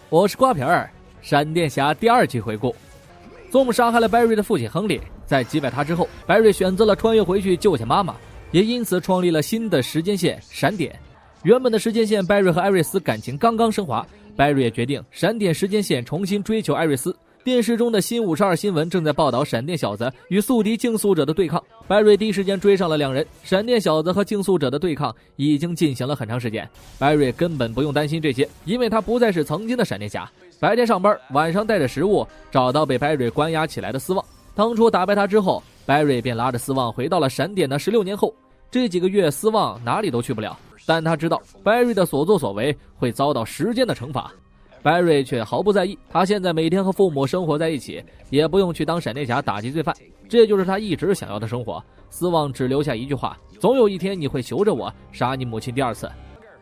我是瓜皮儿。闪电侠第2季回顾。Zoom 杀害了 Barry 的父亲亨利，在击败他之后 ，Barry 选择了穿越回去救下妈妈，也因此创立了新的时间线闪点。原本的时间线，Barry 和艾瑞斯感情刚刚升华，Barry 也决定闪点时间线重新追求艾瑞斯。电视中的新52新闻正在报道闪电小子与宿敌竞速者的对抗，Barry 第一时间追上了两人。闪电小子和竞速者的对抗已经进行了很长时间，Barry 根本不用担心这些，因为他不再是曾经的闪电侠。白天上班，晚上带着食物找到被 Barry 关押起来的斯旺。当初打败他之后， Barry 便拉着斯旺回到了闪点的16年后。这几个月斯旺哪里都去不了，但他知道 Barry 的所作所为会遭到时间的惩罚。Barry 却毫不在意，他现在每天和父母生活在一起，也不用去当闪电侠打击罪犯，这就是他一直想要的生活。斯旺只留下一句话：总有一天你会求着我杀你母亲第2次。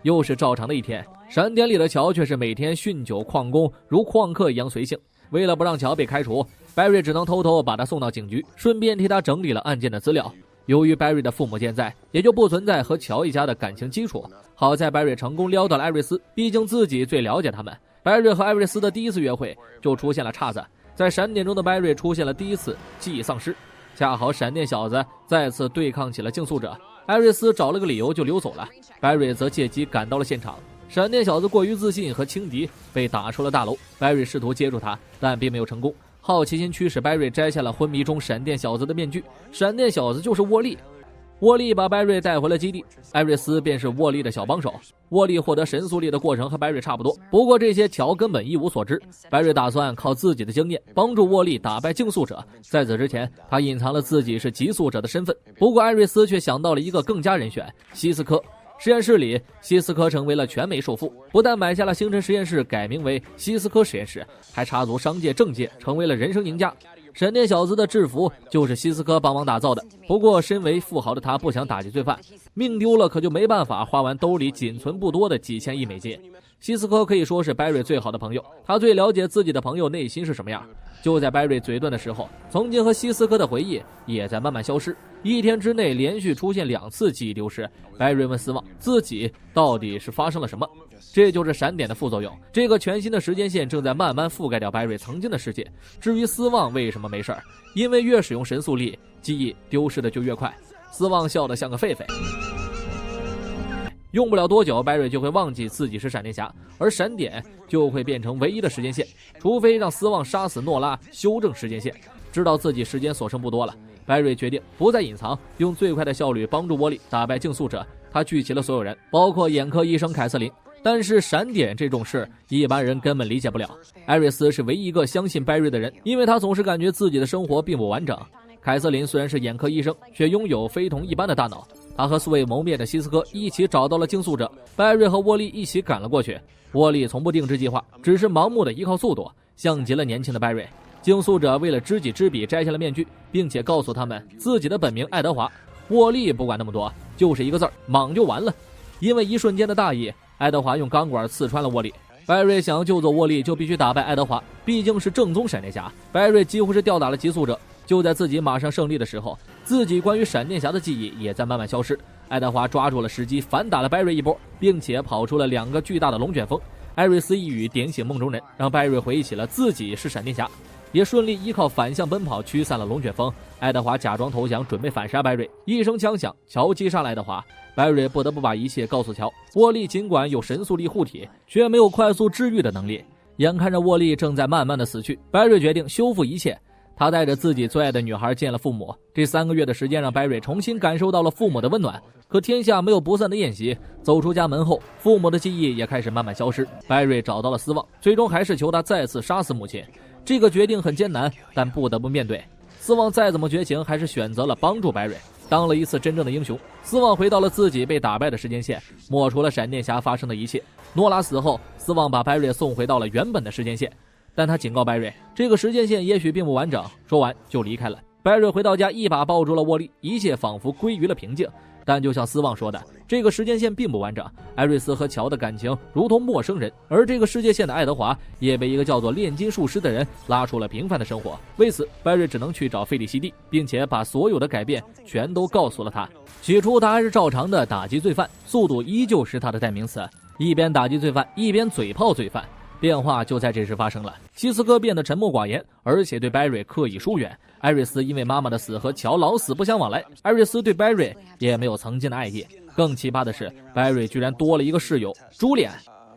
又是照常的一天，闪点里的乔却是每天酗酒旷工，如旷课一样随性。为了不让乔被开除， Barry 只能偷偷把他送到警局，顺便替他整理了案件的资料。由于 Barry 的父母健在，也就不存在和乔一家的感情基础。好在 Barry 成功撩到了艾瑞斯，毕竟自己最了解他们。Barry 和艾瑞斯的第一次约会就出现了岔子，在闪点中的 Barry 出现了第一次记忆丧失，恰好闪电小子再次对抗起了竞速者，艾瑞斯找了个理由就溜走了， Barry 则借机赶到了现场。闪电小子过于自信和轻敌，被打出了大楼。 Barry 试图接住他，但并没有成功。好奇心驱使 Barry 摘下了昏迷中闪电小子的面具，闪电小子就是沃利。沃利把 Barry 带回了基地，艾瑞斯便是沃利的小帮手。沃利获得神速力的过程和 Barry 差不多，不过这些乔根本一无所知。Barry 打算靠自己的经验帮助沃利打败竞速者，在此之前他隐藏了自己是极速者的身份。不过艾瑞斯却想到了一个更佳人选，希斯科。实验室里，希斯科成为了全美首富，不但买下了星辰实验室改名为希斯科实验室，还插足商界政界，成为了人生赢家。闪电小子的制服就是希斯科帮忙打造的，不过身为富豪的他不想打击罪犯，命丢了可就没办法花完兜里仅存不多的几千亿美金。希斯科可以说是 Barry 最好的朋友，他最了解自己的朋友内心是什么样。就在 Barry 嘴遁的时候，曾经和希斯科的回忆也在慢慢消失。一天之内连续出现2次记忆丢失， Barry 问斯旺自己到底是发生了什么。这就是闪点的副作用，这个全新的时间线正在慢慢覆盖掉 Barry 曾经的世界。至于斯旺为什么没事，因为越使用神速力，记忆丢失的就越快。斯旺笑得像个狒狒。用不了多久 Barry 就会忘记自己是闪电侠，而闪点就会变成唯一的时间线，除非让斯旺杀死诺拉修正时间线。知道自己时间所剩不多了， Barry 决定不再隐藏，用最快的效率帮助沃利打败竞速者。他聚齐了所有人，包括眼科医生凯瑟琳。但是闪点这种事一般人根本理解不了，艾瑞斯是唯一一个相信 Barry 的人，因为他总是感觉自己的生活并不完整。凯瑟琳虽然是眼科医生，却拥有非同一般的大脑。他和素未谋面的希斯科一起找到了竞速者， Barry 和沃利一起赶了过去。沃利从不定制计划，只是盲目的依靠速度，像极了年轻的 Barry。 竞速者为了知己知彼摘下了面具，并且告诉他们自己的本名爱德华。沃利不管那么多，就是一个字儿，莽就完了。因为一瞬间的大意，爱德华用钢管刺穿了沃利。 Barry 想要救走沃利，就必须打败爱德华，毕竟是正宗闪电侠。 Barry 几乎是吊打了极速者。就在自己马上胜利的时候，自己关于闪电侠的记忆也在慢慢消失。爱德华抓住了时机，反打了 Barry 一波，并且跑出了2个巨大的龙卷风。艾瑞斯一语点醒梦中人，让 Barry 回忆起了自己是闪电侠，也顺利依靠反向奔跑驱散了龙卷风。爱德华假装投降，准备反杀 Barry， 一声枪响，乔击杀了爱德华。 Barry 不得不把一切告诉乔。沃利尽管有神速力护体，却没有快速治愈的能力。眼看着沃利正在慢慢的死去， Barry 决定修复一切。他带着自己最爱的女孩见了父母。这3个月的时间让 Barry 重新感受到了父母的温暖。可天下没有不散的宴席，走出家门后，父母的记忆也开始慢慢消失。 Barry 找到了斯旺，最终还是求他再次杀死母亲。这个决定很艰难，但不得不面对。斯旺再怎么绝情，还是选择了帮助 Barry， 当了一次真正的英雄。斯旺回到了自己被打败的时间线，抹除了闪电侠发生的一切。诺拉死后，斯旺把 Barry 送回到了原本的时间线，但他警告 Barry， 这个时间线也许并不完整。说完就离开了。 Barry 回到家，一把抱住了沃利，一切仿佛归于了平静。但就像斯旺说的，这个时间线并不完整。艾瑞斯和乔的感情如同陌生人，而这个世界线的爱德华也被一个叫做炼金术师的人拉出了平凡的生活。为此 Barry 只能去找费利西蒂，并且把所有的改变全都告诉了他。起初他还是照常的打击罪犯，速度依旧是他的代名词，一边打击罪犯一边嘴炮罪犯，变化就在这时发生了，希斯科变得沉默寡言，而且对 Barry 刻意疏远。艾瑞斯因为妈妈的死和乔老死不相往来，艾瑞斯对 Barry 也没有曾经的爱意。更奇葩的是 ，Barry 居然多了一个室友朱莉安。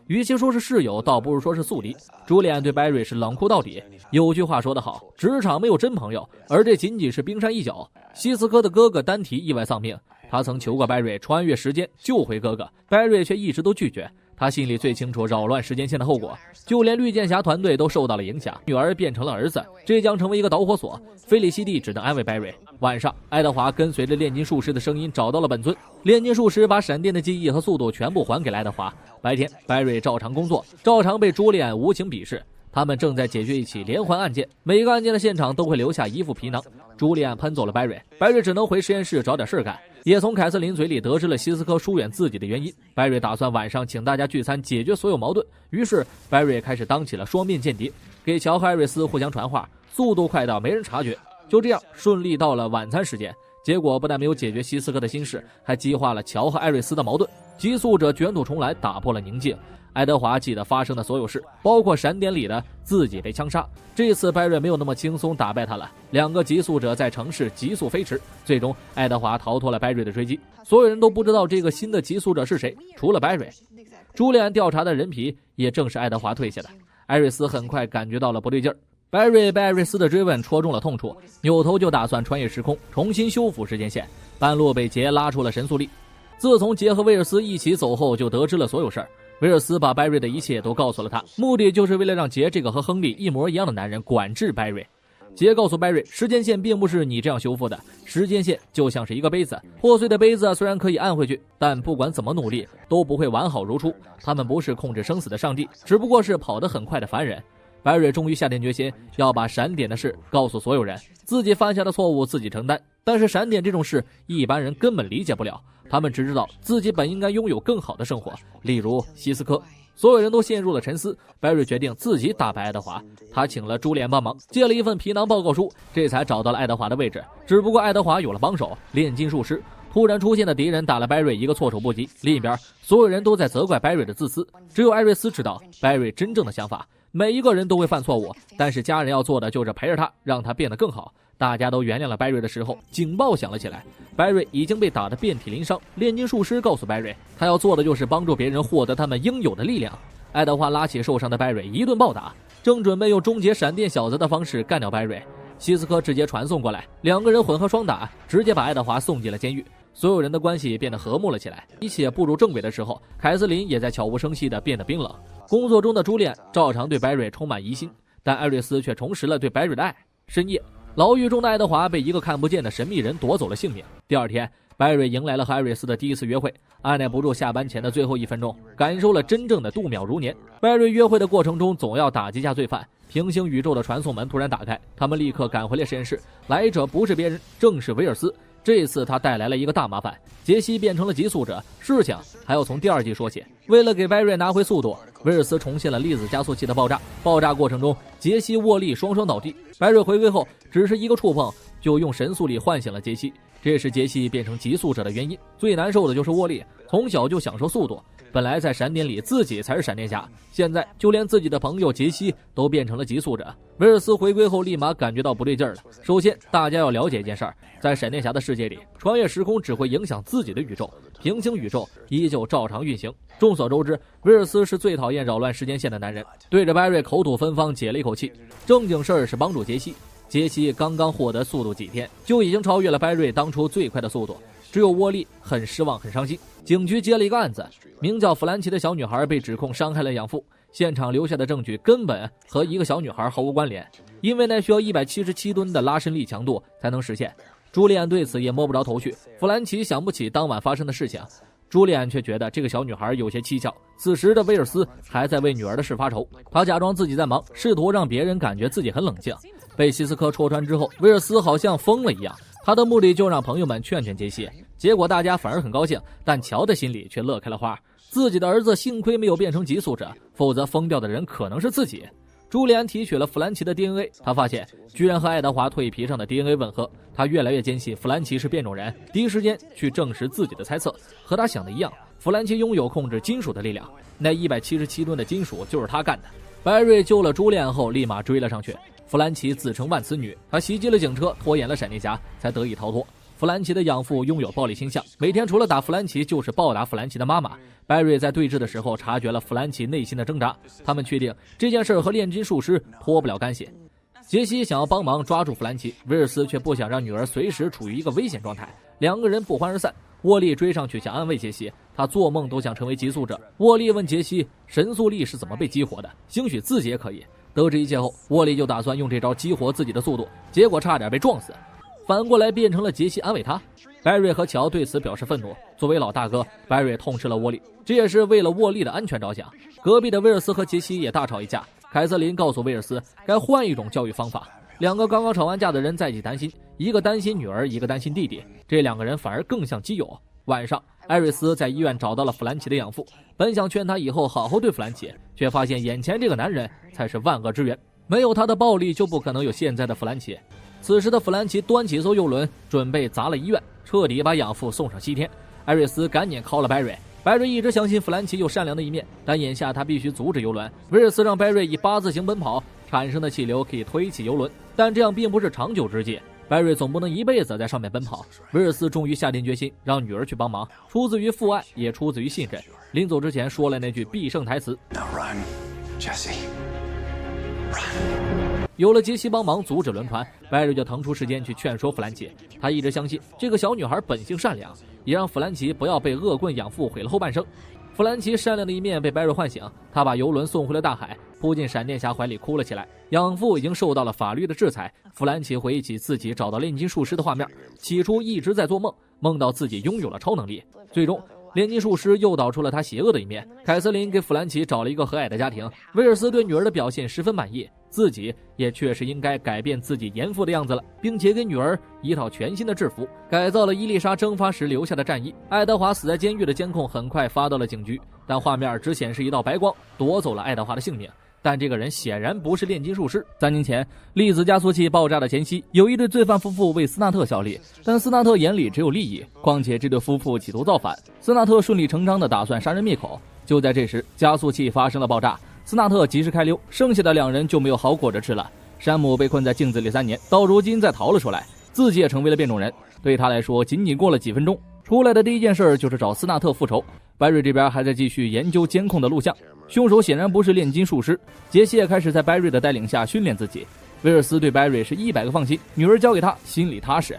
与其说是室友，倒不如说是宿敌。朱莉安对 Barry 是冷酷到底。有句话说得好，职场没有真朋友，而这仅仅是冰山一角。希斯科的哥哥丹提意外丧命，他曾求过 Barry 穿越时间救回哥哥， Barry 却一直都拒绝。他心里最清楚扰乱时间线的后果，就连绿箭侠团队都受到了影响，女儿变成了儿子，这将成为一个导火索。菲利西蒂只能安慰 Barry。晚上，爱德华跟随着炼金术师的声音找到了本尊，炼金术师把闪电的记忆和速度全部还给了爱德华。白天 ，Barry 照常工作，照常被朱莉安无情鄙视。他们正在解决一起连环案件，每个案件的现场都会留下一副皮囊。朱莉安喷走了 Barry 只能回实验室找点事干，也从凯瑟琳嘴里得知了希斯科疏远自己的原因。Barry 打算晚上请大家聚餐解决所有矛盾，于是 Barry 开始当起了双面间谍，给乔和艾瑞斯互相传话，速度快到没人察觉。就这样顺利到了晚餐时间，结果不但没有解决希斯科的心事，还激化了乔和艾瑞斯的矛盾。激素者卷土重来，打破了宁静。爱德华记得发生的所有事，包括闪点里的自己被枪杀。这次 Barry 没有那么轻松打败他了，两个极速者在城市急速飞驰，最终爱德华逃脱了 Barry 的追击。所有人都不知道这个新的极速者是谁，除了 Barry。朱莉安调查的人皮也正是爱德华退下的。艾瑞斯很快感觉到了不对劲儿， Barry 被艾瑞斯的追问戳中了痛处，扭头就打算穿越时空重新修复时间线，半路被杰拉出了神速力。自从杰和威尔斯一起走后，就得知了所有事儿。威尔斯把 Barry 的一切都告诉了他，目的就是为了让杰这个和亨利一模一样的男人管制 Barry。 杰告诉 Barry， 时间线并不是你这样修复的，时间线就像是一个杯子，破碎的杯子虽然可以按回去，但不管怎么努力都不会完好如初。他们不是控制生死的上帝，只不过是跑得很快的凡人。Barry 终于下定决心要把闪点的事告诉所有人，自己犯下的错误自己承担。但是闪点这种事一般人根本理解不了，他们只知道自己本应该拥有更好的生活，例如希斯科。所有人都陷入了沉思。Barry 决定自己打败爱德华，他请了朱莉安帮忙，借了一份皮囊报告书，这才找到了爱德华的位置。只不过爱德华有了帮手，炼金术师。突然出现的敌人打了 Barry 一个措手不及，另一边所有人都在责怪 Barry 的自私，只有艾瑞斯知道 Barry 真正的想法。每一个人都会犯错误，但是家人要做的就是陪着他，让他变得更好。大家都原谅了 Barry 的时候，警报响了起来。Barry 已经被打得遍体鳞伤，炼金术师告诉 Barry， 他要做的就是帮助别人获得他们应有的力量。爱德华拉起受伤的 Barry 一顿暴打，正准备用终结闪电小子的方式干掉 Barry， 希斯科直接传送过来，两个人混合双打，直接把爱德华送进了监狱。所有人的关系变得和睦了起来。一切步入正轨的时候，凯瑟琳也在悄无声息地变得冰冷。工作中的朱莉安照常对 Barry 充满疑心，但艾瑞斯却重拾了对 Barry 的爱。深夜，牢狱中的爱德华被一个看不见的神秘人夺走了性命。第二天，Barry 迎来了和艾瑞斯的第一次约会，按耐不住下班前的最后1分钟，感受了真正的度秒如年。Barry 约会的过程中总要打击下罪犯，平行宇宙的传送门突然打开，他们立刻赶回了实验室，来者不是别人，正是威尔斯。这次他带来了一个大麻烦，杰西变成了极速者，事情还要从第2季说起。为了给 Barry 拿回速度，威尔斯重现了粒子加速器的爆炸，爆炸过程中杰西、沃利双双倒地。Barry 回归后只是一个触碰就用神速力唤醒了杰西，这是杰西变成极速者的原因。最难受的就是沃利，从小就享受速度，本来在闪点里自己才是闪电侠，现在就连自己的朋友杰西都变成了极速者。威尔斯回归后立马感觉到不对劲儿了。首先大家要了解一件事儿，在闪电侠的世界里，穿越时空只会影响自己的宇宙，平行宇宙依旧照常运行。众所周知，威尔斯是最讨厌扰乱时间线的男人，对着 Barry 口吐芬芳，解了一口气。正经事儿是帮助杰西，杰西刚刚获得速度几天，就已经超越了 Barry 当初最快的速度。只有沃利很失望很伤心。警局接了一个案子，名叫弗兰奇的小女孩被指控伤害了养父，现场留下的证据根本和一个小女孩毫无关联，因为那需要177吨的拉伸力强度才能实现。朱莉安对此也摸不着头绪，弗兰奇想不起当晚发生的事情，朱莉安却觉得这个小女孩有些蹊跷。此时的威尔斯还在为女儿的事发愁，他假装自己在忙，试图让别人感觉自己很冷静。被希斯科戳穿之后，威尔斯好像疯了一样，他的目的就让朋友们劝劝杰西，结果大家反而很高兴，但乔的心里却乐开了花。自己的儿子幸亏没有变成极速者，否则疯掉的人可能是自己。朱莉安提取了弗兰奇的 DNA， 他发现居然和爱德华蜕皮上的 DNA 吻合，他越来越坚信弗兰奇是变种人，第一时间去证实自己的猜测。和他想的一样，弗兰奇拥有控制金属的力量，那177吨的金属就是他干的。白瑞救了朱莉后立马追了上去。弗兰奇自称万磁女，他袭击了警车，拖延了闪电侠，才得以逃脱。弗兰奇的养父拥有暴力倾向，每天除了打弗兰奇就是暴打弗兰奇的妈妈。白瑞在对峙的时候察觉了弗兰奇内心的挣扎，他们确定这件事和炼金术师脱不了干系。杰西想要帮忙抓住弗兰奇，威尔斯却不想让女儿随时处于一个危险状态，两个人不欢而散。沃利追上去想安慰杰西，他做梦都想成为极速者。沃利问杰西神速力是怎么被激活的，兴许自己也可以。得知一切后，沃利就打算用这招激活自己的速度，结果差点被撞死。反过来变成了杰西安慰他。白瑞和乔对此表示愤怒，作为老大哥，白瑞痛斥了沃利，这也是为了沃利的安全着想。隔壁的威尔斯和杰西也大吵一架，凯瑟琳告诉威尔斯该换一种教育方法。两个刚刚吵完架的人在一起担心，一个担心女儿，一个担心弟弟，这两个人反而更像基友。晚上，艾瑞斯在医院找到了弗兰奇的养父，本想劝他以后好好对弗兰奇，却发现眼前这个男人才是万恶之源，没有他的暴力就不可能有现在的弗兰奇。此时的弗兰奇端起艘游轮，准备砸了医院，彻底把养父送上西天。艾瑞斯赶紧call了白瑞，白瑞一直相信弗兰奇有善良的一面，但眼下他必须阻止游轮。威尔斯让白瑞以八字形奔跑，产生的气流可以推起游轮，但这样并不是长久之计。白瑞总不能一辈子在上面奔跑。威尔斯终于下定决心让女儿去帮忙，出自于父爱，也出自于信任。临走之前说了那句必胜台词 Now run, Jesse. Run. 有了杰西帮忙阻止轮船，白瑞就腾出时间去劝说弗兰奇。他一直相信这个小女孩本性善良，也让弗兰奇不要被恶棍养父毁了后半生。弗兰奇善良的一面被白瑞唤醒，他把游轮送回了大海，扑进闪电侠怀里哭了起来。养父已经受到了法律的制裁。弗兰奇回忆起自己找到炼金术师的画面，起初一直在做梦，梦到自己拥有了超能力，最终炼金术师诱导出了他邪恶的一面。凯瑟琳给弗兰奇找了一个和蔼的家庭，威尔斯对女儿的表现十分满意，自己也确实应该改变自己严父的样子了，并且给女儿一套全新的制服，改造了伊丽莎蒸发时留下的战衣。爱德华死在监狱的监控很快发到了警局，但画面只显示一道白光夺走了爱德华的性命。但这个人显然不是炼金术师。3年前，粒子加速器爆炸的前夕，有一对罪犯夫妇为斯纳特效力，但斯纳特眼里只有利益，况且这对夫妇企图造反，斯纳特顺理成章地打算杀人灭口。就在这时，加速器发生了爆炸，斯纳特及时开溜，剩下的2人就没有好果子吃了。山姆被困在镜子里3年，到如今再逃了出来，自己也成为了变种人。对他来说，仅仅过了几分钟，出来的第一件事就是找斯纳特复仇。白瑞这边还在继续研究监控的录像，凶手显然不是炼金术师。杰西也开始在白瑞的带领下训练自己。威尔斯对白瑞是100个放心，女儿交给他心里踏实。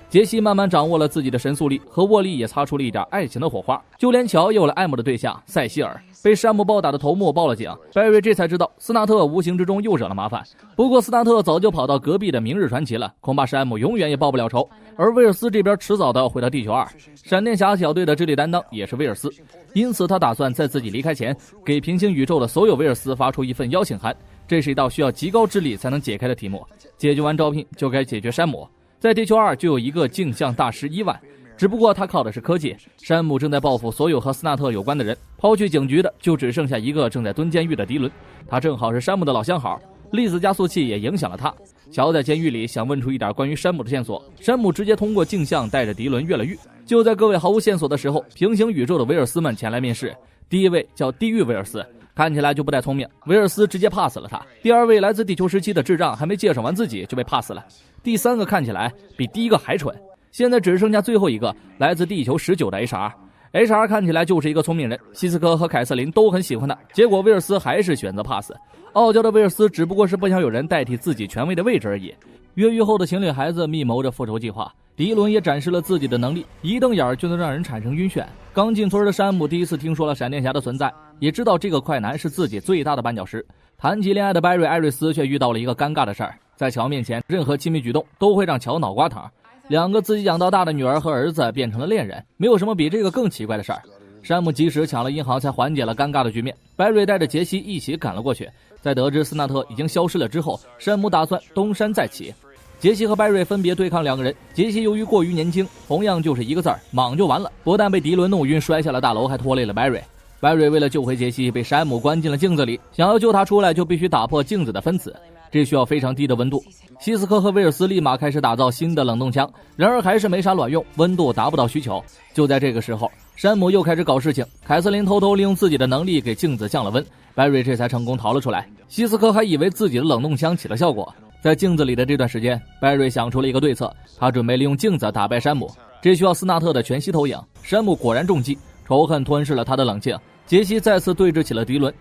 杰西慢慢掌握了自己的神速力，和沃利也擦出了一点爱情的火花，就连乔也有了爱慕的对象塞西尔。被山姆暴打的头目报了警，白瑞这才知道斯纳特无形之中又惹了麻烦。不过斯纳特早就跑到隔壁的明日传奇了，恐怕山姆永远也报不了仇。而威尔斯这边迟早的要回到地球2，闪电侠小队的智力担当也是威尔斯，因此他打算在自己离开前给平行宇宙的所有威尔斯发出一份邀请函。这是一道需要极高智力才能解开的题目，解决完招聘就该解决山姆。在地球2就有一个镜像大师伊万，只不过他靠的是科技。山姆正在报复所有和斯纳特有关的人，抛去警局的就只剩下一个正在蹲监狱的迪伦，他正好是山姆的老相好。粒子加速器也影响了他。乔在监狱里想问出一点关于山姆的线索，山姆直接通过镜像带着迪伦越了狱。就在各位毫无线索的时候，平行宇宙的威尔斯们前来面试。第一位叫地狱威尔斯，看起来就不太聪明，威尔斯直接 pass 了他。第二位来自地球17的智障还没介绍完自己就被 pass 了。第三个看起来比第一个还蠢，现在只剩下最后一个来自地球19的 HR 看起来就是一个聪明人，希斯科和凯瑟琳都很喜欢他，结果威尔斯还是选择 pass。 傲娇的威尔斯只不过是不想有人代替自己权威的位置而已。越狱后的情侣孩子密谋着复仇计划，迪伦也展示了自己的能力，一瞪眼就能让人产生晕眩。刚进村的山姆第一次听说了闪电侠的存在，也知道这个快男是自己最大的绊脚石。谈起恋爱的白瑞艾瑞斯却遇到了一个尴尬的事儿，在乔面前任何亲密举动都会让乔脑瓜疼。2个自己养到大的女儿和儿子变成了恋人，没有什么比这个更奇怪的事儿。山姆及时抢了银行，才缓解了尴尬的局面。白瑞带着杰西一起赶了过去，在得知斯纳特已经消失了之后，山姆打算东山再起。杰西和白瑞分别对抗2个人，杰西由于过于年轻，同样就是一个字儿莽就完了，不但被迪伦弄晕摔下了大楼，还拖累了白瑞。白瑞为了救回杰西，被山姆关进了镜子里，想要救他出来就必须打破镜子的分子，这需要非常低的温度。希斯科和威尔斯立马开始打造新的冷冻枪，然而还是没啥卵用，温度达不到需求。就在这个时候，山姆又开始搞事情，凯瑟琳偷偷利用自己的能力给镜子降了温，白瑞这才成功逃了出来。希斯科还以为自己的冷冻枪起了效果，在镜子里的这段时间，白瑞想出了一个对策，他准备利用镜子打败山姆，这需要斯纳特的全息投影。山姆果然中计，仇恨吞噬了他的冷静。杰西再次对峙起了迪伦，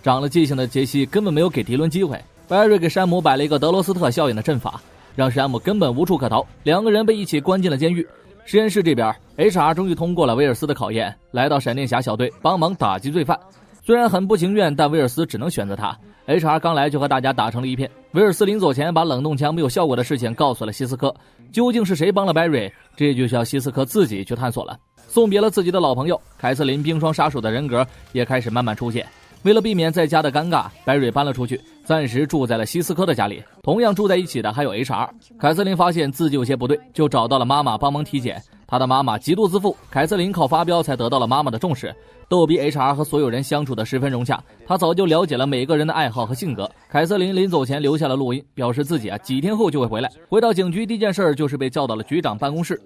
长了记性的杰西根本没有给迪伦机会。白瑞给山姆摆了一个德罗斯特效应的阵法，让山姆根本无处可逃，两个人被一起关进了监狱。实验室这边 HR 终于通过了威尔斯的考验，来到闪电侠小队帮忙打击罪犯。虽然很不情愿，但威尔斯只能选择他。HR 刚来就和大家打成了一片。威尔斯临走前把冷冻枪没有效果的事情告诉了希斯科，究竟是谁帮了白瑞，这就需要希斯科自己去探索了。送别了自己的老朋友，凯瑟琳冰霜杀手的人格也开始慢慢出现。为了避免在家的尴尬，白瑞搬了出去，暂时住在了希斯科的家里。同样住在一起的还有 HR。凯瑟琳发现自己有些不对，就找到了妈妈帮忙体检。她的妈妈极度自负，凯瑟琳靠发飙才得到了妈妈的重视。逗比 HR 和所有人相处的十分融洽，他早就了解了每个人的爱好和性格。凯瑟琳临走前留下了录音，表示自己几天后就会回来。回到警局，第一件事就是被叫到了局长办公室。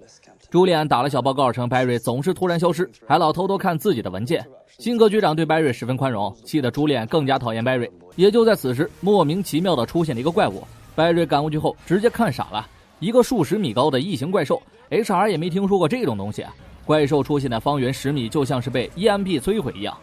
朱利安打了小报告称白瑞总是突然消失，还老偷偷看自己的文件。辛格局长对白瑞十分宽容，气得朱利安更加讨厌白瑞。也就在此时，莫名其妙的出现了一个怪物。白瑞赶过去后直接看傻了，一个数十米高的异形怪兽， HR 也没听说过这种东西啊。怪兽出现在方圆10米，就像是被 EMP 摧毁一样。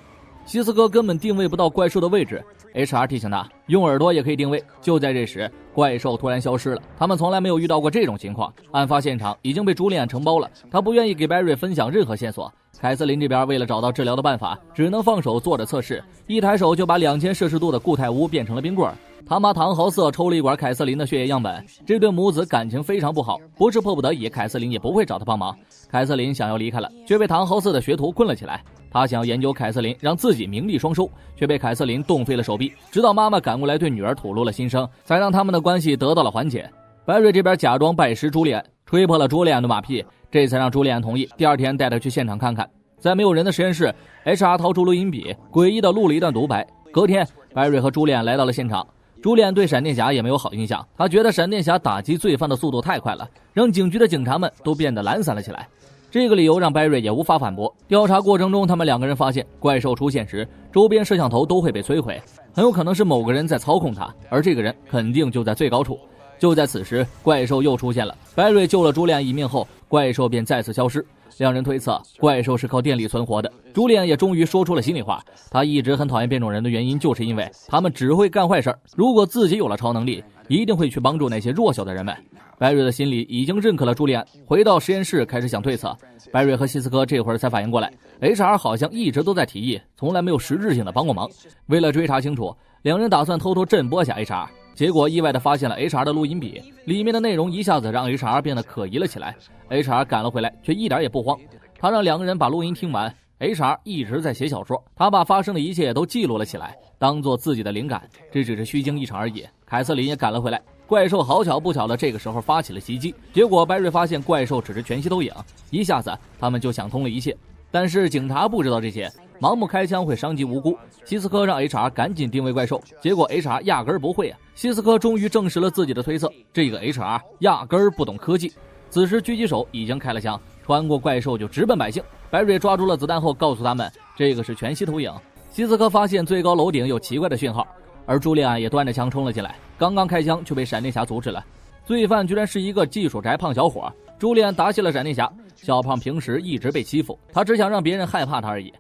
希斯科根本定位不到怪兽的位置， HR 提醒他用耳朵也可以定位。就在这时，怪兽突然消失了。他们从来没有遇到过这种情况。案发现场已经被朱利安承包了，他不愿意给白瑞分享任何线索。凯瑟琳这边为了找到治疗的办法，只能放手做着测试，一抬手就把2000摄氏度的固态污变成了冰棍。他妈唐豪瑟抽了一管凯瑟琳的血液样本，这对母子感情非常不好，不是迫不得已，凯瑟琳也不会找他帮忙。凯瑟琳想要离开了，却被唐豪瑟的学徒困了起来。他想要研究凯瑟琳，让自己名利双收，却被凯瑟琳冻废了手臂。直到妈妈赶过来对女儿吐露了心声，才让他们的关系得到了缓解。白瑞这边假装拜师朱利安，吹破了朱利安的马屁，这才让朱利安同意第二天带他去现场看看。在没有人的实验室， HR 掏出录音笔，诡异地录了一段独白。隔天，白瑞和朱利安来到了现场。朱利安对闪电侠也没有好印象，他觉得闪电侠打击罪犯的速度太快了，让警局的警察们都变得懒散了起来。这个理由让白瑞也无法反驳。调查过程中，他们两个人发现，怪兽出现时，周边摄像头都会被摧毁，很有可能是某个人在操控它，而这个人肯定就在最高处。就在此时，怪兽又出现了。白瑞救了朱利安一命后，怪兽便再次消失。两人推测怪兽是靠电力存活的。朱利安也终于说出了心里话，他一直很讨厌变种人的原因就是因为他们只会干坏事，如果自己有了超能力，一定会去帮助那些弱小的人们。白瑞的心里已经认可了朱利安，回到实验室开始想对策。白瑞和希斯科这会儿才反应过来， HR 好像一直都在提议，从来没有实质性的帮过忙。为了追查清楚，两人打算偷偷震波下 HR， 结果意外地发现了 HR 的录音笔，里面的内容一下子让 HR 变得可疑了起来。 HR 赶了回来，却一点也不慌，他让两个人把录音听完。 HR 一直在写小说，他把发生的一切都记录了起来，当做自己的灵感，这只是虚惊一场而已。凯瑟琳也赶了回来，怪兽好巧不巧的这个时候发起了袭击，结果白瑞发现怪兽只是全息投影，一下子他们就想通了一切。但是警察不知道这些，盲目开枪会伤及无辜。希斯科让 HR 赶紧定位怪兽，结果 HR 压根儿不会啊。希斯科终于证实了自己的推测，这个 HR 压根儿不懂科技。此时狙击手已经开了枪，穿过怪兽就直奔百姓。白瑞抓住了子弹后告诉他们，这个是全息投影。希斯科发现最高楼顶有奇怪的讯号，而朱利安也端着枪冲了进来，刚刚开枪却被闪电侠阻止了。罪犯居然是一个技术宅胖小伙，朱利安打起了闪电侠。小胖平时一直被欺负，他只想让别人害怕他而已。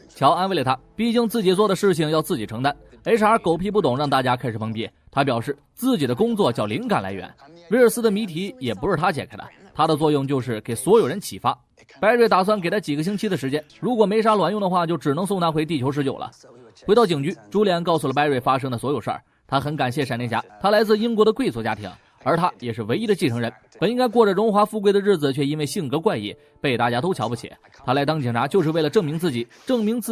乔安慰了他，毕竟自己做的事情要自己承担。 HR 狗屁不懂，让大家开始懵逼。他表示自己的工作叫灵感来源，威尔斯的谜题也不是他解开的，他的作用就是给所有人启发。白瑞打算给他几个星期的时间，如果没啥卵用的话，就只能送他回地球19了。回到警局，朱利安告诉了白瑞发生的所有事儿。他很感谢闪电侠，他来自英国的贵族家庭，而他也是唯一的继承人，本应该过着荣华富贵的日子，却因为性格怪异被大家都瞧不起。他来当警察就是为了证明自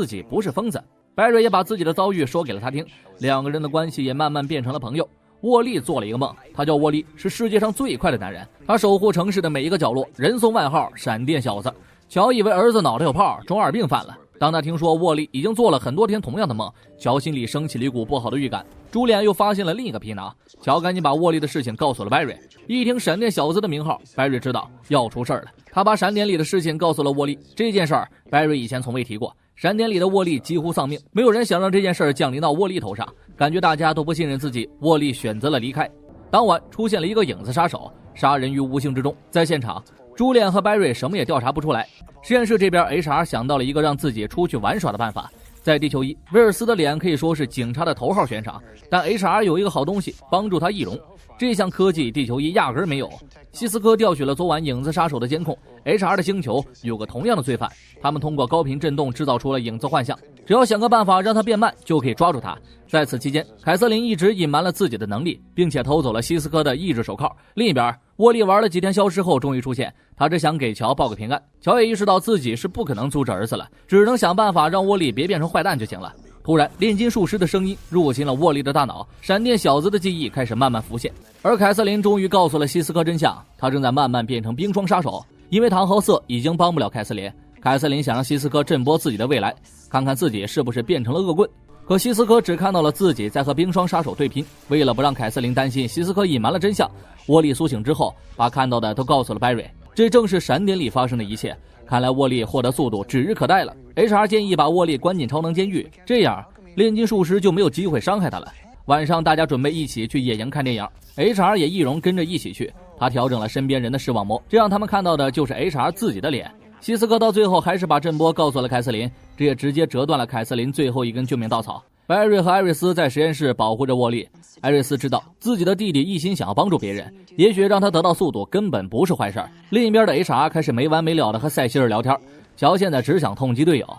己不是疯子。白瑞也把自己的遭遇说给了他听，两个人的关系也慢慢变成了朋友。沃利做了一个梦，他叫沃利，是世界上最快的男人，他守护城市的每一个角落，人送外号闪电小子。乔以为儿子脑袋有泡，中二病犯了。当他听说沃利已经做了很多天同样的梦，乔心里升起了一股不好的预感。朱利安又发现了另一个皮囊，乔赶紧把沃利的事情告诉了白瑞。一听闪电小子的名号，白瑞知道要出事儿了。他把闪电里的事情告诉了沃利。这件事儿白瑞以前从未提过，闪电里的沃利几乎丧命，没有人想让这件事降临到沃利头上，感觉大家都不信任自己，沃利选择了离开。当晚出现了一个影子杀手，杀人于无形之中。在现场，朱莉安和 Barry 什么也调查不出来。实验室这边 HR 想到了一个让自己出去玩耍的办法。在地球仪，威尔斯的脸可以说是警察的头号悬赏，但 HR 有一个好东西帮助他易容，这项科技地球仪压根没有。希斯科调取了昨晚影子杀手的监控， HR 的星球有个同样的罪犯，他们通过高频振动制造出了影子幻象，只要想个办法让他变慢就可以抓住他。在此期间，凯瑟琳一直隐瞒了自己的能力，并且偷走了希斯科的意志手铐。另一边，沃利玩了几天消失后终于出现，他只想给乔报个平安。乔也意识到自己是不可能阻止儿子了，只能想办法让沃利别变成坏蛋就行了。突然，炼金术师的声音入侵了沃利的大脑，闪电小子的记忆开始慢慢浮现。而凯瑟琳终于告诉了希斯科真相，他正在慢慢变成冰霜杀手。因为糖和色已经帮不了凯瑟琳，凯瑟琳想让希斯科震波自己的未来，看看自己是不是变成了恶棍。可希斯科只看到了自己在和冰霜杀手对拼。为了不让凯瑟琳担心希斯科隐瞒了真相，沃利苏醒之后把看到的都告诉了 Barry， 这正是闪电里发生的一切。看来沃利获得速度指日可待了。 HR 建议把沃利关进超能监狱，这样炼金术师就没有机会伤害他了。晚上大家准备一起去野营看电影， HR 也易容跟着一起去。他调整了身边人的视网膜，这样他们看到的就是 HR 自己的脸。希斯科到最后还是把震波告诉了凯瑟琳，这也直接折断了凯瑟琳最后一根救命稻草。Barry 和艾瑞斯在实验室保护着沃利。艾瑞斯知道自己的弟弟一心想要帮助别人，也许让他得到速度根本不是坏事。另一边的 HR 开始没完没了的和塞西尔聊天，乔现在只想痛击队友。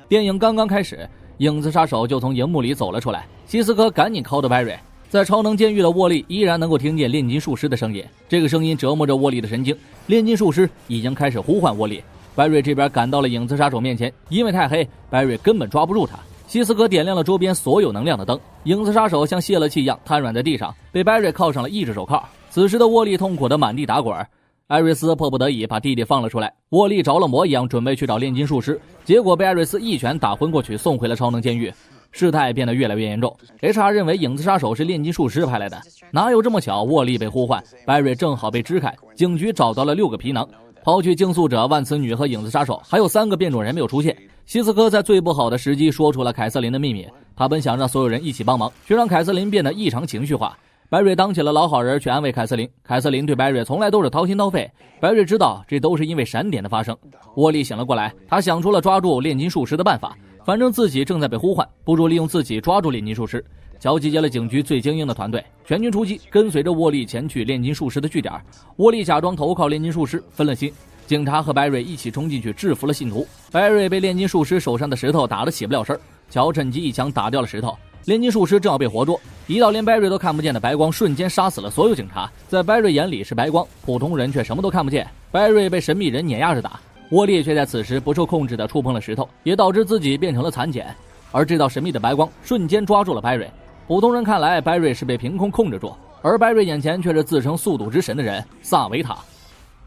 电影刚刚开始，影子杀手就从荧幕里走了出来，希斯科赶紧靠着 Barry。在超能监狱的沃利依然能够听见炼金术师的声音，这个声音折磨着沃利的神经。炼金术师已经开始呼唤沃利。Barry 这边赶到了影子杀手面前，因为太黑 Barry 根本抓不住他。希斯科点亮了周边所有能量的灯，影子杀手像泄了气一样瘫软在地上，被 Barry 铐上了意志手铐。此时的沃利痛苦的满地打滚，艾瑞斯迫不得已把弟弟放了出来。沃利着了魔一样准备去找炼金术师，结果被艾瑞斯一拳打昏过去，送回了超能监狱。事态变得越来越严重， HR 认为影子杀手是炼金术师派来的，哪有这么巧？沃利被呼唤， Barry 正好被支开，警局找到了6个皮囊，抛去竞速者、万磁女和影子杀手，还有3个变种人没有出现。希斯科在最不好的时机说出了凯瑟琳的秘密，他本想让所有人一起帮忙，却让凯瑟琳变得异常情绪化。Barry 当起了老好人去安慰凯瑟琳，凯瑟琳对 Barry 从来都是掏心掏肺。Barry 知道这都是因为闪点的发生。沃利醒了过来，他想出了抓住炼金术师的办法，反正自己正在被呼唤，不如利用自己抓住炼金术师。乔集结了警局最精英的团队，全军出击，跟随着沃利前去炼金术师的据点。沃利假装投靠炼金术师，分了心。警察和 Barry 一起冲进去制服了信徒。Barry 被炼金术师手上的石头打得起不了身，乔趁机一枪打掉了石头。炼金术师正要被活捉，一道连 Barry 都看不见的白光瞬间杀死了所有警察。在 Barry 眼里是白光，普通人却什么都看不见。Barry 被神秘人碾压着打，沃利却在此时不受控制地触碰了石头，也导致自己变成了残茧。而这道神秘的白光瞬间抓住了 Barry。普通人看来 Barry 是被凭空控制住，而 Barry 眼前却是自称速度之神的人萨维塔。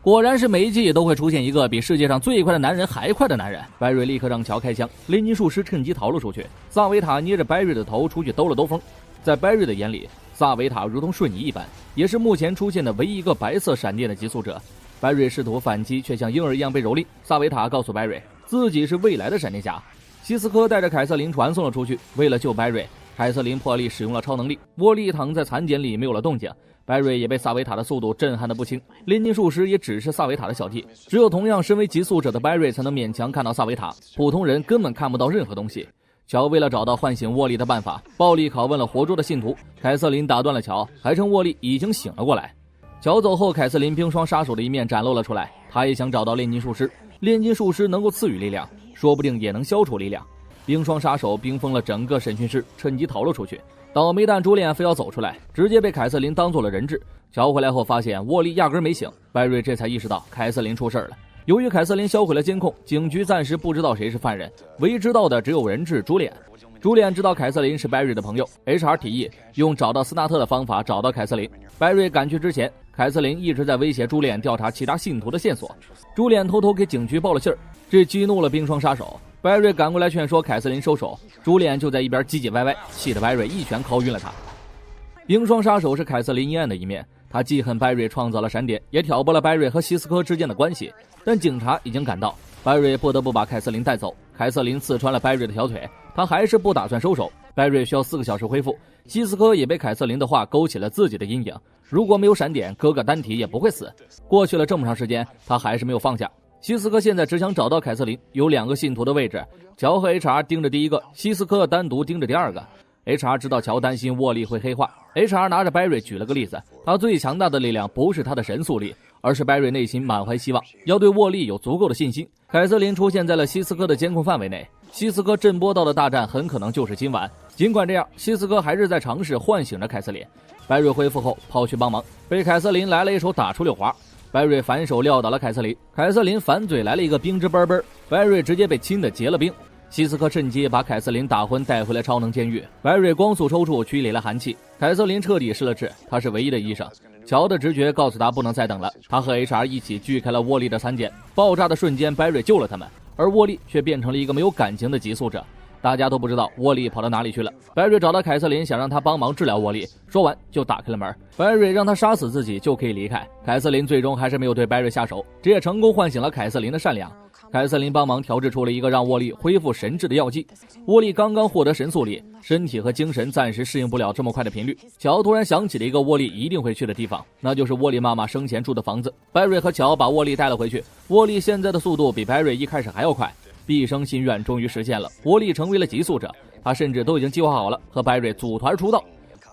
果然是每一季都会出现一个比世界上最快的男人还快的男人。Barry 立刻让乔开枪，炼金术师趁机逃了出去。萨维塔捏着 Barry 的头出去兜了兜风。在 Barry 的眼里，萨维塔如同瞬移一般，也是目前出现的唯一一个白色闪电的急速者。Barry 试图反击，却像婴儿一样被蹂躏。萨维塔告诉 Barry 自己是未来的闪电侠。希斯科带着凯瑟琳传送了出去。为了救 Barry， 凯瑟琳破例使用了超能力，沃利躺在残茧里没有了动静。Barry 也被萨维塔的速度震撼得不轻，炼金术师也只是萨维塔的小弟，只有同样身为极速者的 Barry 才能勉强看到萨维塔，普通人根本看不到任何东西。乔为了找到唤醒沃利的办法，暴力拷问了活捉的信徒。凯瑟琳打断了乔，还称沃利已经醒了过来。乔走后，凯瑟琳冰霜杀手的一面展露了出来，他也想找到炼金术师。炼金术师能够赐予力量，说不定也能消除力量。冰霜杀手冰封了整个审讯室，趁机逃了出去。倒霉蛋朱莉安非要走出来，直接被凯瑟琳当做了人质。乔回来后发现沃利压根没醒，Barry 这才意识到凯瑟琳出事了。由于凯瑟琳销毁了监控，警局暂时不知道谁是犯人，唯一知道的只有人质朱莉安。朱莉安知道凯瑟琳是 Barry 的朋友， HR 提议用找到斯纳特的方法找到凯瑟琳。Barry 赶去之前，凯瑟琳一直在威胁朱莉安调查其他信徒的线索。朱莉安偷偷给警局报了信儿，这激怒了冰霜杀手。Barry 赶过来劝说凯瑟琳收手，朱莉安就在一边唧唧歪歪，气得 Barry 一拳敲晕了他。冰霜杀手是凯瑟琳阴暗的一面，他记恨白瑞创造了闪点，也挑拨了白瑞和希斯科之间的关系。但警察已经赶到，白瑞不得不把凯瑟琳带走。凯瑟琳刺穿了白瑞的小腿，他还是不打算收手。白瑞需要4个小时恢复。希斯科也被凯瑟琳的话勾起了自己的阴影，如果没有闪点，哥哥丹提也不会死。过去了这么长时间，他还是没有放下。希斯科现在只想找到凯瑟琳，有2个信徒的位置，乔和 HR 盯着第一个，希斯科单独盯着第2个。HR 知道乔担心沃利会黑化， HR 拿着 Barry 举了个例子，他最强大的力量不是他的神速力，而是 Barry 内心满怀希望，要对沃利有足够的信心。凯瑟琳出现在了希斯科的监控范围内，希斯科震波到的大战很可能就是今晚。尽管这样，希斯科还是在尝试唤醒着凯瑟琳。Barry 恢复后跑去帮忙，被凯瑟琳来了一手打出溜滑。Barry 反手撂倒了凯瑟琳，凯瑟琳反嘴来了一个冰之奔奔 ，Barry 直接被亲得结了冰。希斯科趁机把凯瑟琳打昏，带回了超能监狱。白瑞光速抽搐，驱离了寒气。凯瑟琳彻底失了智，他是唯一的医生。乔的直觉告诉他不能再等了，他和 HR 一起锯开了沃利的残茧。爆炸的瞬间，白瑞救了他们，而沃利却变成了一个没有感情的急速者。大家都不知道沃利跑到哪里去了。白瑞找到凯瑟琳，想让他帮忙治疗沃利，说完就打开了门。白瑞让他杀死自己就可以离开。凯瑟琳最终还是没有对白瑞下手，这也成功唤醒了凯瑟琳的善良。凯瑟琳帮忙调制出了一个让沃利恢复神智的药剂。沃利刚刚获得神速力，身体和精神暂时适应不了这么快的频率。乔突然想起了一个沃利一定会去的地方，那就是沃利妈妈生前住的房子。白瑞和乔把沃利带了回去。沃利现在的速度比白瑞一开始还要快，毕生心愿终于实现了，沃利成为了极速者。他甚至都已经计划好了和白瑞组团出道。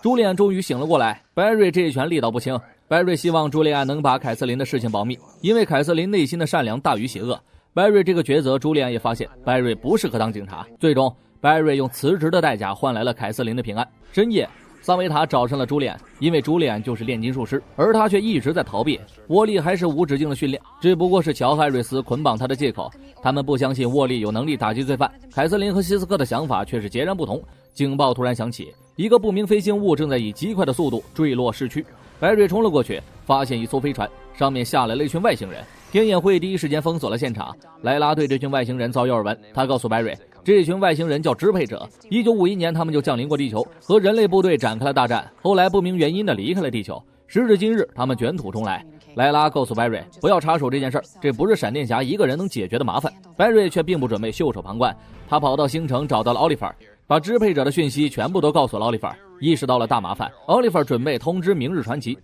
朱莉安终于醒了过来，白瑞这一拳力道不轻。白瑞希望朱莉安能把凯瑟琳的事情保密，因为凯瑟琳内心的善良大于邪恶。白瑞这个抉择，朱莉安也发现白瑞不适合当警察。最终，白瑞用辞职的代价换来了凯瑟琳的平安。深夜，萨维塔找上了朱莉安，因为朱莉安就是炼金术师，而他却一直在逃避。沃利还是无止境的训练，只不过是乔·海瑞斯捆绑他的借口。他们不相信沃利有能力打击罪犯。凯瑟琳和希斯科的想法却是截然不同。警报突然响起，一个不明飞行物正在以极快的速度坠落市区。白瑞冲了过去，发现一艘飞船，上面下来了一群外星人。天眼会第一时间封锁了现场。莱拉对这群外星人早有耳闻，他告诉白瑞，这群外星人叫支配者。1951年他们就降临过地球，和人类部队展开了大战，后来不明原因的离开了地球。时至今日，他们卷土重来。莱拉告诉白瑞，不要插手这件事儿，这不是闪电侠一个人能解决的麻烦。白瑞却并不准备袖手旁观，他跑到星城找到了奥利弗，把支配者的讯息全部都告诉了奥利弗。意识到了大麻烦，奥利弗准备通知明日传奇。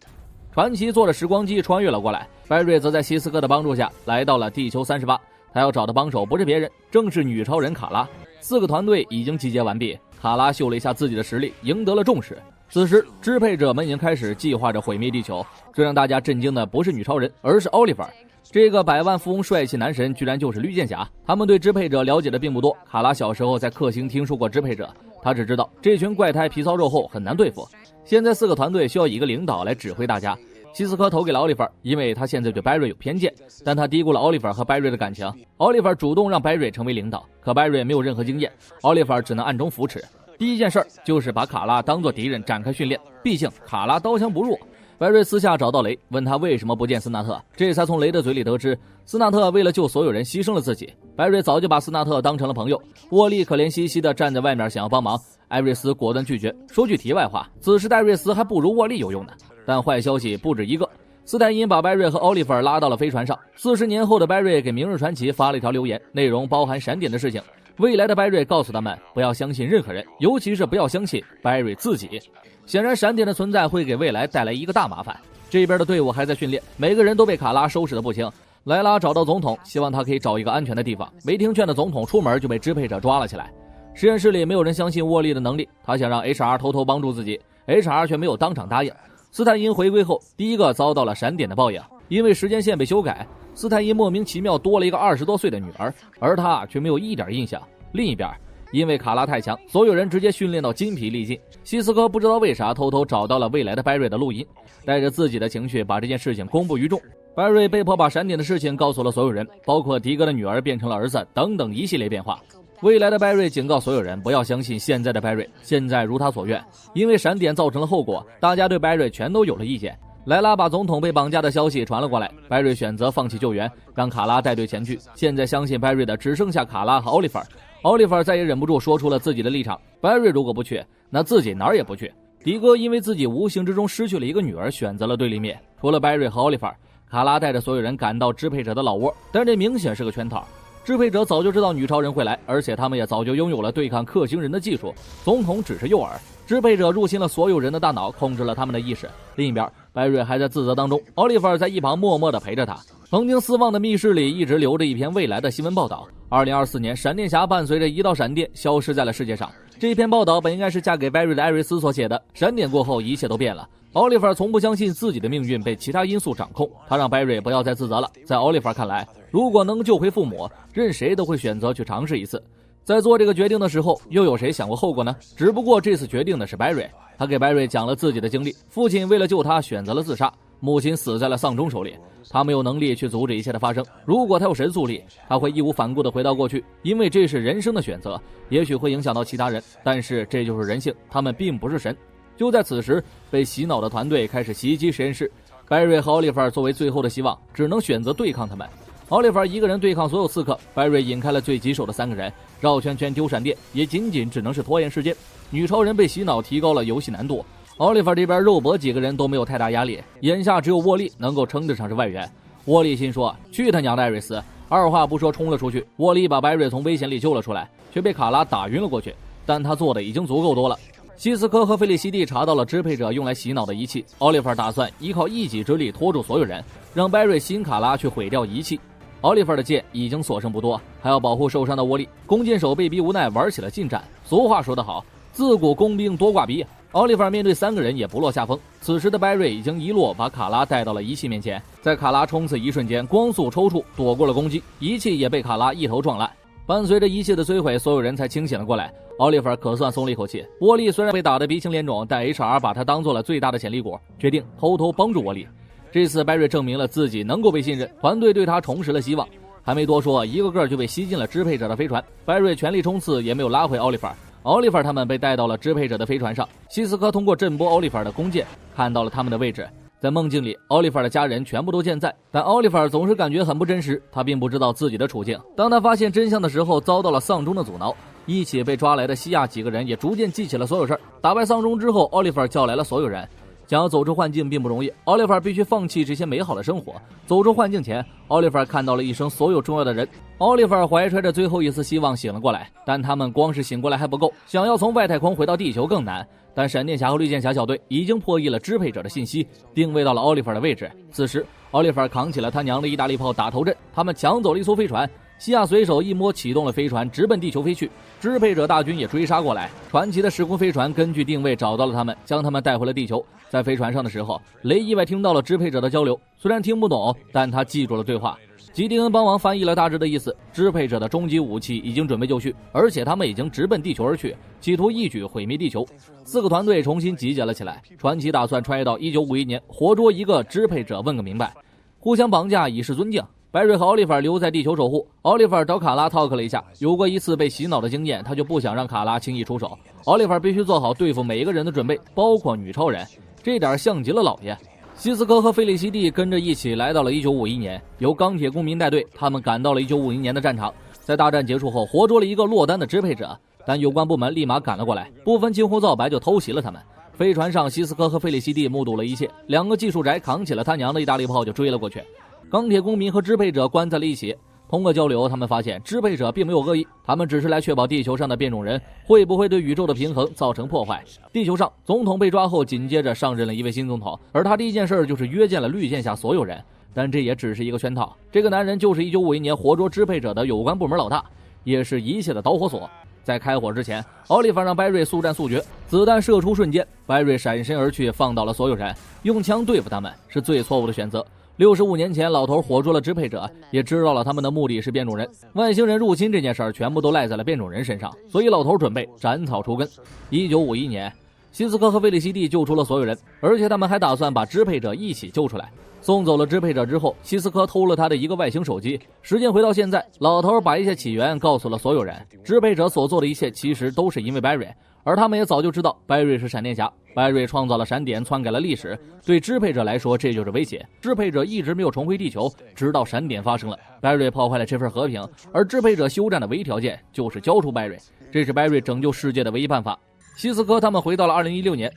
传奇坐着时光机穿越了过来，白瑞则在希斯科的帮助下来到了地球38。他要找的帮手不是别人，正是女超人卡拉。4个团队已经集结完毕，卡拉秀了一下自己的实力，赢得了重视。此时支配者们已经开始计划着毁灭地球，这让大家震惊的不是女超人，而是奥利弗。这个百万富翁帅气男神居然就是绿箭侠。他们对支配者了解的并不多，卡拉小时候在克星听说过支配者，他只知道这群怪胎皮糙肉厚，很难对付。现在4个团队需要一个领导来指挥大家。希斯科投给了奥利弗，因为他现在对白瑞有偏见，但他低估了奥利弗和白瑞的感情。奥利弗主动让白瑞成为领导，可白瑞没有任何经验，奥利弗只能暗中扶持。第一件事就是把卡拉当作敌人展开训练，毕竟卡拉刀枪不入。白瑞私下找到雷，问他为什么不见斯纳特，这才从雷的嘴里得知斯纳特为了救所有人牺牲了自己。白瑞早就把斯纳特当成了朋友。沃利可怜兮兮地站在外面想要帮忙，艾瑞斯果断拒绝。说句题外话，此时的艾瑞斯还不如沃利有用呢。但坏消息不止一个，斯泰因把白瑞和奥利弗拉到了飞船上。40年后的白瑞给明日传奇发了一条留言，内容包含闪点的事情。未来的白瑞告诉他们不要相信任何人，尤其是不要相信白瑞自己。显然闪点的存在会给未来带来一个大麻烦。这边的队伍还在训练，每个人都被卡拉收拾得不轻。莱拉找到总统，希望他可以找一个安全的地方。没听劝的总统出门就被支配者抓了起来。实验室里没有人相信沃利的能力，他想让 HR 偷偷帮助自己， HR 却没有当场答应。斯坦因回归后第一个遭到了闪点的报应，因为时间线被修改，斯坦因莫名其妙多了一个20多岁的女儿，而他却没有一点印象。另一边，因为卡拉太强，所有人直接训练到筋疲力尽。希斯科不知道为啥偷偷找到了未来的白瑞的录音，带着自己的情绪把这件事情公布于众。白瑞被迫把闪点的事情告诉了所有人，包括迪格的女儿变成了儿子等等一系列变化。未来的白瑞警告所有人不要相信现在的白瑞，现在如他所愿，因为闪点造成了后果，大家对白瑞全都有了意见。莱拉把总统被绑架的消息传了过来，白瑞选择放弃救援，让卡拉带队前去。现在相信白瑞的只剩下卡拉和奥利弗。奥利弗再也忍不住说出了自己的立场，白瑞如果不去，那自己哪儿也不去。迪哥因为自己无形之中失去了一个女儿，选择了对立面。除了拜瑞和奥利弗，卡拉带着所有人赶到支配者的老窝，但这明显是个圈套。支配者早就知道女超人会来，而且他们也早就拥有了对抗克星人的技术，总统只是诱饵。支配者入侵了所有人的大脑，控制了他们的意识。另一边，拜瑞还在自责当中，奥利弗在一旁默默地陪着他。曾经斯旺的密室里一直留着一篇未来的新闻报道。2024年，闪电侠伴随着一道闪电消失在了世界上。这篇报道本应该是嫁给拜瑞的艾瑞斯所写的。闪电过后，一切都变了。奥利弗从不相信自己的命运被其他因素掌控，他让拜瑞不要再自责了。在奥利弗看来，如果能救回父母，任谁都会选择去尝试一次。在做这个决定的时候，又有谁想过后果呢？只不过这次决定的是拜瑞。他给拜瑞讲了自己的经历，父亲为了救他选择了自杀，母亲死在了丧钟手里。他没有能力去阻止一切的发生，如果他有神速力，他会义无反顾地回到过去，因为这是人生的选择，也许会影响到其他人，但是这就是人性，他们并不是神。就在此时，被洗脑的团队开始袭击实验室，拜瑞和奥利弗作为最后的希望，只能选择对抗他们。奥利弗一个人对抗所有刺客，拜瑞引开了最棘手的3个人，绕圈圈丢闪电也仅仅只能是拖延时间。女超人被洗脑提高了游戏难度，奥利弗这边肉搏几个人都没有太大压力，眼下只有沃利能够称得上是外援。沃利心说，去他娘的艾瑞斯，二话不说冲了出去。沃利把拜瑞从危险里救了出来，却被卡拉打晕了过去，但他做的已经足够多了。希斯科和菲利西蒂查到了支配者用来洗脑的仪器，奥利弗打算依靠一己之力拖住所有人，让拜瑞吸引卡拉去毁掉仪器。奥利弗的剑已经所剩不多，还要保护受伤的沃利。弓箭手被逼无奈玩起了近战。俗话说得好，自古工兵多挂逼。奥利弗面对3个人也不落下风。此时的拜瑞已经一落把卡拉带到了仪器面前，在卡拉冲刺一瞬间，光速抽搐，躲过了攻击，仪器也被卡拉一头撞烂。伴随着仪器的摧毁，所有人才清醒了过来。奥利弗可算松了一口气。沃利虽然被打得鼻青脸肿，但 HR 把他当做了最大的潜力股，决定偷偷帮助沃利。这次拜瑞证明了自己能够被信任，团队对他重拾了希望。还没多说，一个个就被吸进了支配者的飞船。拜瑞全力冲刺也没有拉回奥利弗，奥利弗他们被带到了支配者的飞船上。希斯科通过震波奥利弗的弓箭看到了他们的位置。在梦境里，奥利弗的家人全部都健在，但奥利弗总是感觉很不真实，他并不知道自己的处境。当他发现真相的时候，遭到了丧钟的阻挠。一起被抓来的西亚几个人也逐渐记起了所有事儿。打败丧钟之后，奥利弗叫来了所有人。想要走出幻境并不容易，奥利弗必须放弃这些美好的生活。走出幻境前，奥利弗看到了一生所有重要的人。奥利弗怀揣着最后一丝希望醒了过来，但他们光是醒过来还不够，想要从外太空回到地球更难。但闪电侠和绿箭侠小队已经破译了支配者的信息，定位到了奥利弗的位置。此时，奥利弗扛起了他娘的意大利炮打头阵，他们抢走了一艘飞船。西亚随手一摸，启动了飞船，直奔地球飞去。支配者大军也追杀过来，传奇的时空飞船根据定位找到了他们，将他们带回了地球。在飞船上的时候，雷意外听到了支配者的交流，虽然听不懂，但他记住了对话。吉迪恩帮忙翻译了大致的意思，支配者的终极武器已经准备就绪，而且他们已经直奔地球而去，企图一举毁灭地球。4个团队重新集结了起来，传奇打算穿越到1951年，活捉一个支配者问个明白，互相绑架以示尊敬。拜瑞和奥利弗留在地球守护，奥利弗找卡拉 talk 了一下，有过一次被洗脑的经验，他就不想让卡拉轻易出手。奥利弗必须做好对付每一个人的准备，包括女超人，这点像极了老爷。希斯科和菲利西蒂跟着一起来到了1951年，由钢铁公民带队，他们赶到了1951年的战场，在大战结束后活捉了一个落单的支配者，但有关部门立马赶了过来，不分青红皂白就偷袭了他们。飞船上，希斯科和菲利西蒂目睹了一切，2个技术宅扛起了他娘的意大利炮就追了过去。钢铁公民和支配者关在了一起，通过交流，他们发现支配者并没有恶意，他们只是来确保地球上的变种人会不会对宇宙的平衡造成破坏。地球上，总统被抓后，紧接着上任了一位新总统，而他第一件事就是约见了绿箭下所有人，但这也只是一个圈套。这个男人就是1951年活捉支配者的有关部门老大，也是一切的导火索。在开火之前，奥利弗让拜瑞速战速决，子弹射出瞬间，拜瑞闪身而去，放倒了所有人，用枪对付他们是最错误的选择。65年前，老头活捉了支配者，也知道了他们的目的是变种人。外星人入侵这件事儿全部都赖在了变种人身上，所以老头准备斩草除根。1951年，希斯科和菲利西蒂救出了所有人，而且他们还打算把支配者一起救出来。送走了支配者之后，希斯科偷了他的一个外星手机。时间回到现在，老头把一切起源告诉了所有人。支配者所做的一切其实都是因为拜瑞，而他们也早就知道拜瑞是闪电侠。拜瑞创造了闪点，篡改了历史，对支配者来说这就是威胁。支配者一直没有重回地球，直到闪点发生了，拜瑞破坏了这份和平，而支配者休战的唯一条件就是交出拜瑞，这是拜瑞拯救世界的唯一办法。希斯科他们回到了2016年，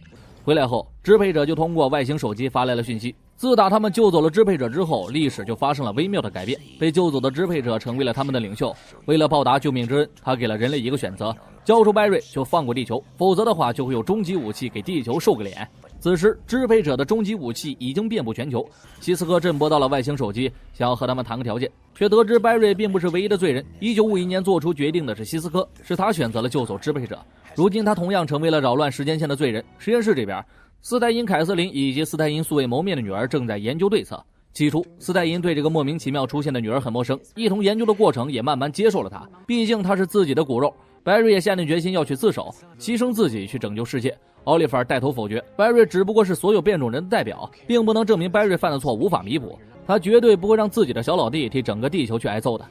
回来后，支配者就通过外星手机发来了讯息。自打他们救走了支配者之后，历史就发生了微妙的改变。被救走的支配者成为了他们的领袖。为了报答救命之恩，他给了人类一个选择：交出拜瑞就放过地球，否则的话就会有终极武器给地球受个脸。此时，支配者的终极武器已经遍布全球。希斯科震波到了外星手机，想要和他们谈个条件，却得知拜瑞并不是唯一的罪人。1951年做出决定的是希斯科，是他选择了救走支配者。如今他同样成为了扰乱时间线的罪人。实验室这边，斯泰因·凯瑟琳以及斯泰因素未谋面的女儿正在研究对策。起初，斯泰因对这个莫名其妙出现的女儿很陌生，一同研究的过程也慢慢接受了她，毕竟她是自己的骨肉。白瑞也下定决心要去自首，牺牲自己去拯救世界。奥利弗带头否决，白瑞只不过是所有变种人的代表，并不能证明白瑞犯的错无法弥补，他绝对不会让自己的小老弟替整个地球去挨揍的。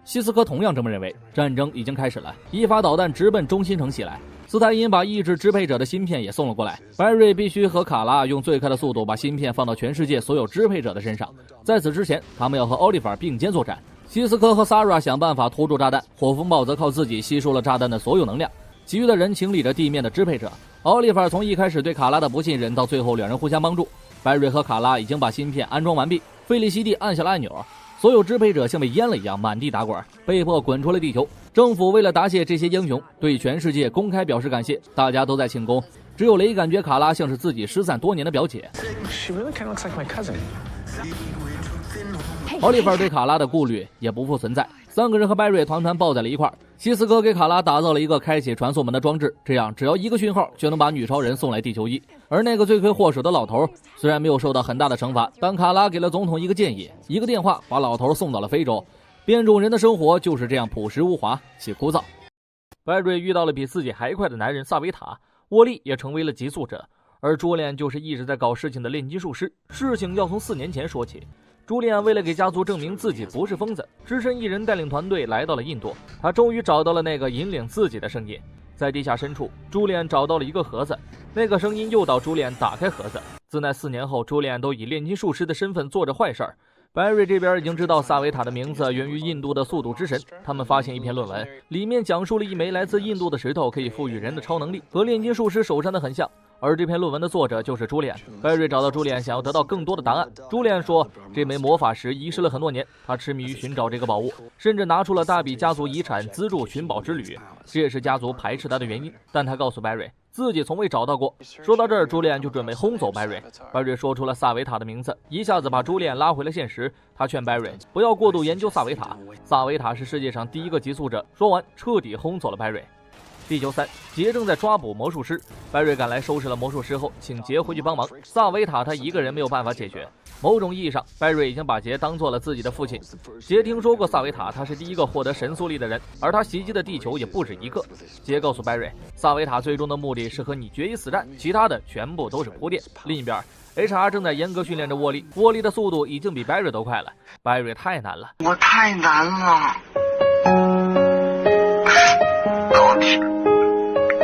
希斯科同样这么认为，战争已经开始了，一发导弹直奔中心城袭来。斯泰因把抑制支配者的芯片也送了过来，白瑞必须和卡拉用最快的速度把芯片放到全世界所有支配者的身上。在此之前，他们要和奥利弗并肩作战。希斯科和萨拉想办法拖住炸弹，火风暴则靠自己吸收了炸弹的所有能量。其余的人清理着地面的支配者。奥利弗从一开始对卡拉的不信任，到最后两人互相帮助。白瑞和卡拉已经把芯片安装完毕，费利西蒂按下了按钮，所有支配者像被淹了一样满地打滚，被迫滚出了地球。政府为了答谢这些英雄，对全世界公开表示感谢，大家都在庆功。只有雷感觉卡拉像是自己失散多年的表姐。奥利弗对卡拉的顾虑也不复存在，三个人和拜瑞团团抱在了一块儿。希斯科给卡拉打造了一个开启传送门的装置，这样只要一个讯号就能把女超人送来地球仪。而那个罪魁祸首的老头虽然没有受到很大的惩罚，但卡拉给了总统一个建议，一个电话把老头送到了非洲。变种人的生活就是这样朴实无华且枯燥。拜瑞遇到了比自己还快的男人萨维塔，沃利也成为了极速者，而朱莉安就是一直在搞事情的炼金术师。事情要从4年前说起。朱莉安为了给家族证明自己不是疯子，只身一人带领团队来到了印度。他终于找到了那个引领自己的声音。在地下深处，朱莉安找到了一个盒子，那个声音诱导朱莉安打开盒子。自那4年后，朱莉安都以炼金术师的身份做着坏事儿。白瑞这边已经知道萨维塔的名字源于印度的速度之神，他们发现一篇论文，里面讲述了一枚来自印度的石头可以赋予人的超能力，和炼金术师手上的很像。而这篇论文的作者就是朱莉安。白瑞找到朱莉安，想要得到更多的答案。朱莉安说，这枚魔法石遗失了很多年，他痴迷于寻找这个宝物，甚至拿出了大笔家族遗产资助寻宝之旅，这也是家族排斥他的原因。但他告诉白瑞，自己从未找到过。说到这儿，朱莉安就准备轰走白瑞。白瑞说出了萨维塔的名字，一下子把朱莉安拉回了现实。他劝白瑞不要过度研究萨维塔，萨维塔是世界上第一个极速者。说完，彻底轰走了白瑞。地球3，杰正在抓捕魔术师。白瑞赶来收拾了魔术师后，请杰回去帮忙。萨维塔他一个人没有办法解决。某种意义上，白瑞已经把杰当做了自己的父亲。杰听说过萨维塔，他是第一个获得神速力的人，而他袭击的地球也不止一个。杰告诉白瑞，萨维塔最终的目的是和你决一死战，其他的全部都是铺垫。另一边，HR 正在严格训练着沃利，沃利的速度已经比白瑞都快了。白瑞太难了，我太难了。老铁，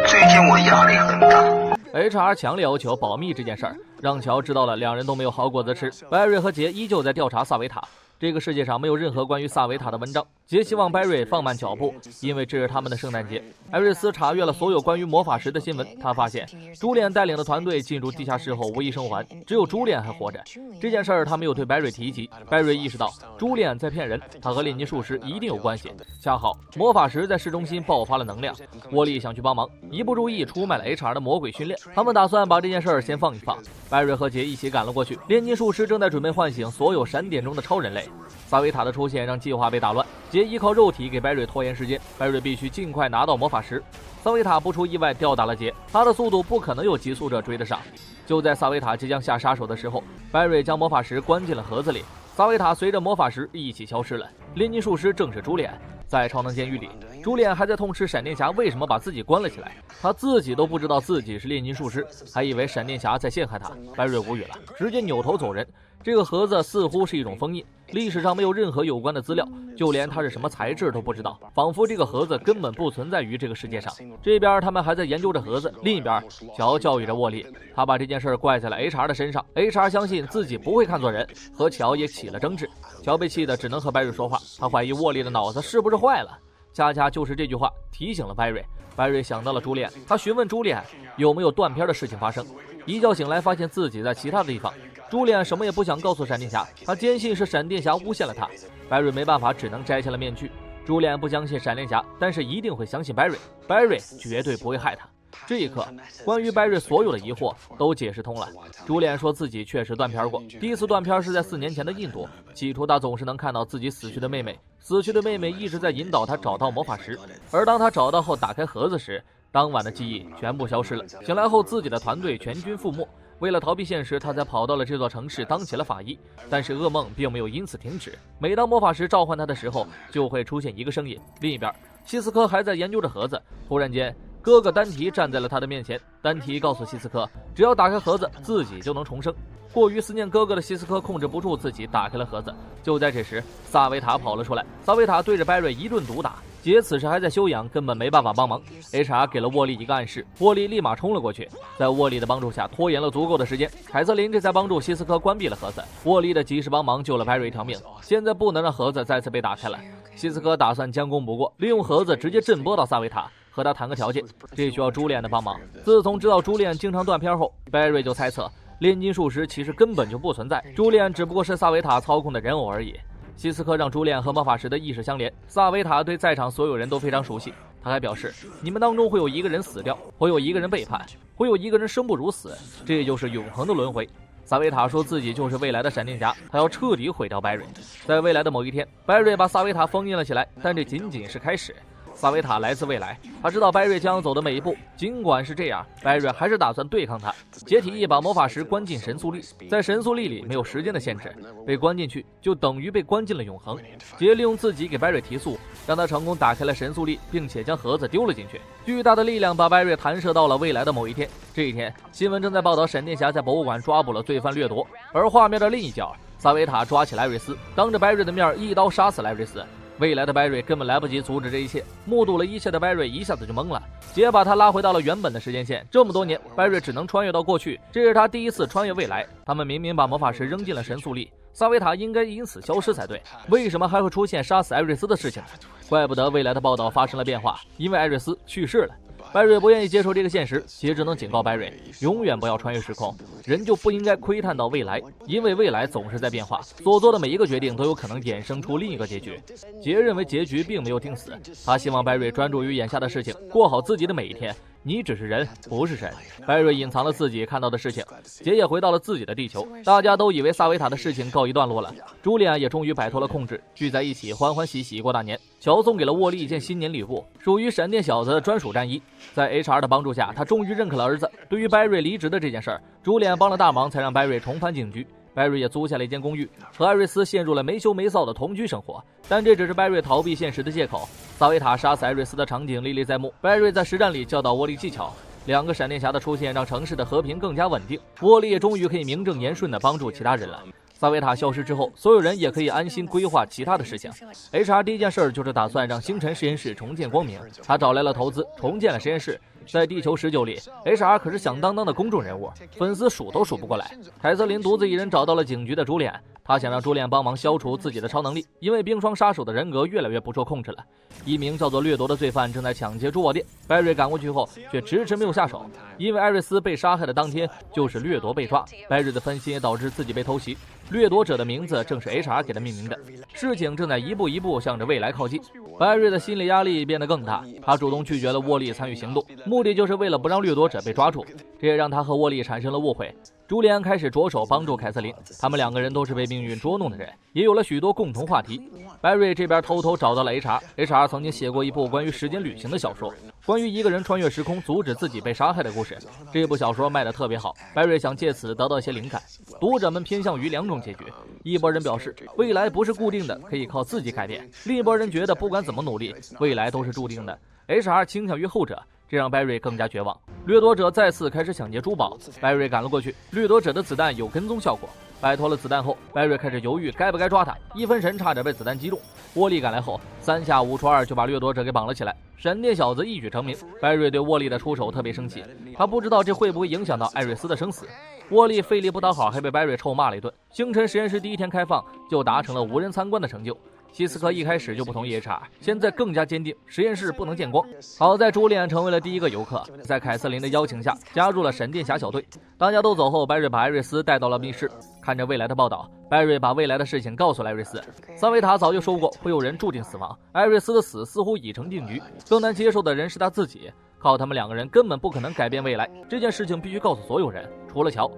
最近我压力很大。HR 强烈要求保密这件事儿，让乔知道了，两人都没有好果子吃。白瑞和杰依旧在调查萨维塔。这个世界上没有任何关于萨维塔的文章。杰希望白瑞放慢脚步，因为这是他们的圣诞节。艾瑞斯查阅了所有关于魔法石的新闻，他发现朱莉安带领的团队进入地下室后无一生还，只有朱莉安还活着。这件事儿他没有对白瑞提及。白瑞意识到朱莉安在骗人，他和炼金术师一定有关系。恰好魔法石在市中心爆发了能量，沃利想去帮忙，一不注意出卖了 HR 的魔鬼训练。他们打算把这件事儿先放一放。白瑞和杰一起赶了过去，炼金术师正在准备唤醒所有闪电中的超人类。萨维塔的出现让计划被打乱，杰依靠肉体给白瑞拖延时间，白瑞必须尽快拿到魔法石。萨维塔不出意外吊打了杰，他的速度不可能有极速者追得上。就在萨维塔即将下杀手的时候，白瑞将魔法石关进了盒子里，萨维塔随着魔法石一起消失了。炼金术师正是朱莉安。在超能监狱里，朱莉安还在痛斥闪电侠为什么把自己关了起来，他自己都不知道自己是炼金术师，还以为闪电侠在陷害他。白瑞无语了，直接扭头走人。这个盒子似乎是一种封印，历史上没有任何有关的资料，就连它是什么材质都不知道，仿佛这个盒子根本不存在于这个世界上。这边他们还在研究着盒子，另一边乔教育着沃利，他把这件事怪在了 HR 的身上。 HR 相信自己不会看错人，和乔也起了争执。乔被气得只能和白瑞说话，他怀疑沃利的脑子是不是坏了。恰恰就是这句话提醒了白瑞。白瑞想到了朱莉安，他询问朱莉安有没有断片的事情发生。一觉醒来发现自己在其他的地方。朱莉安什么也不想告诉闪电侠，他坚信是闪电侠诬陷了他。白瑞没办法，只能摘下了面具。朱莉安不相信闪电侠，但是一定会相信白瑞，白瑞绝对不会害他。这一刻，关于白瑞所有的疑惑都解释通了。朱莉安说自己确实断片过，第一次断片是在4年前的印度。起初他总是能看到自己死去的妹妹，死去的妹妹一直在引导他找到魔法石，而当他找到后打开盒子时，当晚的记忆全部消失了。醒来后，自己的团队全军覆没。为了逃避现实，他才跑到了这座城市当起了法医。但是噩梦并没有因此停止，每当魔法师召唤他的时候，就会出现一个声音。另一边，希斯科还在研究着盒子，忽然间哥哥丹提站在了他的面前。丹提告诉希斯科，只要打开盒子，自己就能重生。过于思念哥哥的希斯科控制不住自己，打开了盒子。就在这时，萨维塔跑了出来。萨维塔对着白瑞一顿毒打，杰此时还在休养，根本没办法帮忙。HR 给了沃利一个暗示，沃利立马冲了过去，在沃利的帮助下拖延了足够的时间。凯瑟琳这才帮助希斯科关闭了盒子。沃利的及时帮忙救了白瑞一条命，现在不能让盒子再次被打开了。希斯科打算将功补过，利用盒子直接震波到萨维塔，和他谈个条件，这需要朱莉安的帮忙。自从知道朱莉安经常断片后，白瑞就猜测炼金术石其实根本就不存在，朱莉安只不过是萨维塔操控的人偶而已。希斯科让朱莉安和魔法石的意识相连，萨维塔对在场所有人都非常熟悉。他还表示，你们当中会有一个人死掉，会有一个人背叛，会有一个人生不如死，这就是永恒的轮回。萨维塔说自己就是未来的闪电侠，他要彻底毁掉白瑞。在未来的某一天，白瑞把萨维塔封印了起来，但这仅仅是开始。萨维塔来自未来，他知道白瑞将走的每一步。尽管是这样，白瑞还是打算对抗他。杰提议把魔法石关进神速力，在神速力里没有时间的限制，被关进去就等于被关进了永恒。杰利用自己给白瑞提速，让他成功打开了神速力，并且将盒子丢了进去。巨大的力量把白瑞弹射到了未来的某一天。这一天，新闻正在报道闪电侠在博物馆抓捕了罪犯掠夺，而画面的另一角，萨维塔抓起莱瑞斯，当着白瑞的面一刀杀死莱瑞斯。未来的白瑞根本来不及阻止这一切，目睹了一切的白瑞一下子就懵了。杰把他拉回到了原本的时间线，这么多年，白瑞只能穿越到过去，这是他第一次穿越未来。他们明明把魔法石扔进了神速力，萨维塔应该因此消失才对，为什么还会出现杀死艾瑞斯的事情呢？怪不得未来的报道发生了变化，因为艾瑞斯去世了。白瑞不愿意接受这个现实，杰只能警告白瑞，永远不要穿越时空，人就不应该窥探到未来，因为未来总是在变化，所做的每一个决定都有可能衍生出另一个结局。杰认为结局并没有定死，他希望白瑞专注于眼下的事情，过好自己的每一天。你只是人，不是神。白瑞隐藏了自己看到的事情，杰也回到了自己的地球。大家都以为萨维塔的事情告一段落了，朱莉安也终于摆脱了控制，聚在一起欢欢喜喜过大年。乔送给了沃利一件新年礼物，属于闪电小子的专属战衣。在 HR 的帮助下，他终于认可了儿子。对于白瑞离职的这件事儿，朱莉安帮了大忙，才让白瑞重返警局。白瑞也租下了一间公寓，和艾瑞斯陷入了没羞没臊的同居生活。但这只是白瑞逃避现实的借口。萨维塔杀死艾瑞斯的场景历历在目，白瑞在实战里教导沃利技巧。两个闪电侠的出现让城市的和平更加稳定，沃利也终于可以名正言顺地帮助其他人了。萨维塔消失之后，所有人也可以安心规划其他的事情。HR 第一件事就是打算让星辰实验室重见光明，他找来了投资，重建了实验室。在地球19里 ，HR 可是响当当的公众人物，粉丝数都数不过来。凯瑟琳独自一人找到了警局的朱莉安，他想让朱莉安帮忙消除自己的超能力，因为冰霜杀手的人格越来越不受控制了。一名叫做掠夺的罪犯正在抢劫珠宝店，白瑞赶过去后却迟迟没有下手，因为艾瑞斯被杀害的当天就是掠夺被抓。白瑞的分心也导致自己被偷袭，掠夺者的名字正是 HR 给他命名的。事情正在一步一步向着未来靠近，白瑞的心理压力变得更大，他主动拒绝了沃利参与行动，目的就是为了不让掠夺者被抓住，这也让他和沃利产生了误会。朱莉安开始着手帮助凯瑟琳，他们两个人都是被命运捉弄的人，也有了许多共同话题。白瑞这边偷偷找到了 HR 曾经写过一部关于时间旅行的小说，关于一个人穿越时空阻止自己被杀害的故事。这部小说卖得特别好，白瑞想借此得到一些灵感。读者们偏向于两种结局，一拨人表示未来不是固定的，可以靠自己改变，另一拨人觉得不管怎么努力，未来都是注定的。HR 倾向于后者，这让白瑞更加绝望。掠夺者再次开始抢劫珠宝，白瑞赶了过去，掠夺者的子弹有跟踪效果。摆脱了子弹后，白瑞开始犹豫该不该抓他，一分神差点被子弹击中。沃利赶来后，3下5除2就把掠夺者给绑了起来。闪电小子一举成名，白瑞对沃利的出手特别生气，他不知道这会不会影响到艾瑞斯的生死。沃利费力不讨好，还被白瑞臭骂了一顿。星辰实验室第一天开放就达成了无人参观的成就。希斯科一开始就不同意 HR， 现在更加坚定实验室不能见光。好在朱利安成为了第一个游客，在凯瑟琳的邀请下加入了闪电侠小队。大家都走后，白瑞把艾瑞斯带到了密室，看着未来的报道，白瑞把未来的事情告诉了艾瑞斯。萨维塔早就说过会有人注定死亡，艾瑞斯的死似乎已成定局，更难接受的人是他自己，靠他们2个人根本不可能改变未来，这件事情必须告诉所有人，除了乔。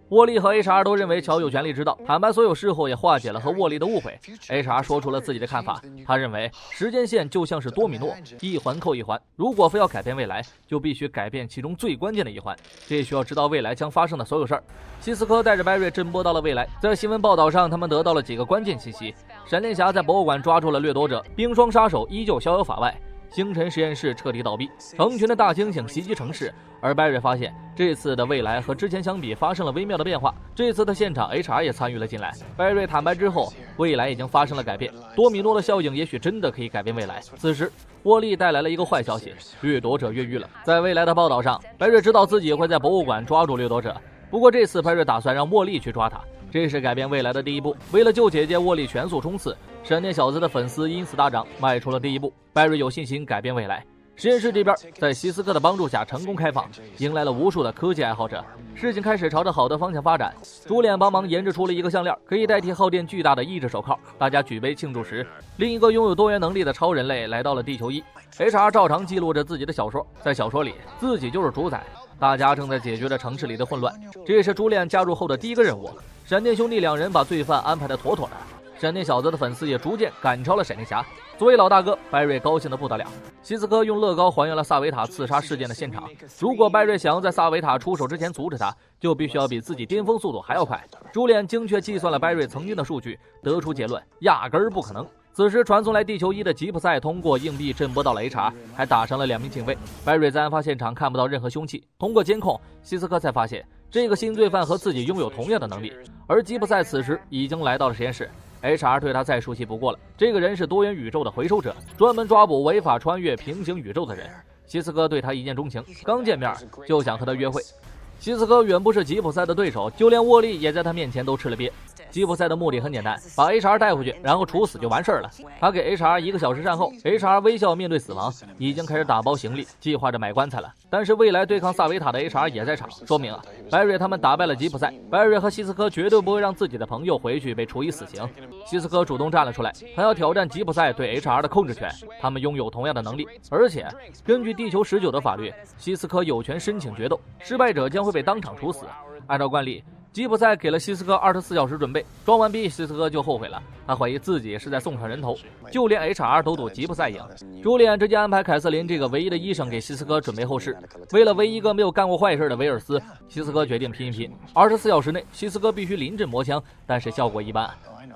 沃利和 HR 都认为乔有权利知道，坦白所有事后也化解了和沃利的误会。HR 说出了自己的看法，他认为时间线就像是多米诺，一环扣一环，如果非要改变未来，就必须改变其中最关键的一环，这需要知道未来将发生的所有事儿。希斯科带着白瑞震波到了未来，在新闻报道上他们得到了几个关键信息：闪电侠在博物馆抓住了掠夺者，冰霜杀手依旧逍遥法外，星辰实验室彻底倒闭，成群的大猩猩袭击城市。而白瑞发现这次的未来和之前相比发生了微妙的变化，这次的现场 HR 也参与了进来。白瑞坦白之后，未来已经发生了改变，多米诺的效应也许真的可以改变未来。此时沃利带来了一个坏消息，掠夺者越狱了。在未来的报道上，白瑞知道自己会在博物馆抓住掠夺者，不过这次白瑞打算让沃利去抓他，这是改变未来的第一步。为了救姐姐，沃利全速冲刺，闪电小子的粉丝因此大涨，迈出了第一步。白瑞有信心改变未来。实验室这边在希斯科的帮助下成功开放，迎来了无数的科技爱好者，事情开始朝着好的方向发展。朱脸帮忙研制出了一个项链，可以代替耗电巨大的意志手铐，大家举杯庆祝时，另一个拥有多元能力的超人类来到了地球1。 HR 照常记录着自己的小说，在小说里自己就是主宰，大家正在解决着城市里的混乱。这也是朱脸加入后的第一个任务。闪电兄弟2人把罪犯安排得妥妥的，闪电小子的粉丝也逐渐赶超了闪电侠。作为老大哥，白瑞高兴得不得了。希斯科用乐高还原了萨维塔刺杀事件的现场，如果白瑞想要在萨维塔出手之前阻止他，就必须要比自己巅峰速度还要快。朱脸精确计算了白瑞曾经的数据，得出结论，压根儿不可能。此时传送来地球1的吉普赛通过硬币震波到了 HR， 还打伤了2名警卫。白瑞在案发现场看不到任何凶器，通过监控，希斯科才发现这个新罪犯和自己拥有同样的能力，而吉普赛此时已经来到了实验室。HR 对他再熟悉不过了，这个人是多元宇宙的回收者，专门抓捕违法穿越平行宇宙的人。希斯科对他一见钟情，刚见面就想和他约会。希斯科远不是吉普赛的对手，就连沃利也在他面前都吃了瘪。吉普赛的目的很简单，把 HR 带回去，然后处死就完事儿了。他给 HR 1个小时善后， HR 微笑面对死亡，已经开始打包行李，计划着买棺材了。但是未来对抗萨维塔的 HR 也在场，说明白瑞他们打败了吉普赛。白瑞和希斯科绝对不会让自己的朋友回去被处以死刑。希斯科主动站了出来，他要挑战吉普赛对 HR 的控制权，他们拥有同样的能力，而且根据地球19的法律，希斯科有权申请决斗，失败者将会被当场处死。按照惯例，吉普赛给了希斯科24小时准备，装完逼希斯科就后悔了，他怀疑自己是在送上人头，就连 HR 都赌吉普赛赢。朱利安直接安排凯瑟琳这个唯一的医生给希斯科准备后事。为了唯一一个没有干过坏事的威尔斯，希斯科决定拼一拼。24小时内，希斯科必须临阵磨枪，但是效果一般。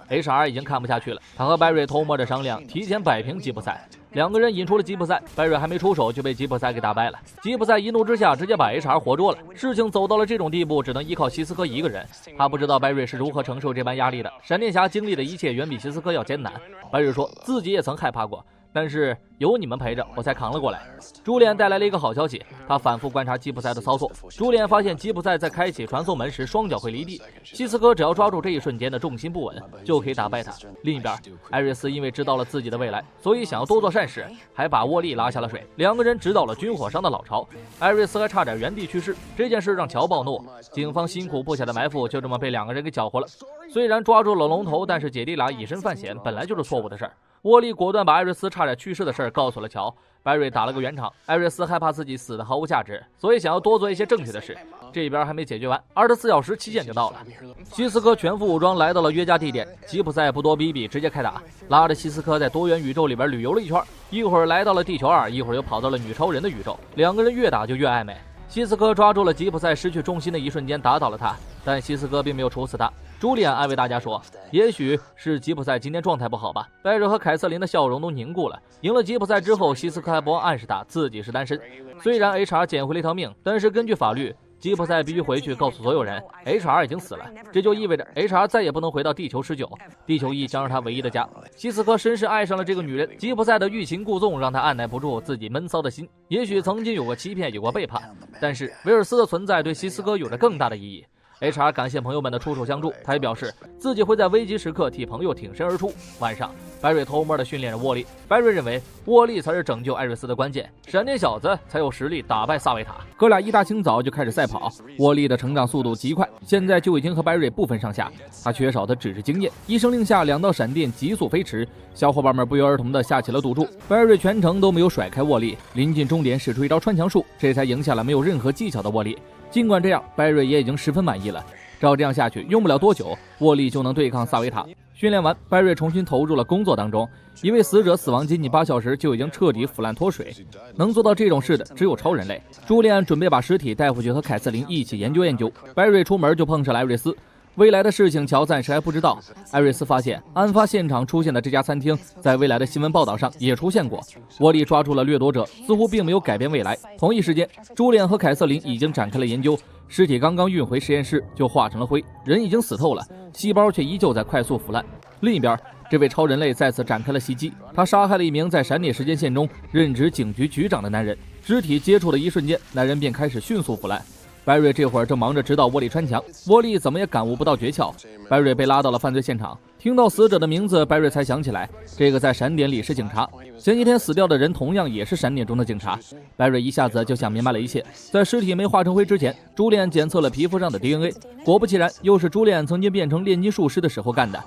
HR 已经看不下去了，他和白瑞偷摸着商量，提前摆平吉普赛。2个人引出了吉普赛，白瑞还没出手就被吉普赛给打败了。吉普赛一怒之下直接把 HR 活捉了。事情走到了这种地步，只能依靠希斯科一个人。他不知道白瑞是如何承受这般压力的。闪电侠经历的一切远比希斯科要艰难。白瑞说自己也曾害怕过，但是有你们陪着，我才扛了过来。朱脸带来了一个好消息，他反复观察吉普赛的操作。朱脸发现吉普赛在开启传送门时双脚会离地，希斯科只要抓住这一瞬间的重心不稳，就可以打败他。另一边，艾瑞斯因为知道了自己的未来，所以想要多做善事，还把沃利拉下了水。2个人指导了军火商的老巢，艾瑞斯还差点原地去世。这件事让乔暴怒，警方辛苦布下的埋伏就这么被2个人给搅和了。虽然抓住了龙头，但是姐弟俩以身犯险本来就是错误的事儿。沃利果断把艾瑞斯差点去世的事儿告诉了乔。白瑞打了个圆场，艾瑞斯害怕自己死的毫无价值，所以想要多做一些正确的事。这边还没解决完，24小时期限就到了。希斯科全副武装来到了约架地点，吉普赛不多逼逼，直接开打，拉着希斯科在多元宇宙里边旅游了一圈，一会儿来到了地球2，一会儿又跑到了女超人的宇宙。2个人越打就越暧昧。希斯科抓住了吉普赛失去重心的一瞬间打倒了他，但希斯科并没有处死他。朱利安安慰大家说，也许是吉普赛今天状态不好吧。白瑞和凯瑟琳的笑容都凝固了。赢了吉普赛之后，希斯科还不忘暗示他自己是单身。虽然 HR 捡回了一条命，但是根据法律，吉普赛必须回去告诉所有人 HR 已经死了，这就意味着 HR 再也不能回到地球19，地球1将是他唯一的家。希斯科深深爱上了这个女人，吉普赛的欲擒故纵让他按耐不住自己闷骚的心。也许曾经有过欺骗，有过背叛，但是威尔斯的存在对希斯科有着更大的意义。HR 感谢朋友们的出手相助，他也表示自己会在危急时刻替朋友挺身而出。晚上白瑞偷摸地训练着沃利。白瑞认为沃利才是拯救艾瑞斯的关键，闪电小子才有实力打败萨维塔。哥俩一大清早就开始赛跑，沃利的成长速度极快，现在就已经和白瑞不分上下。他缺少的只是经验。一声令下，两道闪电急速飞驰，小伙伴们不约而同地下起了赌注。白瑞全程都没有甩开沃利，临近终点使出一招穿墙术，这才赢下了没有任何技巧的沃利。尽管这样，白瑞也已经十分满意了。照这样下去，用不了多久，沃利就能对抗萨维塔。训练完，白瑞重新投入了工作当中。一位死者死亡仅仅8小时就已经彻底腐烂脱水，能做到这种事的只有超人类。朱莉安准备把尸体带回去和凯瑟琳一起研究研究。白瑞出门就碰上了艾瑞斯。未来的事情乔暂时还不知道。艾瑞斯发现案发现场出现的这家餐厅在未来的新闻报道上也出现过。沃利抓住了掠夺者，似乎并没有改变未来。同一时间，朱莉安和凯瑟琳已经展开了研究。尸体刚刚运回实验室就化成了灰，人已经死透了，细胞却依旧在快速腐烂。另一边，这位超人类再次展开了袭击，他杀害了一名在闪电时间线中任职警局局长的男人。肢体接触的一瞬间，男人便开始迅速腐烂。白瑞这会儿正忙着指导沃利穿墙，沃利怎么也感悟不到诀窍。白瑞被拉到了犯罪现场，听到死者的名字，白瑞才想起来，这个在闪点里是警察，前几天死掉的人同样也是闪点中的警察。白瑞一下子就想明白了一切。在尸体没化成灰之前，朱莉安检测了皮肤上的 DNA， 果不其然，又是朱莉安曾经变成炼金术师的时候干的。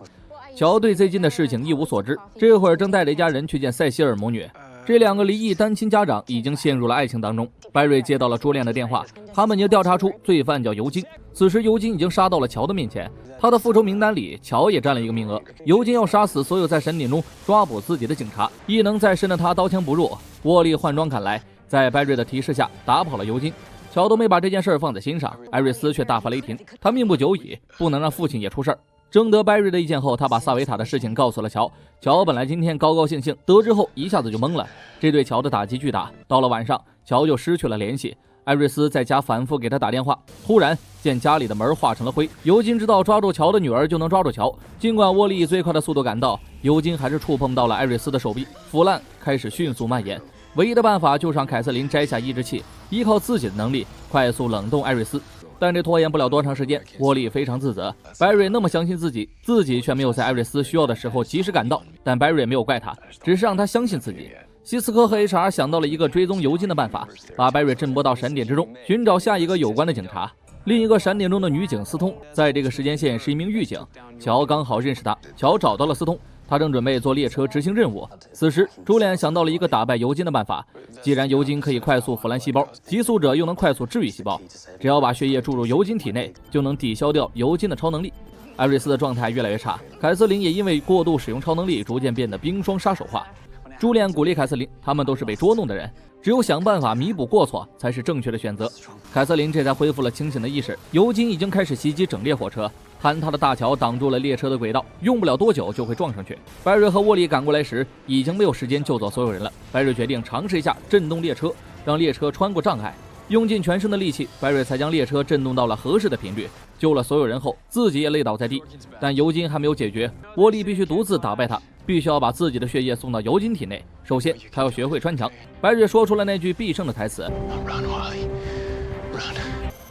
乔对最近的事情一无所知，这会儿正带着一家人去见塞西尔母女。这两个离异单亲家长已经陷入了爱情当中。白瑞接到了朱莉安的电话，他们已经调查出罪犯叫尤金。此时尤金已经杀到了乔的面前，他的复仇名单里乔也占了一个名额。尤金要杀死所有在闪点中抓捕自己的警察，异能在身的他刀枪不入。沃利换装赶来，在白瑞的提示下打跑了尤金。乔都没把这件事放在心上，艾瑞斯却大发雷霆，他命不久矣，不能让父亲也出事儿。征得白瑞的意见后，他把萨维塔的事情告诉了乔。乔本来今天高高兴兴，得知后一下子就懵了，这对乔的打击巨大。到了晚上，乔就失去了联系。艾瑞斯在家反复给他打电话，突然见家里的门化成了灰。尤金知道抓住乔的女儿就能抓住乔，尽管沃利以最快的速度赶到，尤金还是触碰到了艾瑞斯的手臂，腐烂开始迅速蔓延。唯一的办法就是让凯瑟琳摘下抑制器，依靠自己的能力快速冷冻艾瑞斯。但这拖延不了多长时间，沃利非常自责。白瑞那么相信自己却没有在艾瑞斯需要的时候及时赶到。但白瑞没有怪他，只是让他相信自己。希斯科和 HR 想到了一个追踪尤金的办法，把白瑞震波到闪点之中，寻找下一个有关的警察。另一个闪点中的女警斯通，在这个时间线是一名狱警，乔刚好认识她。乔找到了斯通，他正准备坐列车执行任务。此时朱莉安想到了一个打败尤金的办法，既然尤金可以快速腐烂细胞，激素者又能快速治愈细胞，只要把血液注入尤金体内，就能抵消掉尤金的超能力。艾瑞斯的状态越来越差，凯瑟琳也因为过度使用超能力逐渐变得冰霜杀手化。朱莉安鼓励凯瑟琳，他们都是被捉弄的人，只有想办法弥补过错才是正确的选择。凯瑟琳这才恢复了清醒的意识。尤金已经开始袭击整列火车，坍塌的大桥挡住了列车的轨道，用不了多久就会撞上去。白瑞和沃利赶过来时，已经没有时间救走所有人了。白瑞决定尝试一下震动列车，让列车穿过障碍。用尽全身的力气，白瑞才将列车震动到了合适的频率。救了所有人后，自己也累倒在地。但尤金还没有解决，沃利必须独自打败他，必须要把自己的血液送到尤金体内。首先，他要学会穿墙。白瑞说出了那句必胜的台词。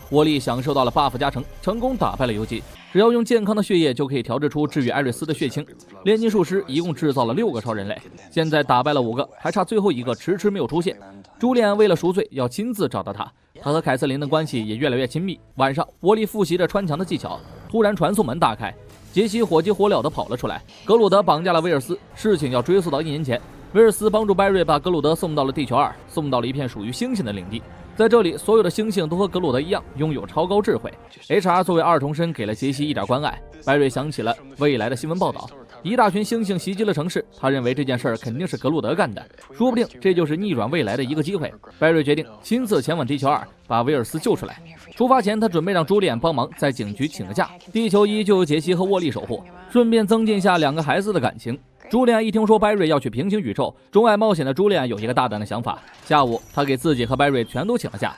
沃利享受到了 buff 加成，成功打败了尤金。只要用健康的血液就可以调制出治愈艾瑞斯的血清。炼金术师一共制造了6个超人类，现在打败了5个，还差最后一个迟迟没有出现。朱莉安为了赎罪要亲自找到他，他和凯瑟琳的关系也越来越亲密。晚上，沃利复习着穿墙的技巧，突然传送门打开，杰西火急火燎地跑了出来。格鲁德绑架了威尔斯，事情要追溯到1年前。威尔斯帮助白瑞把格鲁德送到了地球2，送到了一片属于猩猩的领地。在这里，所有的猩猩都和格鲁德一样拥有超高智慧。HR 作为二重身给了杰西一点关爱。白瑞想起了未来的新闻报道，一大群猩猩袭击了城市，他认为这件事肯定是格鲁德干的，说不定这就是逆转未来的一个机会。白瑞决定亲自前往地球2，把威尔斯救出来。出发前，他准备让朱莉安帮忙在警局请个假，地球1就由杰西和沃利守护，顺便增进下2个孩子的感情。朱莉安一听说白瑞要去平行宇宙，钟爱冒险的朱莉安有一个大胆的想法。下午，他给自己和白瑞全都请了假。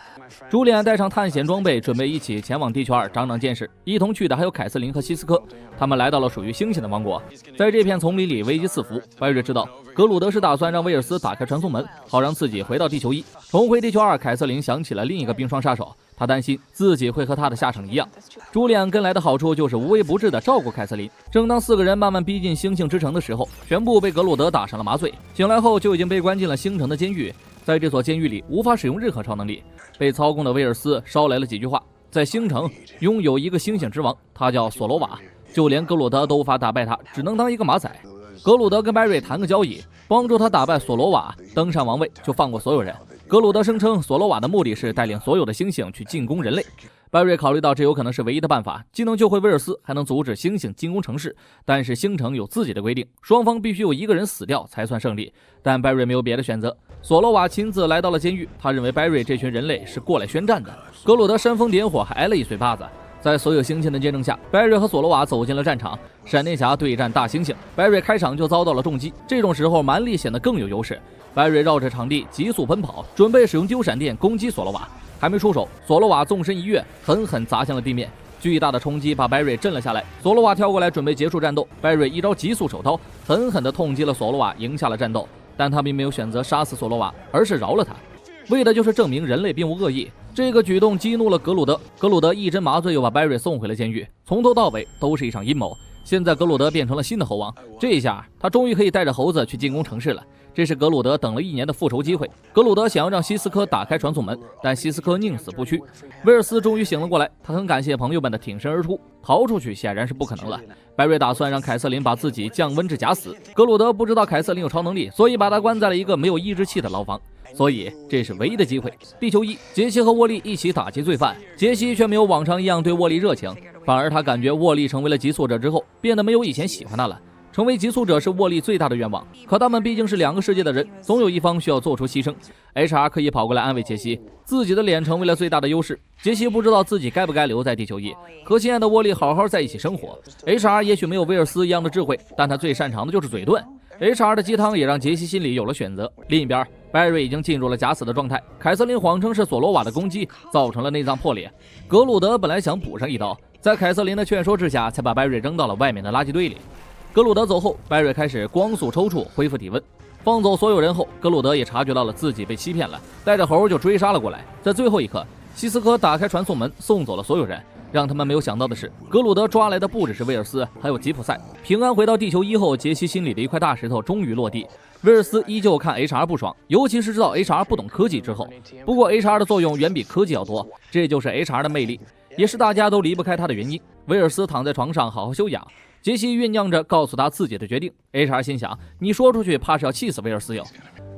朱莉安带上探险装备，准备一起前往地球2长长见识。一同去的还有凯瑟琳和希斯科。他们来到了属于猩猩的王国，在这片丛林里危机四伏。白瑞知道格鲁德是打算让威尔斯打开传送门，好让自己回到地球1。重回地球2，凯瑟琳想起了另一个冰霜杀手，他担心自己会和他的下场一样。朱利安跟来的好处就是无微不至地照顾凯瑟琳。正当4个人慢慢逼近星星之城的时候，全部被格鲁德打上了麻醉，醒来后就已经被关进了星城的监狱。在这所监狱里无法使用任何超能力。被操控的威尔斯捎来了几句话：在星城拥有一个星星之王，他叫索罗瓦，就连格鲁德都无法打败他，只能当一个马仔。格鲁德跟拜瑞谈个交易，帮助他打败索罗瓦，登上王位，就放过所有人。格鲁德声称索罗瓦的目的是带领所有的星星去进攻人类。拜瑞考虑到这有可能是唯一的办法，既能救回威尔斯，还能阻止星星进攻城市。但是星城有自己的规定，双方必须有一个人死掉才算胜利。但拜瑞没有别的选择。索罗瓦亲自来到了监狱，他认为拜瑞这群人类是过来宣战的。格鲁德煽风点火，还挨了一嘴巴子。在所有星星的见证下，拜瑞和索罗瓦走进了战场。闪电侠对战大猩猩，拜瑞开场就遭到了重击，这种时候蛮力显得更有优势。拜瑞绕着场地急速奔跑，准备使用丢闪电攻击索罗瓦。还没出手，索罗瓦纵身一跃，狠狠砸向了地面。巨大的冲击把拜瑞震了下来。索罗瓦跳过来准备结束战斗，拜瑞一招极速手刀狠狠地痛击了索罗瓦，赢下了战斗。但他并没有选择杀死索罗瓦，而是饶了他，为的就是证明人类并无恶意。这个举动激怒了格鲁德，格鲁德一针麻醉又把拜瑞送回了监狱。从头到尾都是一场阴谋。现在格鲁德变成了新的猴王，这一下他终于可以带着猴子去进攻城市了。这是格鲁德等了1年的复仇机会。格鲁德想要让希斯科打开传送门，但希斯科宁死不屈。威尔斯终于醒了过来，他很感谢朋友们的挺身而出，逃出去显然是不可能了。拜瑞打算让凯瑟琳把自己降温至假死，格鲁德不知道凯瑟琳有超能力，所以把他关在了一个没有抑制器的牢房。所以这是唯一的机会。地球1，杰西和沃利一起打击罪犯，杰西却没有往常一样对沃利热情，反而他感觉沃利成为了极速者之后，变得没有以前喜欢他了。成为极速者是沃利最大的愿望，可他们毕竟是2个世界的人，总有一方需要做出牺牲。HR 可以跑过来安慰杰西，自己的脸成为了最大的优势。杰西不知道自己该不该留在地球1，和亲爱的沃利好好在一起生活。HR 也许没有威尔斯一样的智慧，但他最擅长的就是嘴遁。HR 的鸡汤也让杰西心里有了选择。另一边，拜瑞已经进入了假死的状态，凯瑟琳谎称是索罗瓦的攻击造成了内脏破裂。格鲁德本来想补上一刀，在凯瑟琳的劝说之下，才把拜瑞扔到了外面的垃圾堆里。格鲁德走后，拜瑞开始光速抽搐，恢复体温。放走所有人后，格鲁德也察觉到了自己被欺骗了，带着猴就追杀了过来。在最后一刻，希斯科打开传送门，送走了所有人。让他们没有想到的是，格鲁德抓来的不只是威尔斯，还有吉普赛。平安回到地球1后，杰西心里的一块大石头终于落地。威尔斯依旧看 HR 不爽，尤其是知道 HR 不懂科技之后。不过 HR 的作用远比科技要多，这就是 HR 的魅力，也是大家都离不开他的原因。威尔斯躺在床上好好休养，杰西酝酿着告诉他自己的决定。 HR 心想，你说出去怕是要气死威尔斯哟。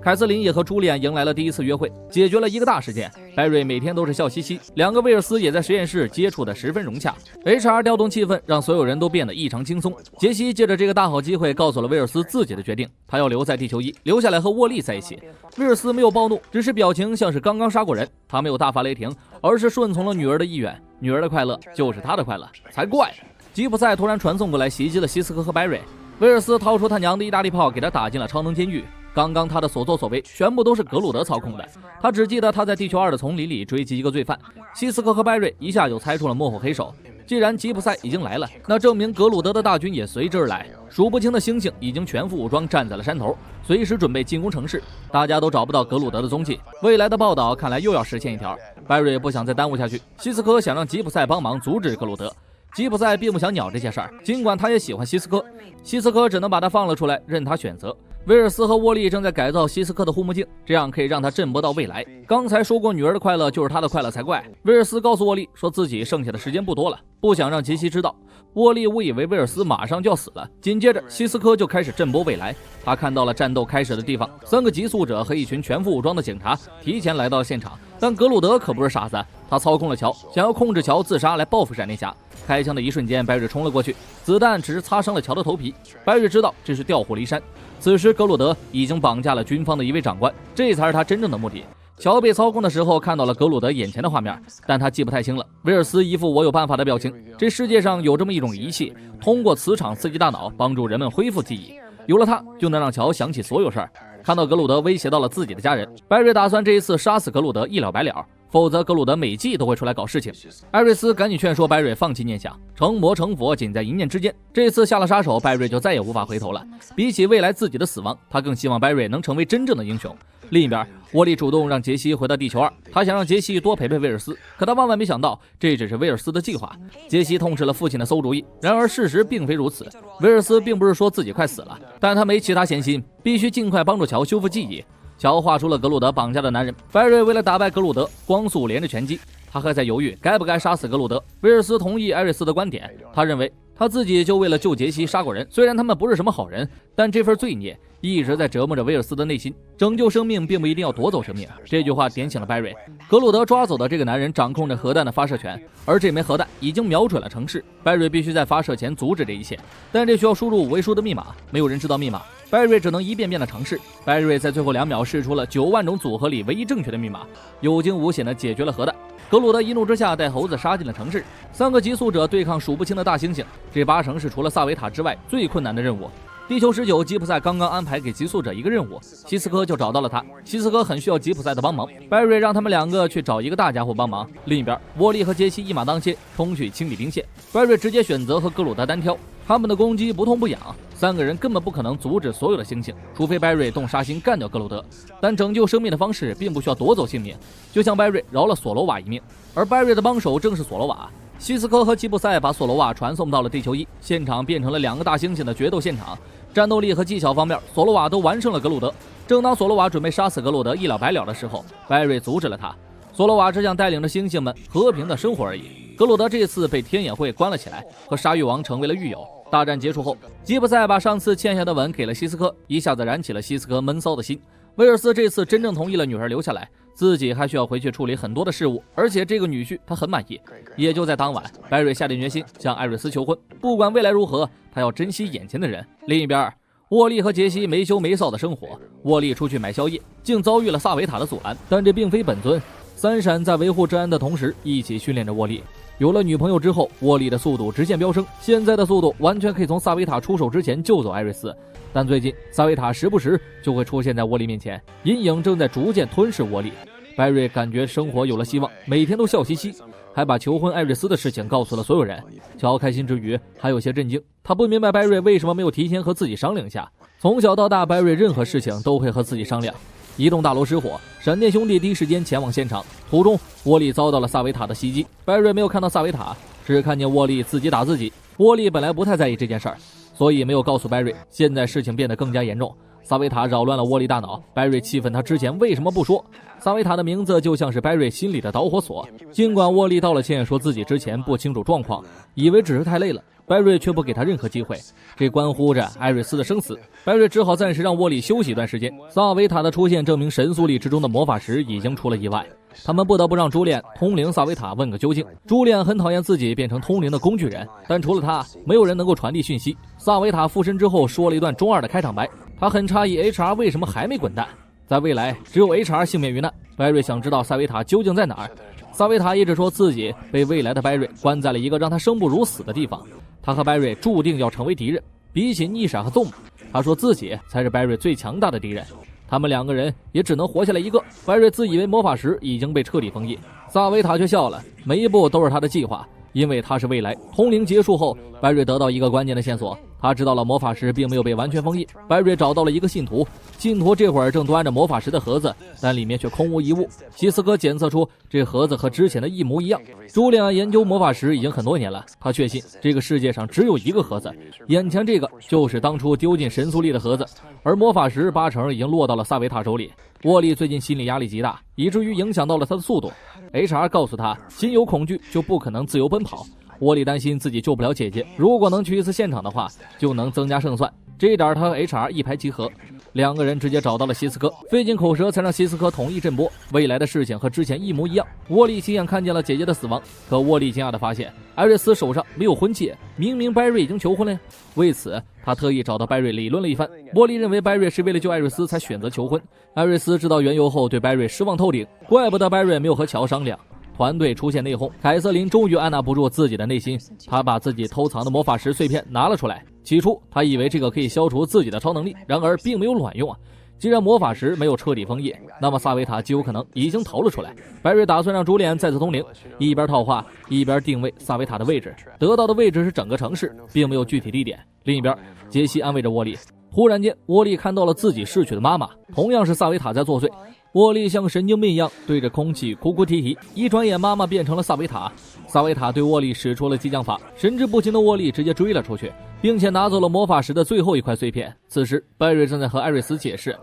凯瑟琳也和朱莉安迎来了第一次约会，解决了一个大事件。拜瑞每天都是笑嘻嘻，2个威尔斯也在实验室接触得十分融洽。HR 调动气氛，让所有人都变得异常轻松。杰西借着这个大好机会告诉了威尔斯自己的决定，他要留在地球1，留下来和沃利在一起。威尔斯没有暴怒，只是表情像是刚刚杀过人。他没有大发雷霆，而是顺从了女儿的意愿。女儿的快乐就是他的快乐，才怪。吉普赛突然传送过来袭击了希斯科和拜瑞，威尔斯掏出他娘的意大利炮，给他打进了超能监狱。刚刚他的所作所为全部都是格鲁德操控的，他只记得他在地球2的丛林里追击一个罪犯。希斯科和拜瑞一下就猜出了幕后黑手。既然吉普赛已经来了，那证明格鲁德的大军也随之而来。数不清的星星已经全副武装站在了山头，随时准备进攻城市。大家都找不到格鲁德的踪迹，未来的报道看来又要实现一条。拜瑞不想再耽误下去，希斯科想让吉普赛帮忙阻止格鲁德。吉普赛并不想鸟这些事儿，尽管他也喜欢希斯科，希斯科只能把他放了出来，任他选择。威尔斯和沃利正在改造希斯科的护目镜，这样可以让他震波到未来。刚才说过女儿的快乐就是他的快乐才怪。威尔斯告诉沃利说自己剩下的时间不多了，不想让杰西知道。沃利误以为威尔斯马上就要死了，紧接着希斯科就开始震波未来。他看到了战斗开始的地方，3个极速者和一群全副武装的警察提前来到了现场。但格鲁德可不是傻子，他操控了乔，想要控制乔自杀来报复闪电侠。开枪的一瞬间，白瑞冲了过去，子弹只是擦伤了乔的头皮。白瑞知道这是调虎离山。此时格鲁德已经绑架了军方的一位长官，这才是他真正的目的。乔被操控的时候看到了格鲁德眼前的画面，但他记不太清了。威尔斯一副我有办法的表情。这世界上有这么一种仪器，通过磁场刺激大脑，帮助人们恢复记忆，有了它就能让乔想起所有事儿。看到格鲁德威胁到了自己的家人，白瑞打算这一次杀死格鲁德一了百了。否则格鲁德每季都会出来搞事情。艾瑞斯赶紧劝说白瑞放弃念想，成魔成佛仅在一念之间。这次下了杀手，白瑞就再也无法回头了。比起未来自己的死亡，他更希望白瑞能成为真正的英雄。另一边，沃利主动让杰西回到地球2，他想让杰西多陪陪威尔斯，可他万万没想到这只是威尔斯的计划。杰西痛斥了父亲的馊主意，然而事实并非如此。威尔斯并不是说自己快死了，但他没其他闲心，必须尽快帮助乔修复记忆。乔画出了格鲁德绑架的男人，白瑞为了打败格鲁德，光速连着拳击。他还在犹豫该不该杀死格鲁德。威尔斯同意艾瑞斯的观点，他认为他自己就为了救杰西杀过人，虽然他们不是什么好人，但这份罪孽一直在折磨着威尔斯的内心。拯救生命并不一定要夺走生命，这句话点醒了白瑞。格鲁德抓走的这个男人掌控着核弹的发射权，而这枚核弹已经瞄准了城市。白瑞必须在发射前阻止这一切，但这需要输入5位数的密码，没有人知道密码，白瑞只能一遍遍的尝试。白瑞在最后2秒试出了9万种组合里唯一正确的密码，有惊无险的解决了核弹。格鲁德一怒之下带猴子杀进了城市，3个急速者对抗数不清的大猩猩，这8成是除了萨维塔之外最困难的任务。地球19，吉普赛刚刚安排给急速者一个任务，西斯科就找到了他。西斯科很需要吉普赛的帮忙，白瑞让他们2个去找一个大家伙帮忙。另一边，沃利和杰西一马当先冲去清理兵线，白瑞直接选择和格鲁德单挑，他们的攻击不痛不痒，3个人根本不可能阻止所有的猩猩，除非白瑞动杀心干掉格鲁德。但拯救生命的方式并不需要夺走性命，就像白瑞饶了索罗瓦一命，而白瑞的帮手正是索罗瓦。西斯科和吉普赛把索罗瓦传送到了地球1，现场变成了2个大猩猩的决斗现场。战斗力和技巧方面，索罗瓦都完胜了格鲁德。正当索罗瓦准备杀死格鲁德一了百了的时候，白瑞阻止了他。索罗瓦只想带领着猩猩们和平的生活而已。格鲁德这次被天眼会关了起来，和鲨鱼王成为了狱友。大战结束后，吉普赛把上次欠下的吻给了西斯科，一下子燃起了西斯科闷骚的心。威尔斯这次真正同意了女儿留下来，自己还需要回去处理很多的事务，而且这个女婿他很满意。也就在当晚，白瑞下定决心向艾瑞斯求婚，不管未来如何，他要珍惜眼前的人。另一边，沃利和杰西没羞没臊的生活。沃利出去买宵夜，竟遭遇了萨维塔的阻拦，但这并非本尊。3闪在维护治安的同时，一起训练着沃利。有了女朋友之后，沃利的速度直线飙升，现在的速度完全可以从萨维塔出手之前救走艾瑞斯。但最近萨维塔时不时就会出现在沃利面前，阴影正在逐渐吞噬沃利。白瑞感觉生活有了希望，每天都笑嘻嘻，还把求婚艾瑞斯的事情告诉了所有人。乔开心之余还有些震惊，他不明白白瑞为什么没有提前和自己商量一下。从小到大，白瑞任何事情都会和自己商量。一栋大楼失火，闪电兄弟第一时间前往现场，途中沃利遭到了萨维塔的袭击，白瑞没有看到萨维塔，只看见沃利自己打自己。沃利本来不太在意这件事儿，所以没有告诉白瑞。现在事情变得更加严重，萨维塔扰乱了沃利大脑，白瑞气愤他之前为什么不说。萨维塔的名字就像是白瑞心里的导火索，尽管沃利道了歉，说自己之前不清楚状况，以为只是太累了，白瑞却不给他任何机会，这关乎着艾瑞斯的生死。白瑞只好暂时让沃利休息一段时间。萨维塔的出现证明神速力之中的魔法石已经出了意外，他们不得不让朱炼通灵萨维塔问个究竟。朱炼很讨厌自己变成通灵的工具人，但除了他，没有人能够传递讯息。萨维塔附身之后说了一段中二的开场白，他很诧异 HR 为什么还没滚蛋，在未来只有 HR 幸免于难。白瑞想知道萨维塔究竟在哪儿，萨维塔一直说自己被未来的白瑞关在了一个让他生不如死的地方，他和白瑞注定要成为敌人。比起逆闪和纵，他说自己才是白瑞最强大的敌人，他们2个人也只能活下来一个。白瑞自以为魔法石已经被彻底封印，萨维塔却笑了，每一步都是他的计划，因为他是未来。通灵结束后，白瑞得到一个关键的线索，他知道了魔法石并没有被完全封印。白瑞找到了一个信徒，信徒这会儿正端着魔法石的盒子，但里面却空无一物。西斯科检测出这盒子和之前的一模一样。朱亮研究魔法石已经很多年了，他确信这个世界上只有一个盒子，眼前这个就是当初丢进神速力的盒子，而魔法石8成已经落到了萨维塔手里。沃利最近心理压力极大，以至于影响到了他的速度。HR 告诉他，心有恐惧就不可能自由奔跑。沃利担心自己救不了姐姐，如果能去一次现场的话，就能增加胜算。这一点他和 HR 一拍即合，2个人直接找到了西斯科，费尽口舌才让西斯科同意震波。未来的事情和之前一模一样。沃利亲眼看见了姐姐的死亡，可沃利惊讶地发现艾瑞斯手上没有婚戒，明明白瑞已经求婚了呀。为此他特意找到白瑞理论了一番。沃利认为白瑞是为了救艾瑞斯才选择求婚，艾瑞斯知道缘由后对白瑞失望透顶，怪不得白瑞没有和乔商量。团队出现内讧，凯瑟琳终于按捺不住自己的内心，她把自己偷藏的魔法石碎片拿了出来。起初她以为这个可以消除自己的超能力，然而并没有卵用啊！既然魔法石没有彻底封印，那么萨维塔极有可能已经逃了出来。白瑞打算让主脸再次通灵，一边套话一边定位萨维塔的位置，得到的位置是整个城市，并没有具体地点。另一边，杰西安慰着沃利。忽然间，沃利看到了自己逝去的妈妈，同样是萨维塔在作祟。沃利像神经病一样对着空气哭哭啼啼，一转眼妈妈变成了萨维塔。萨维塔对沃利使出了激将法，神志不清的沃利直接追了出去，并且拿走了魔法石的最后一块碎片。此时拜瑞正在和艾瑞斯解释，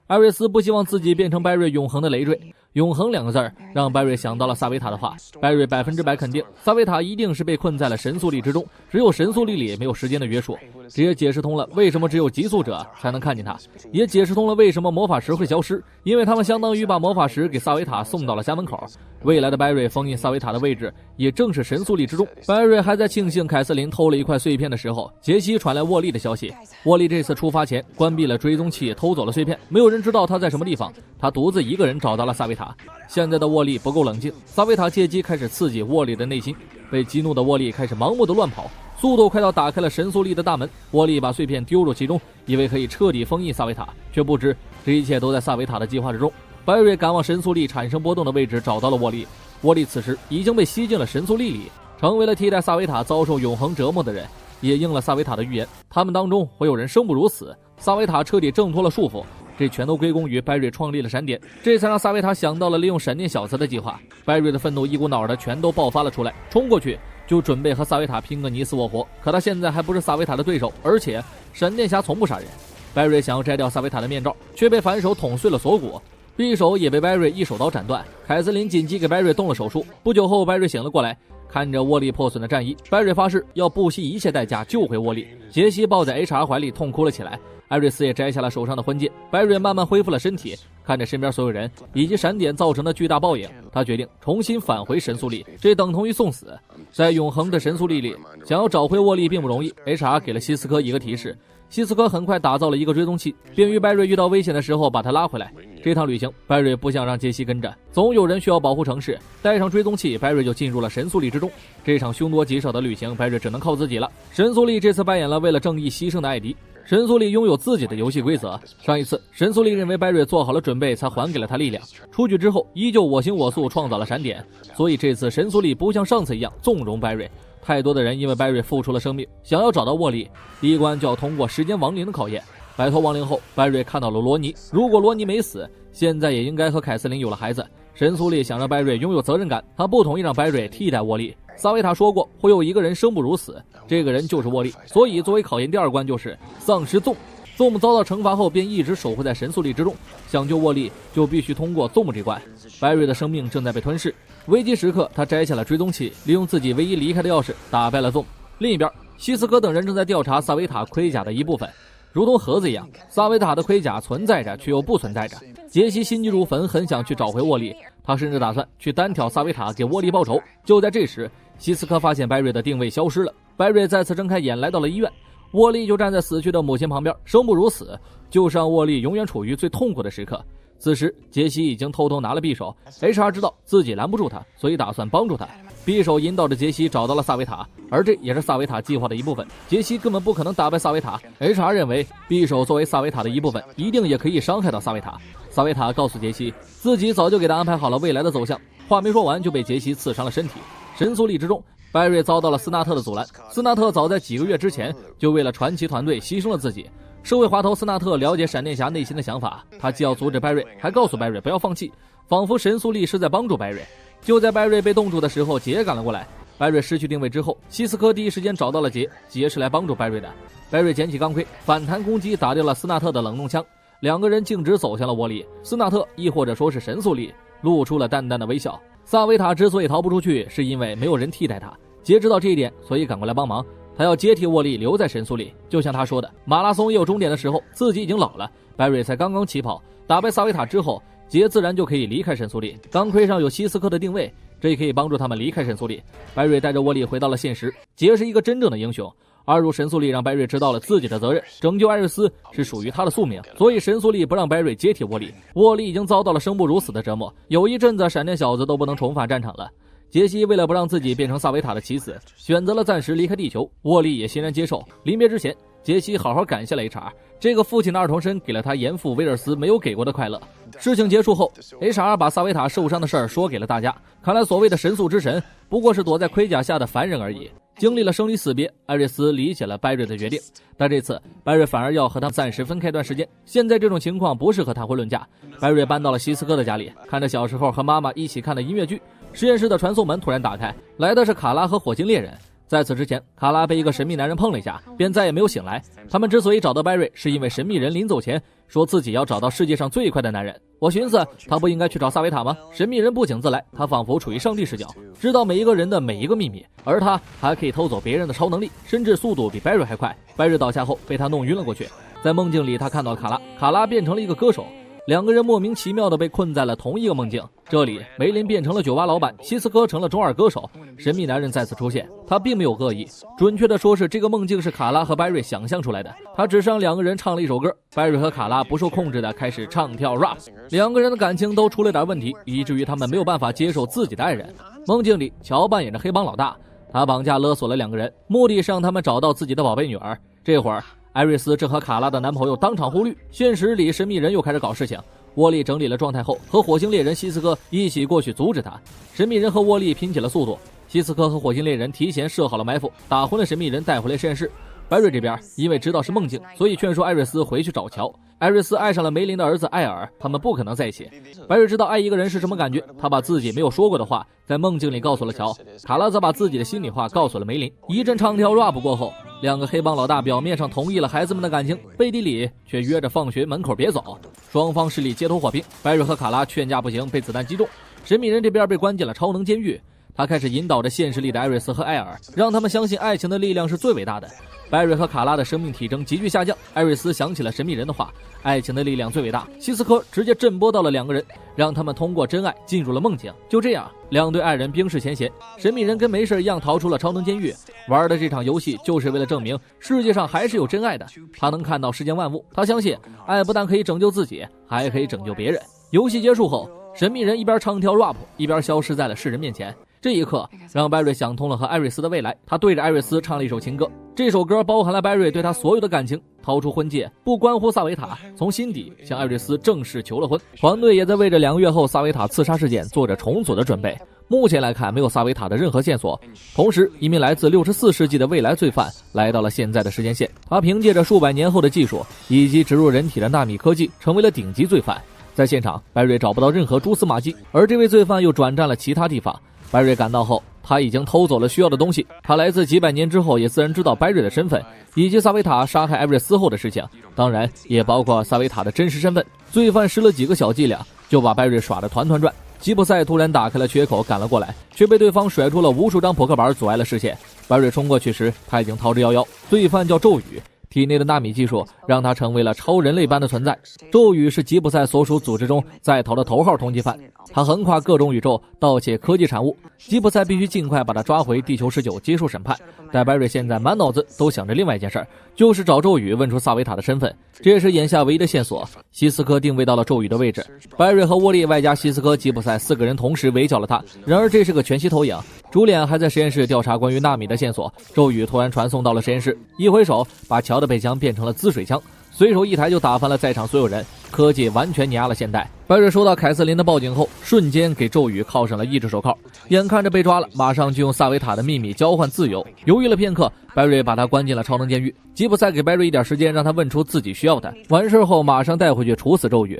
艾瑞斯不希望自己变成拜瑞永恒的累赘。永恒2个字让拜瑞想到了萨维塔的话，拜瑞100%肯定萨维塔一定是被困在了神速力之中，只有神速力里没有时间的约束。这也解释通了为什么只有极速者才能看见他，也解释通了为什么魔法石会消失，因为他们相当于把魔法石给萨维塔送到了家门口。未来的拜瑞封印萨维塔的位置也正是神速力之中。拜瑞还在庆幸凯瑟琳偷了一块碎片的时候，杰西传来沃利的消息。沃利这次出发前关闭了追踪器，偷走了碎片，没有人知道他在什么地方，他独自一个人找到了萨维塔。现在的沃利不够冷静，萨维塔借机开始刺激沃利的内心，被激怒的沃利开始盲目的乱跑，速度快到打开了神速力的大门。沃利把碎片丢入其中，以为可以彻底封印萨维塔，却不知这一切都在萨维塔的计划之中。白瑞赶往神速力产生波动的位置，找到了沃利。沃利此时已经被吸进了神速力里，成为了替代萨维塔遭受永恒折磨的人，也应了萨维塔的预言，他们当中会有人生不如死。萨维塔彻底挣脱了束缚，这全都归功于拜瑞创立了闪点，这才让萨维塔想到了利用闪电小子的计划。拜瑞的愤怒一股脑儿的全都爆发了出来，冲过去就准备和萨维塔拼个你死我活。可他现在还不是萨维塔的对手，而且闪电侠从不杀人。拜瑞想要摘掉萨维塔的面罩，却被反手捅碎了锁骨，匕首也被拜瑞一手刀斩断。凯瑟琳紧急给拜瑞动了手术。不久后，拜瑞醒了过来，看着沃利破损的战衣，拜瑞发誓要不惜一切代价救回沃利。杰西抱在 HR 怀里痛哭了起来，艾瑞斯也摘下了手上的婚戒。拜瑞慢慢恢复了身体，看着身边所有人以及闪点造成的巨大报应，他决定重新返回神速力，这等同于送死。在永恒的神速力里，想要找回沃利并不容易。HR 给了希斯科一个提示，希斯科很快打造了一个追踪器，并于拜瑞遇到危险的时候把他拉回来。这趟旅行，拜瑞不想让杰西跟着，总有人需要保护城市。带上追踪器，拜瑞就进入了神速力之中。这场凶多吉少的旅行，拜瑞只能靠自己了。神速力这次扮演了为了正义牺牲的艾迪。神速力拥有自己的游戏规则，上一次神速力认为拜瑞做好了准备才还给了他力量，出去之后依旧我行我素创造了闪点，所以这次神速力不像上次一样纵容拜瑞。太多的人因为拜瑞付出了生命，想要找到沃利，第一关就要通过时间亡灵的考验。摆脱亡灵后，拜瑞看到了罗尼，如果罗尼没死，现在也应该和凯瑟琳有了孩子。神速力想让拜瑞拥有责任感，他不同意让拜瑞替代沃利。萨维塔说过会有一个人生不如死，这个人就是沃利，所以作为考验第二关就是丧尸纵。ZOM 遭到惩罚后便一直守护在神速力之中，想救沃利就必须通过 ZOM 这关。白瑞的生命正在被吞噬，危机时刻他摘下了追踪器，利用自己唯一离开的钥匙打败了 ZOM。另一边，希斯科等人正在调查萨维塔盔甲的一部分，如同盒子一样，萨维塔的盔甲存在着却又不存在着。杰西心急如焚，很想去找回沃利，他甚至打算去单挑萨维塔给沃利报仇。就在这时，希斯科发现白瑞的定位消失了，白瑞再次睁开眼来到了医院，沃利就站在死去的母亲旁边，生不如死，就是让沃利永远处于最痛苦的时刻。此时杰西已经偷偷拿了匕首， HR 知道自己拦不住他，所以打算帮助他。匕首引导着杰西找到了萨维塔，而这也是萨维塔计划的一部分。杰西根本不可能打败萨维塔， HR 认为匕首作为萨维塔的一部分，一定也可以伤害到萨维塔。萨维塔告诉杰西，自己早就给他安排好了未来的走向，话没说完就被杰西刺伤了身体。神速力之中，拜瑞遭到了斯纳特的阻拦。斯纳特早在几个月之前就为了传奇团队牺牲了自己。社会滑头斯纳特了解闪电侠内心的想法，他既要阻止拜瑞，还告诉拜瑞不要放弃，仿佛神速力是在帮助拜瑞。就在拜瑞被冻住的时候，杰赶了过来。拜瑞失去定位之后，希斯科第一时间找到了杰，杰是来帮助拜瑞的。拜瑞捡起钢盔，反弹攻击打掉了斯纳特的冷冻枪，两个人径直走向了沃利。斯纳特亦或者说是神速力露出了淡淡的微笑。萨维塔之所以逃不出去，是因为没有人替代他。杰知道这一点，所以赶过来帮忙。他要接替沃利留在神速力，就像他说的，马拉松也有终点的时候，自己已经老了。拜瑞才刚刚起跑，打败萨维塔之后，杰自然就可以离开神速力。钢盔上有希斯科的定位，这也可以帮助他们离开神速力。拜瑞带着沃利回到了现实，杰是一个真正的英雄。二入神速力让拜瑞知道了自己的责任，拯救艾瑞斯是属于他的宿命，所以神速力不让拜瑞接替沃利。沃利已经遭到了生不如死的折磨，有一阵子闪电小子都不能重返战场了。杰西为了不让自己变成萨维塔的棋子，选择了暂时离开地球，沃利也欣然接受。临别之前，杰西好好感谢了 HR， 这个父亲的二头身给了他严父威尔斯没有给过的快乐。事情结束后 HR 把萨维塔受伤的事儿说给了大家，看来所谓的神速之神不过是躲在盔甲下的凡人而已。经历了生离死别，艾瑞斯理解了拜瑞的决定，但这次拜瑞反而要和他暂时分开段时间。现在这种情况不适合谈婚论嫁，拜瑞搬到了希斯科的家里，看着小时候和妈妈一起看的音乐剧。实验室的传送门突然打开，来的是卡拉和火星猎人。在此之前，卡拉被一个神秘男人碰了一下，便再也没有醒来。他们之所以找到拜瑞，是因为神秘人临走前说自己要找到世界上最快的男人。我寻思，他不应该去找萨维塔吗？神秘人不请自来，他仿佛处于上帝视角，知道每一个人的每一个秘密，而他还可以偷走别人的超能力，甚至速度比拜瑞还快。拜瑞倒下后被他弄晕了过去，在梦境里他看到了卡拉，卡拉变成了一个歌手。两个人莫名其妙地被困在了同一个梦境。这里，梅林变成了酒吧老板，希斯科成了中二歌手。神秘男人再次出现，他并没有恶意，准确地说是这个梦境是卡拉和拜瑞想象出来的。他只是让两个人唱了一首歌，拜瑞和卡拉不受控制地开始唱跳 rap， 两个人的感情都出了点问题，以至于他们没有办法接受自己的爱人。梦境里，乔扮演着黑帮老大，他绑架勒索了两个人，目的是让他们找到自己的宝贝女儿。这会儿艾瑞斯正和卡拉的男朋友当场互绿，现实里神秘人又开始搞事情。沃利整理了状态后，和火星猎人希斯科一起过去阻止他。神秘人和沃利拼起了速度，希斯科和火星猎人提前设好了埋伏，打昏了神秘人，带回了实验室。白瑞这边因为知道是梦境，所以劝说艾瑞斯回去找乔。艾瑞斯爱上了梅林的儿子艾尔，他们不可能在一起。白瑞知道爱一个人是什么感觉，他把自己没有说过的话在梦境里告诉了乔，卡拉则把自己的心里话告诉了梅林。一阵唱跳 rap 过后，两个黑帮老大表面上同意了孩子们的感情，背地里却约着放学门口别走。双方势力街头火拼，白瑞和卡拉劝架不行，被子弹击中。神秘人这边被关进了超能监狱，他开始引导着现实里的艾瑞斯和艾尔，让他们相信爱情的力量是最伟大的。白瑞和卡拉的生命体征急剧下降，艾瑞斯想起了神秘人的话，爱情的力量最伟大。希斯科直接震波到了两个人，让他们通过真爱进入了梦境。就这样，两对爱人冰释前嫌，神秘人跟没事一样逃出了超能监狱。玩的这场游戏就是为了证明世界上还是有真爱的。他能看到世间万物，他相信爱不但可以拯救自己，还可以拯救别人。游戏结束后，神秘人一边唱跳 rap 一边消失在了世人面前。这一刻让拜瑞想通了和艾瑞斯的未来，他对着艾瑞斯唱了一首情歌，这首歌包含了拜瑞对他所有的感情。掏出婚戒不关乎萨维塔，从心底向艾瑞斯正式求了婚。团队也在为着2个月后萨维塔刺杀事件做着重组的准备。目前来看，没有萨维塔的任何线索。同时，一名来自64世纪的未来罪犯来到了现在的时间线，他凭借着数百年后的技术以及植入人体的纳米科技，成为了顶级罪犯。在现场，拜瑞找不到任何蛛丝马迹，而这位罪犯又转战了其他地方。拜瑞赶到后，他已经偷走了需要的东西。他来自几百年之后，也自然知道拜瑞的身份以及萨维塔杀害艾瑞斯后的事情，当然也包括萨维塔的真实身份。罪犯施了几个小伎俩，就把拜瑞耍得团团转。吉普赛突然打开了缺口赶了过来，却被对方甩出了无数张扑克板阻碍了视线。拜瑞冲过去时，他已经逃之夭夭。罪犯叫咒语，体内的纳米技术让他成为了超人类般的存在。咒语是吉普赛所属组织中在逃的头号通缉犯，他横跨各种宇宙盗窃科技产物，吉普赛必须尽快把他抓回地球19接受审判。但拜瑞现在满脑子都想着另外一件事，就是找咒语问出萨维塔的身份，这也是眼下唯一的线索。希斯科定位到了咒语的位置，拜瑞和沃利外加希斯科、吉普赛4个人同时围剿了他。然而这是个全息投影，主脸还在实验室调查关于纳米的线索。咒语突然传送到了实验室，一挥手把乔的背枪变成了滋水枪，随手一抬就打翻了在场所有人，科技完全碾压了现代。拜瑞收到凯瑟琳的报警后，瞬间给咒语铐上了抑制手铐，眼看着被抓了，马上就用萨维塔的秘密交换自由。犹豫了片刻，拜瑞把他关进了超能监狱。吉普赛给拜瑞一点时间，让他问出自己需要的，完事后马上带回去处死咒语。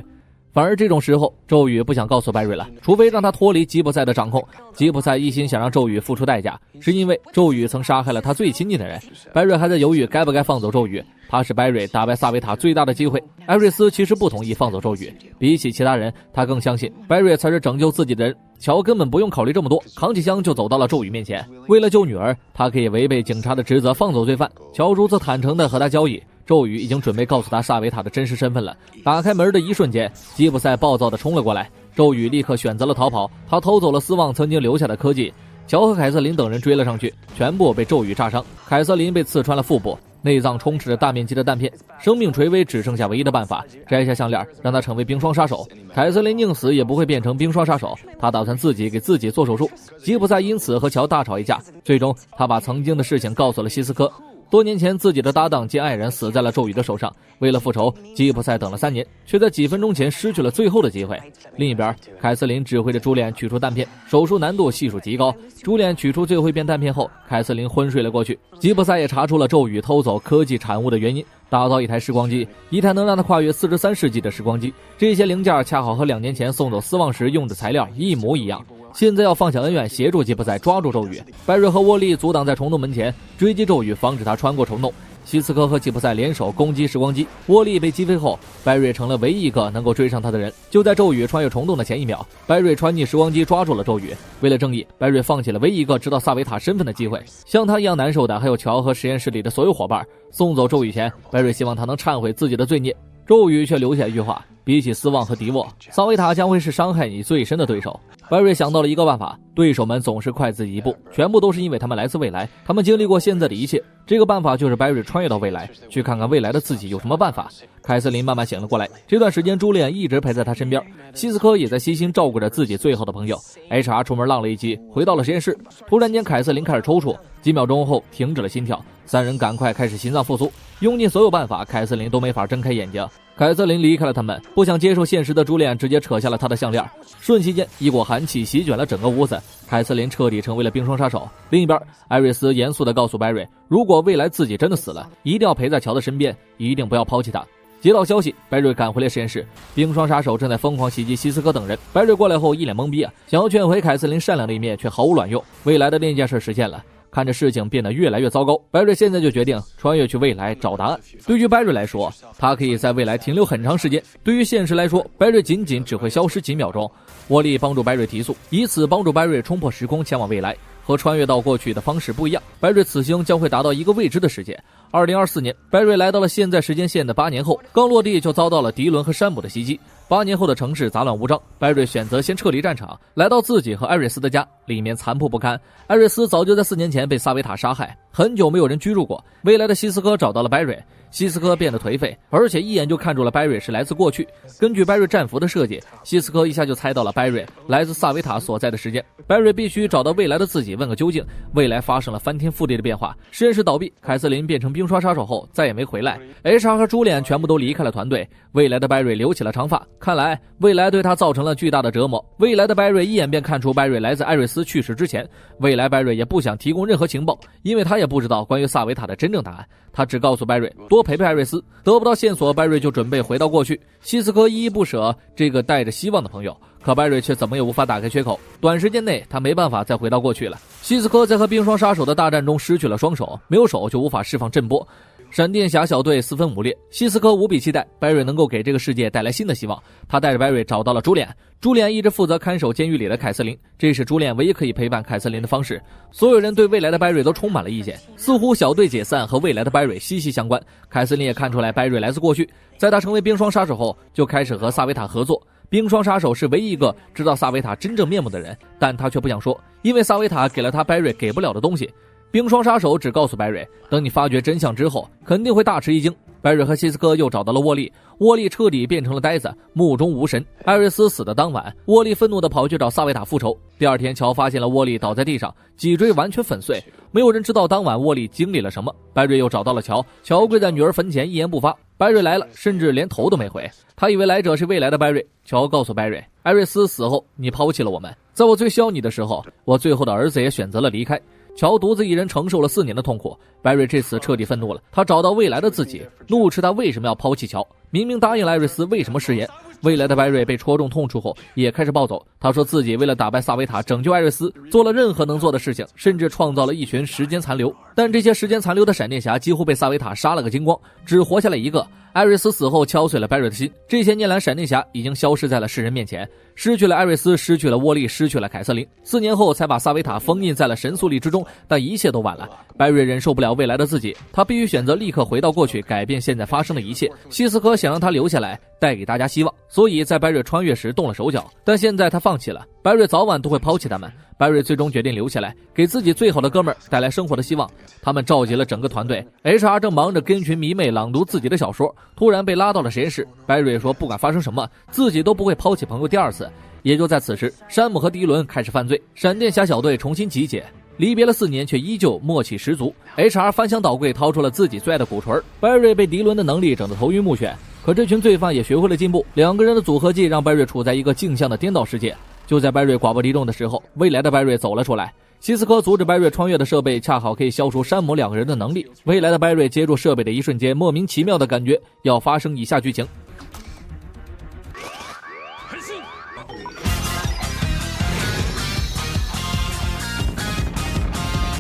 反而这种时候，咒语不想告诉拜瑞了，除非让他脱离吉普赛的掌控。吉普赛一心想让咒语付出代价，是因为咒语曾杀害了他最亲近的人。拜瑞还在犹豫该不该放走咒语，他是拜瑞打败萨维塔最大的机会。艾瑞斯其实不同意放走咒语，比起其他人，他更相信拜瑞才是拯救自己的人。乔根本不用考虑这么多，扛起枪就走到了咒语面前。为了救女儿，他可以违背警察的职责放走罪犯。乔如此坦诚地和他交易，咒语已经准备告诉他萨维塔的真实身份了。打开门的一瞬间，吉普赛暴躁地冲了过来，咒语立刻选择了逃跑。他偷走了斯旺曾经留下的科技。乔和凯瑟琳等人追了上去，全部被咒语炸伤。凯瑟琳被刺穿了腹部，内脏充斥着大面积的弹片，生命垂危只剩下唯一的办法，摘下项链让他成为冰霜杀手。凯瑟琳宁死也不会变成冰霜杀手，他打算自己给自己做手术。吉普赛因此和乔大吵一架，最终他把曾经的事情告诉了希斯科。多年前自己的搭档兼爱人死在了咒语的手上，为了复仇，吉普赛等了3年，却在几分钟前失去了最后的机会。另一边，凯瑟琳指挥着朱莉安取出弹片，手术难度系数极高。朱莉安取出最后一片弹片后，凯瑟琳昏睡了过去。吉普赛也查出了咒语偷走科技产物的原因，打造一台时光机，一台能让他跨越43世纪的时光机。这些零件恰好和2年前送走斯旺时用的材料一模一样。现在要放下恩怨，协助吉普赛抓住咒语。白瑞和沃利阻挡在虫洞门前，追击咒语，防止他穿过虫洞。希斯科和吉普赛联手攻击时光机，沃利被击飞后，白瑞成了唯一一个能够追上他的人。就在咒语穿越虫洞的前1秒，白瑞穿进时光机抓住了咒语。为了正义，白瑞放弃了唯一一个知道萨维塔身份的机会。像他一样难受的还有乔和实验室里的所有伙伴。送走咒语前，白瑞希望他能忏悔自己的罪孽。咒语却留下一句话：比起斯旺和迪沃，萨维塔将会是伤害你最深的对手。白瑞想到了一个办法，对手们总是快自己一步，全部都是因为他们来自未来，他们经历过现在的一切。这个办法就是白瑞穿越到未来，去看看未来的自己有什么办法。凯瑟琳慢慢醒了过来，这段时间朱莉安一直陪在他身边，希斯科也在悉心照顾着自己最后的朋友。HR 出门浪了一集，回到了实验室，突然间凯瑟琳开始抽搐，几秒钟后停止了心跳，三人赶快开始心脏复苏，用尽所有办法，凯瑟琳都没法睁开眼睛。凯瑟琳离开了他们，不想接受现实的朱莉安直接扯下了他的项链，瞬息间一股寒气席卷了整个屋子，凯瑟琳彻底成为了冰霜杀手。另一边，艾瑞斯严肃地告诉白瑞，如果未来自己真的死了，一定要陪在乔的身边，一定不要抛弃他。接到消息，白瑞赶回了实验室，冰霜杀手正在疯狂袭击希斯科等人。白瑞过来后一脸懵逼想要劝回凯瑟琳善良的一面，却毫无卵用。未来的另一件事实现了，看着事情变得越来越糟糕，白瑞现在就决定穿越去未来找答案。对于白瑞来说，他可以在未来停留很长时间，对于现实来说，白瑞仅仅只会消失几秒钟。沃利帮助白瑞提速，以此帮助白瑞冲破时空前往未来。和穿越到过去的方式不一样，白瑞此行将会达到一个未知的世界。2024年，白瑞来到了现在时间线的8年后，刚落地就遭到了迪伦和山姆的袭击。8年后的城市杂乱无章，白瑞选择先撤离战场，来到自己和艾瑞斯的家，里面残破不堪。艾瑞斯早就在4年前被萨维塔杀害，很久没有人居住过。未来的希斯科找到了白瑞，希斯科变得颓废，而且一眼就看出了白瑞是来自过去。根据白瑞战俘的设计，希斯科一下就猜到了白瑞来自萨维塔所在的时间。白瑞必须找到未来的自己，问个究竟。未来发生了翻天覆地的变化，实验室倒闭，凯瑟琳变成冰霜杀手后再也没回来。HR 和朱莉安全部都离开了团队，未来的白瑞留起了长发，看来未来对他造成了巨大的折磨。未来的白瑞一眼便看出白瑞来自艾瑞斯去世之前。未来白瑞也不想提供任何情报，因为他也不知道关于萨维塔的真正答案。他只告诉白瑞多陪陪艾瑞斯，得不到线索，白瑞就准备回到过去。希斯科依依不舍这个带着希望的朋友，可白瑞却怎么也无法打开缺口。短时间内他没办法再回到过去了。希斯科在和冰霜杀手的大战中失去了双手，没有手就无法释放震波。闪电侠小队四分五裂，希斯科无比期待白瑞能够给这个世界带来新的希望。他带着白瑞找到了朱莉安，朱莉安一直负责看守监狱里的凯瑟琳，这是朱莉安唯一可以陪伴凯瑟琳的方式。所有人对未来的白瑞都充满了意见，似乎小队解散和未来的白瑞息息相关。凯瑟琳也看出来白瑞来自过去，在他成为冰霜杀手后，就开始和萨维塔合作。冰霜杀手是唯一一个知道萨维塔真正面目的人，但他却不想说，因为萨维塔给了他白瑞给不了的东西。冰霜杀手只告诉白瑞，等你发觉真相之后，肯定会大吃一惊。白瑞和希斯科又找到了沃利，沃利彻底变成了呆子，目中无神。艾瑞斯死的当晚，沃利愤怒地跑去找萨维塔复仇。第二天，乔发现了沃利倒在地上，脊椎完全粉碎。没有人知道当晚沃利经历了什么。白瑞又找到了乔，乔跪在女儿坟前一言不发。白瑞来了，甚至连头都没回。他以为来者是未来的白瑞。乔告诉白瑞，艾瑞斯死后，你抛弃了我们，在我最需要你的时候，我最后的儿子也选择了离开。乔独自一人承受了4年的痛苦。白瑞这次彻底愤怒了，他找到未来的自己，怒斥他为什么要抛弃乔，明明答应了艾瑞斯，为什么食言。未来的白瑞被戳中痛处后也开始暴走，他说自己为了打败萨维塔，拯救艾瑞斯，做了任何能做的事情，甚至创造了一群时间残留。但这些时间残留的闪电侠几乎被萨维塔杀了个精光，只活下来一个。艾瑞斯死后敲碎了白瑞的心，这些年来闪电侠已经消失在了世人面前，失去了艾瑞斯，失去了沃利，失去了凯瑟琳。4年后才把萨维塔封印在了神速力之中，但一切都晚了。白瑞忍受不了未来的自己，他必须选择立刻回到过去，改变现在发生的一切。希斯科想让他留下来，带给大家希望，所以在白瑞穿越时动了手脚，但现在他放弃了，白瑞早晚都会抛弃他们。白瑞最终决定留下来，给自己最好的哥们儿带来生活的希望。他们召集了整个团队， HR 正忙着跟群迷妹朗读自己的小说，突然被拉到了实验室。白瑞说不管发生什么，自己都不会抛弃朋友第二次。也就在此时，山姆和迪伦开始犯罪，闪电侠小队重新集结。离别了4年却依旧默契十足。HR 翻箱倒柜掏出了自己最爱的鼓槌，Barry被迪伦的能力整得头晕目眩，可这群罪犯也学会了进步，两个人的组合技让 Barry 处在一个镜像的颠倒世界。就在 Barry 寡不敌众的时候，未来的 Barry 走了出来。希斯科阻止 Barry 穿越的设备恰好可以消除山姆两个人的能力。未来的 Barry 接住设备的一瞬间，莫名其妙的感觉要发生以下剧情。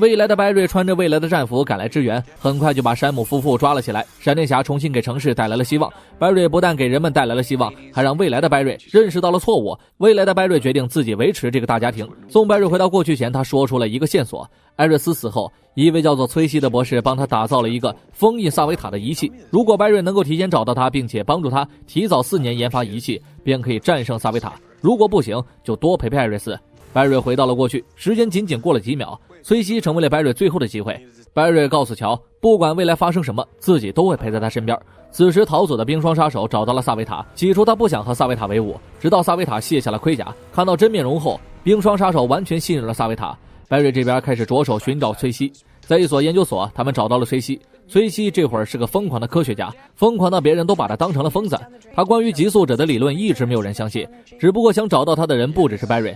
未来的 Barry 穿着未来的战服赶来支援，很快就把山姆夫妇抓了起来。闪电侠重新给城市带来了希望， Barry 不但给人们带来了希望，还让未来的 Barry 认识到了错误。未来的 Barry 决定自己维持这个大家庭。送 Barry 回到过去前，他说出了一个线索：艾瑞斯死后，一位叫做崔西的博士帮他打造了一个封印萨维塔的仪器。如果 Barry 能够提前找到他，并且帮助他提早4年研发仪器，便可以战胜萨维塔。如果不行，就多陪陪艾瑞斯。Barry 回到了过去，时间仅仅过了几秒，崔西成为了 Barry 最后的机会。Barry 告诉乔，不管未来发生什么，自己都会陪在他身边。此时逃走的冰霜杀手找到了萨维塔，起初他不想和萨维塔为伍，直到萨维塔卸下了盔甲，看到真面容后，冰霜杀手完全信任了萨维塔。Barry 这边开始着手寻找崔西，在一所研究所，他们找到了崔西。崔西这会儿是个疯狂的科学家，疯狂到别人都把他当成了疯子。他关于极速者的理论一直没有人相信，只不过想找到他的人不只是 Barry。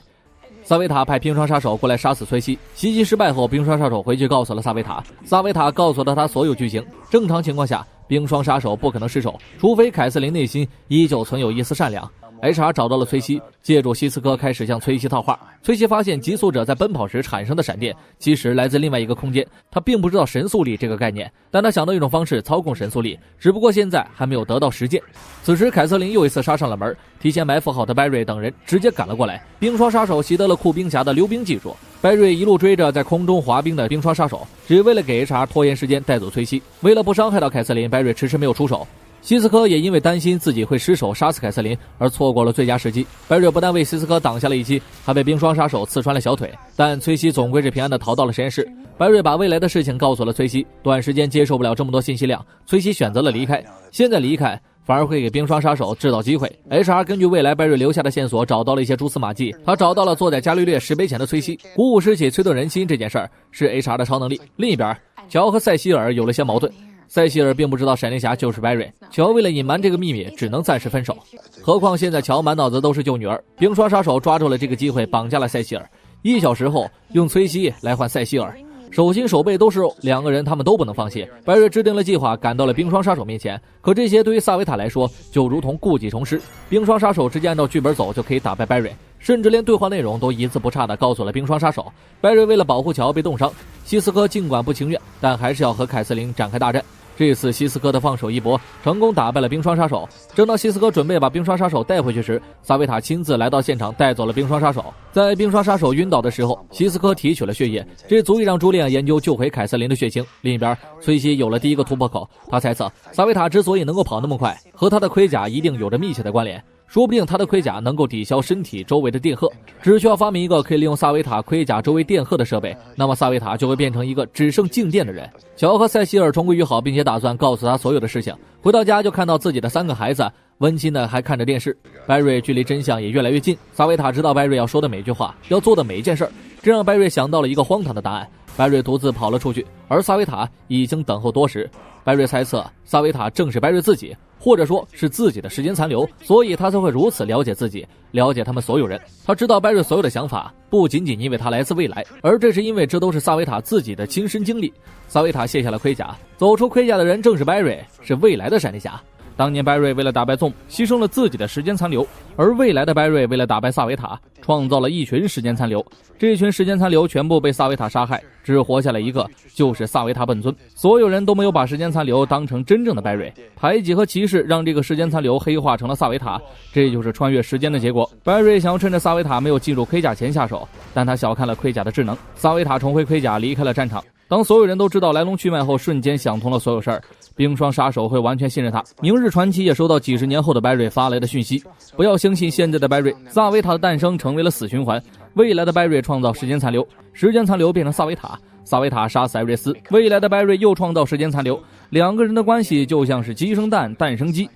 萨维塔派冰霜杀手过来杀死崔西，袭击失败后，冰霜杀手回去告诉了萨维塔，萨维塔告诉了他所有剧情。正常情况下，冰霜杀手不可能失手，除非凯瑟琳内心依旧存有一丝善良。HR 找到了崔西，借助希斯科开始向崔西套话。崔西发现极速者在奔跑时产生的闪电其实来自另外一个空间，他并不知道神速力这个概念，但他想到一种方式操控神速力，只不过现在还没有得到实践。此时凯瑟琳又一次杀上了门，提前埋伏好的 Barry 等人直接赶了过来。冰霜杀手习得了酷冰侠的溜冰技术，Barry 一路追着在空中滑冰的冰霜杀手，只为了给 HR 拖延时间带走崔西。为了不伤害到凯瑟琳， Barry 迟迟没有出手。希斯科也因为担心自己会失手杀死凯瑟琳而错过了最佳时机。Barry 不但为希斯科挡下了一击，还被冰霜杀手刺穿了小腿，但崔西总归是平安的逃到了实验室。Barry 把未来的事情告诉了崔西，短时间接受不了这么多信息量，崔西选择了离开。现在离开反而会给冰霜杀手制造机会。HR 根据未来 Barry 留下的线索找到了一些蛛丝马迹，他找到了坐在伽利略石碑前的崔西。鼓舞士气催动人心这件事儿是 HR 的超能力。另一边，乔和塞西尔有了些矛盾。塞西尔并不知道闪电侠就是 Barry， 乔为了隐瞒这个秘密只能暂时分手。何况现在乔满脑子都是救女儿，冰霜杀手抓住了这个机会绑架了塞西尔，1小时后用崔西来换塞西尔，手心手背都是肉，两个人他们都不能放弃。Barry 制定了计划，赶到了冰霜杀手面前，可这些对于萨维塔来说就如同故技重施。冰霜杀手直接按照剧本走就可以打败 Barry， 甚至连对话内容都一字不差地告诉了冰霜杀手。Barry 为了保护乔被冻伤，希斯科尽管不情愿，但还是要和凯瑟琳展开大战。这次希斯科的放手一搏，成功打败了冰霜杀手。正当希斯科准备把冰霜杀手带回去时，萨维塔亲自来到现场带走了冰霜杀手。在冰霜杀手晕倒的时候，希斯科提取了血液，这足以让朱莉安研究救回凯瑟琳的血清。另一边，崔西有了第一个突破口，他猜测萨维塔之所以能够跑那么快，和他的盔甲一定有着密切的关联。说不定他的盔甲能够抵消身体周围的电荷，只需要发明一个可以利用萨维塔盔甲周围电荷的设备，那么萨维塔就会变成一个只剩静电的人。乔和塞西尔重归于好，并且打算告诉他所有的事情。回到家就看到自己的3个孩子温馨的还看着电视。Barry 距离真相也越来越近，萨维塔知道 Barry 要说的每句话，要做的每一件事，这让 Barry 想到了一个荒唐的答案。Barry 独自跑了出去，而萨维塔已经等候多时。Barry 猜测萨维塔正是 Barry 自己，或者说是自己的时间残留，所以他才会如此了解自己，了解他们所有人。他知道 Barry 所有的想法，不仅仅因为他来自未来，而这是因为这都是萨维塔自己的亲身经历。萨维塔卸下了盔甲，走出盔甲的人正是 Barry， 是未来的闪电侠。当年 Barry 为了打败 Zoom 牺牲了自己的时间残留，而未来的 Barry 为了打败萨维塔创造了一群时间残留，这群时间残留全部被萨维塔杀害，只活下来一个，就是萨维塔本尊。所有人都没有把时间残留当成真正的 Barry， 排挤和歧视让这个时间残留黑化成了萨维塔，这就是穿越时间的结果。 Barry 想要趁着萨维塔没有进入盔甲前下手，但他小看了盔甲的智能。萨维塔重回盔甲离开了战场，当所有人都知道来龙去脉后，瞬间想通了所有事儿。冰霜杀手会完全信任他。明日传奇也收到几十年后的 Barry 发来的讯息，不要相信现在的 Barry， 萨维塔的诞生成为了死循环，未来的 Barry 创造时间残留，时间残留变成萨维塔，萨维塔杀死艾瑞斯，未来的 Barry 又创造时间残留，两个人的关系就像是鸡生蛋，蛋生鸡。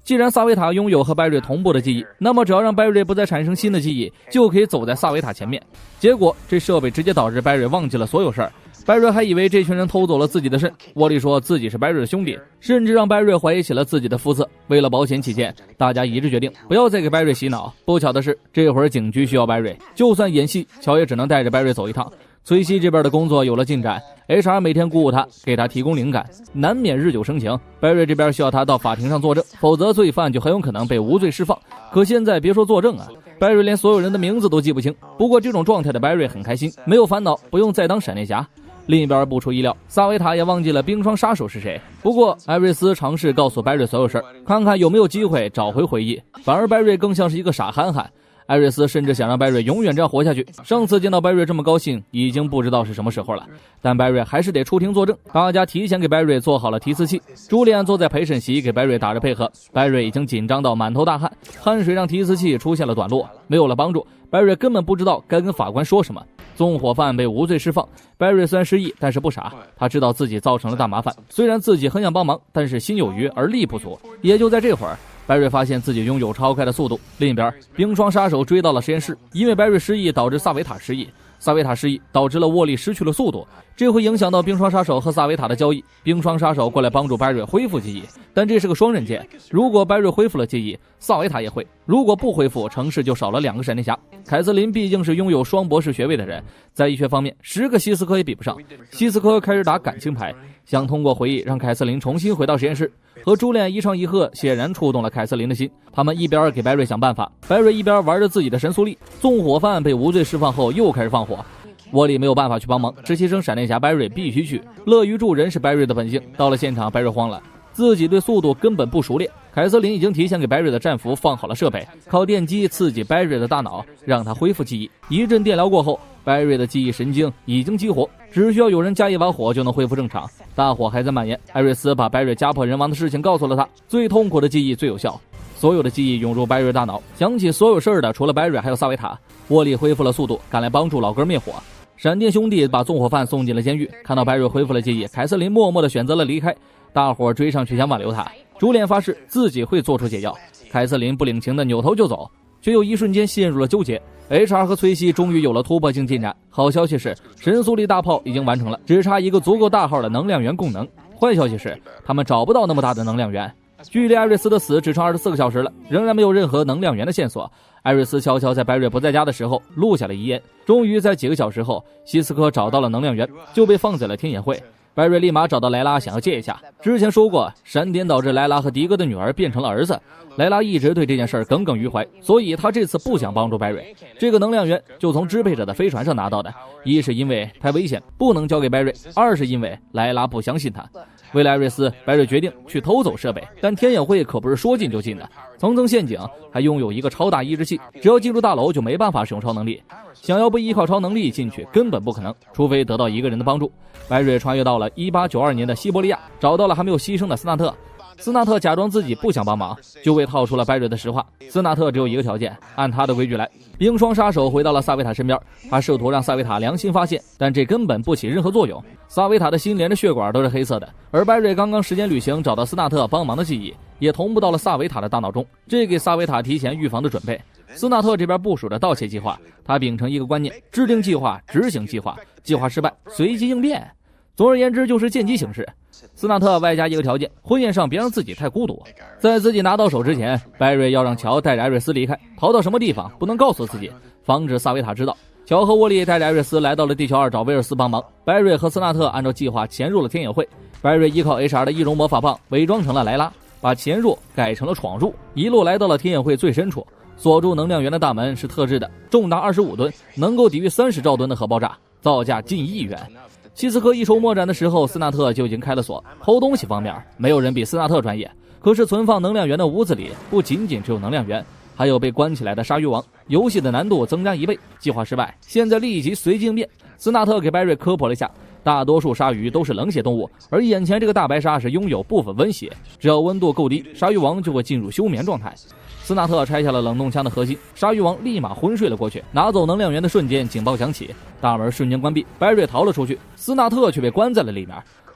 既然萨维塔拥有和白瑞同步的记忆，那么只要让白瑞不再产生新的记忆，就可以走在萨维塔前面。结果这设备直接导致白瑞忘记了所有事儿。白瑞还以为这群人偷走了自己的肾，沃利说自己是白瑞的兄弟，甚至让白瑞怀疑起了自己的肤色。为了保险起见，大家一致决定不要再给白瑞洗脑。不巧的是，这会儿警局需要白瑞，就算演戏，乔也只能带着白瑞走一趟。崔西这边的工作有了进展 ，HR 每天鼓舞他，给他提供灵感，难免日久生情。白瑞这边需要他到法庭上作证，否则罪犯就很有可能被无罪释放。可现在别说作证啊，白瑞连所有人的名字都记不清。不过这种状态的白瑞很开心，没有烦恼，不用再当闪电侠。另一边不出意料，萨维塔也忘记了冰霜杀手是谁。不过艾瑞斯尝试告诉白瑞所有事，看看有没有机会找回回忆。反而白瑞更像是一个傻憨憨。艾瑞斯甚至想让白瑞永远这样活下去。上次见到白瑞这么高兴，已经不知道是什么时候了。但白瑞还是得出庭作证，大家提前给白瑞做好了提词器。朱莉安坐在陪审席给白瑞打着配合，白瑞已经紧张到满头大汗，汗水让提词器出现了短路，没有了帮助。白瑞根本不知道该跟法官说什么。纵火犯被无罪释放，白瑞虽然失忆，但是不傻，他知道自己造成了大麻烦。虽然自己很想帮忙，但是心有余而力不足。也就在这会儿，白瑞发现自己拥有超快的速度。另一边，冰霜杀手追到了实验室，因为白瑞失忆导致萨维塔失忆，萨维塔失忆导致了沃利失去了速度，这会影响到冰霜杀手和萨维塔的交易。冰霜杀手过来帮助白瑞恢复记忆，但这是个双刃剑，如果白瑞恢复了记忆，萨维塔也会；如果不恢复，城市就少了2个闪电侠。凯瑟琳毕竟是拥有双博士学位的人，在医学方面10个希斯科也比不上。希斯科开始打感情牌，想通过回忆让凯瑟琳重新回到实验室。和朱莉安一唱一和，显然触动了凯瑟琳的心。他们一边给白瑞想办法，白瑞一边玩着自己的神速力。纵火犯被无罪释放后又开始放火，沃利没有办法去帮忙，实习生闪电侠白瑞必须去。乐于助人是白瑞的本性，到了现场白瑞慌了，自己对速度根本不熟练。凯瑟琳已经提前给白瑞的战俘放好了设备，靠电击刺激白瑞的大脑，让他恢复记忆。一阵电疗过后，白瑞的记忆神经已经激活，只需要有人加一把火就能恢复正常。大火还在蔓延，艾瑞斯把白瑞家破人亡的事情告诉了他。最痛苦的记忆最有效，所有的记忆涌入白瑞大脑，想起所有事儿的除了白瑞还有萨维塔。沃利恢复了速度，赶来帮助老哥灭火。闪电兄弟把纵火犯送进了监狱，看到白瑞恢复了记忆，凯瑟琳默默地选择了离开。大伙追上去想挽留他，朱莉安发誓自己会做出解药。凯瑟琳不领情的扭头就走，却又一瞬间陷入了纠结。HR 和崔西终于有了突破性进展。好消息是神速力大炮已经完成了，只差一个足够大号的能量源供能。坏消息是他们找不到那么大的能量源。距离艾瑞斯的死只剩24个小时了，仍然没有任何能量源的线索。艾瑞斯悄悄在白瑞不在家的时候录下了遗言。终于在几个小时后，希斯科找到了能量源，就被放在了天眼会。白瑞立马找到莱拉想要借一下，之前说过闪点导致莱拉和迪哥的女儿变成了儿子，莱拉一直对这件事耿耿于怀，所以他这次不想帮助白瑞。这个能量源就从支配者的飞船上拿到的，一是因为太危险不能交给白瑞，二是因为莱拉不相信他。为了艾瑞斯，白瑞决定去偷走设备，但天眼会可不是说进就进的，层层陷阱，还拥有一个超大抑制器，只要进入大楼就没办法使用超能力，想要不依靠超能力进去根本不可能，除非得到一个人的帮助。白瑞穿越到了1892年的西伯利亚，找到了还没有牺牲的斯纳特。斯纳特假装自己不想帮忙，就被套出了白瑞的实话。斯纳特只有一个条件，按他的规矩来。冰霜杀手回到了萨维塔身边，他试图让萨维塔良心发现，但这根本不起任何作用。萨维塔的心连着血管都是黑色的，而白瑞刚刚时间旅行找到斯纳特帮忙的记忆也同步到了萨维塔的大脑中，这给萨维塔提前预防的准备。斯纳特这边部署着盗窃计划，他秉承一个观念，制定计划，执行计划，计划失败随机应变，总而言之就是见机行事。斯纳特外加一个条件，婚宴上别让自己太孤独。在自己拿到手之前，白瑞要让乔带着艾瑞斯离开，逃到什么地方不能告诉自己，防止萨维塔知道。乔和沃利带着艾瑞斯来到了地球2找威尔斯帮忙。白瑞和斯纳特按照计划潜入了天眼会，白瑞依靠 HR 的易容魔法棒伪装成了莱拉，把潜入改成了闯入，一路来到了天眼会最深处。锁住能量源的大门是特制的，重达25吨，能够抵御30兆吨的核爆炸，造价近1亿元。希斯科一筹莫展的时候，斯纳特就已经开了锁。偷东西方面，没有人比斯纳特专业。可是存放能量源的屋子里，不仅仅只有能量源，还有被关起来的鲨鱼王。游戏的难度增加1倍，计划失败，现在立即随机应变。斯纳特给白瑞科普了一下，大多数鲨鱼都是冷血动物，而眼前这个大白鲨是拥有部分温血，只要温度够低，鲨鱼王就会进入休眠状态。斯纳特拆下了冷冻枪的核心，鲨鱼王立马昏睡了过去。拿走能量源的瞬间，警报响起，大门瞬间关闭，白瑞逃了出去，斯纳特却被关在了里面。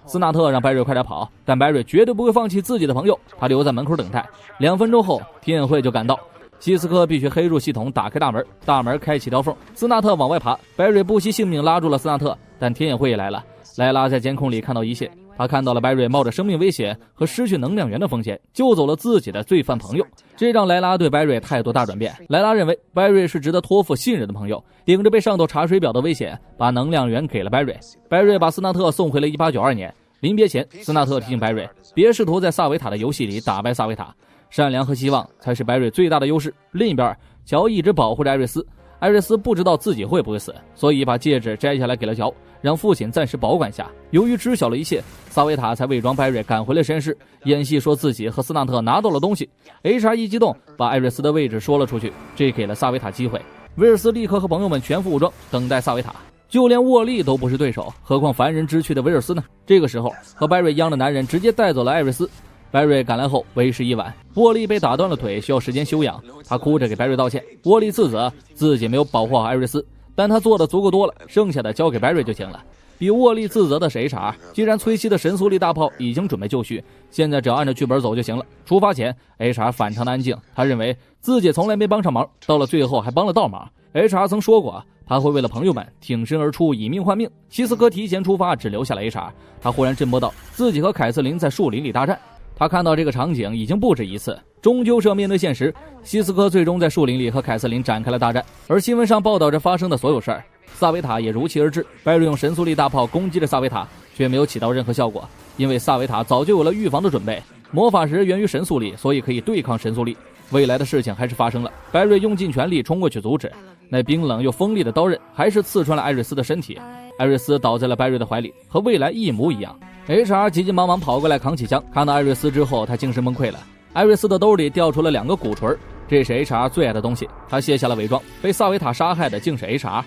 斯纳特让白瑞快点跑，但白瑞绝对不会放弃自己的朋友，他留在门口等待。2分钟后，天眼会就赶到，西斯科必须黑入系统打开大门，大门开启条缝，斯纳特往外爬，白瑞不惜性命拉住了斯纳特，但天眼会也来了。莱拉在监控里看到一切，他看到了白瑞冒着生命危险和失去能量源的风险救走了自己的罪犯朋友，这让莱拉对白瑞态度大转变。莱拉认为白瑞是值得托付信任的朋友，顶着被上头查水表的危险把能量源给了白瑞。白瑞把斯纳特送回了1892年，临别前斯纳特提醒白瑞别试图在萨维塔的游戏里打败萨维塔，善良和希望才是白瑞最大的优势。另一边，乔一直保护着艾瑞斯，艾瑞斯不知道自己会不会死，所以把戒指摘下来给了乔，让父亲暂时保管下。由于知晓了一切，萨维塔才伪装白瑞赶回了实验室，演戏说自己和斯纳特拿到了东西。 HR 一激动，把艾瑞斯的位置说了出去，这给了萨维塔机会。威尔斯立刻和朋友们全副武装，等待萨维塔。就连沃利都不是对手，何况凡人之躯的威尔斯呢？这个时候，和白瑞一样的男人直接带走了艾瑞斯。白瑞赶来后为时已晚，沃利被打断了腿，需要时间休养。他哭着给白瑞道歉，沃利自责自己没有保护好艾瑞斯，但他做的足够多了，剩下的交给白瑞就行了。比沃利自责的是 HR， 既然崔西的神速力大炮已经准备就绪，现在只要按照剧本走就行了。出发前 HR 反常的安静，他认为自己从来没帮上忙，到了最后还帮了倒忙。 HR 曾说过他会为了朋友们挺身而出，以命换命。西斯科提前出发，只留下了 HR。 他忽然震波到自己和凯瑟琳在树林里大战，他看到这个场景已经不止一次，终究是要面对现实。西斯科最终在树林里和凯瑟琳展开了大战，而新闻上报道着发生的所有事儿。萨维塔也如期而至，白瑞用神速力大炮攻击了萨维塔，却没有起到任何效果，因为萨维塔早就有了预防的准备。魔法石源于神速力，所以可以对抗神速力。未来的事情还是发生了，白瑞用尽全力冲过去阻止，那冰冷又锋利的刀刃还是刺穿了艾瑞斯的身体。艾瑞斯倒在了白瑞的怀里，和未来一模一样。HR 急急忙忙跑过来扛起枪，看到艾瑞斯之后，他精神崩溃了。艾瑞斯的兜里掉出了2个鼓槌，这是 HR 最爱的东西。他卸下了伪装，被萨维塔杀害的竟是 HR。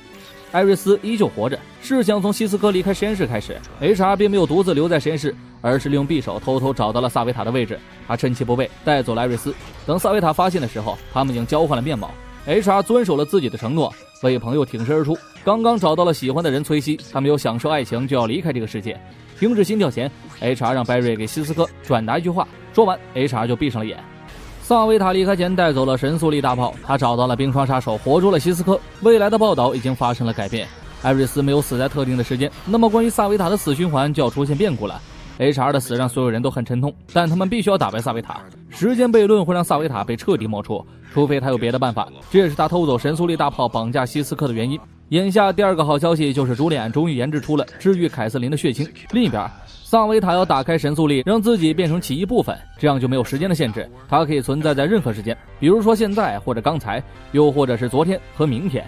艾瑞斯依旧活着。事情从西斯科离开实验室开始， HR 并没有独自留在实验室，而是利用匕首偷偷找到了萨维塔的位置。他趁其不备带走了艾瑞斯。等萨维塔发现的时候，他们已经交换了面貌。HR 遵守了自己的承诺，为朋友挺身而出。刚刚找到了喜欢的人崔西，他没有享受爱情就要离开这个世界。停止心跳前， HR 让白瑞给西斯科转达一句话，说完 HR 就闭上了眼。萨维塔离开前带走了神速力大炮，他找到了冰霜杀手，活捉了西斯科。未来的报道已经发生了改变，艾瑞斯没有死在特定的时间，那么关于萨维塔的死循环就要出现变故了。HR 的死让所有人都很沉痛，但他们必须要打败萨维塔。时间悖论会让萨维塔被彻底抹除，除非他有别的办法，这也是他偷走神速力大炮绑架西斯科的原因。眼下第2个好消息就是朱利安终于研制出了治愈凯瑟琳的血清。另一边，萨维塔要打开神速力，让自己变成其一部分，这样就没有时间的限制，它可以存在在任何时间，比如说现在，或者刚才，又或者是昨天和明天。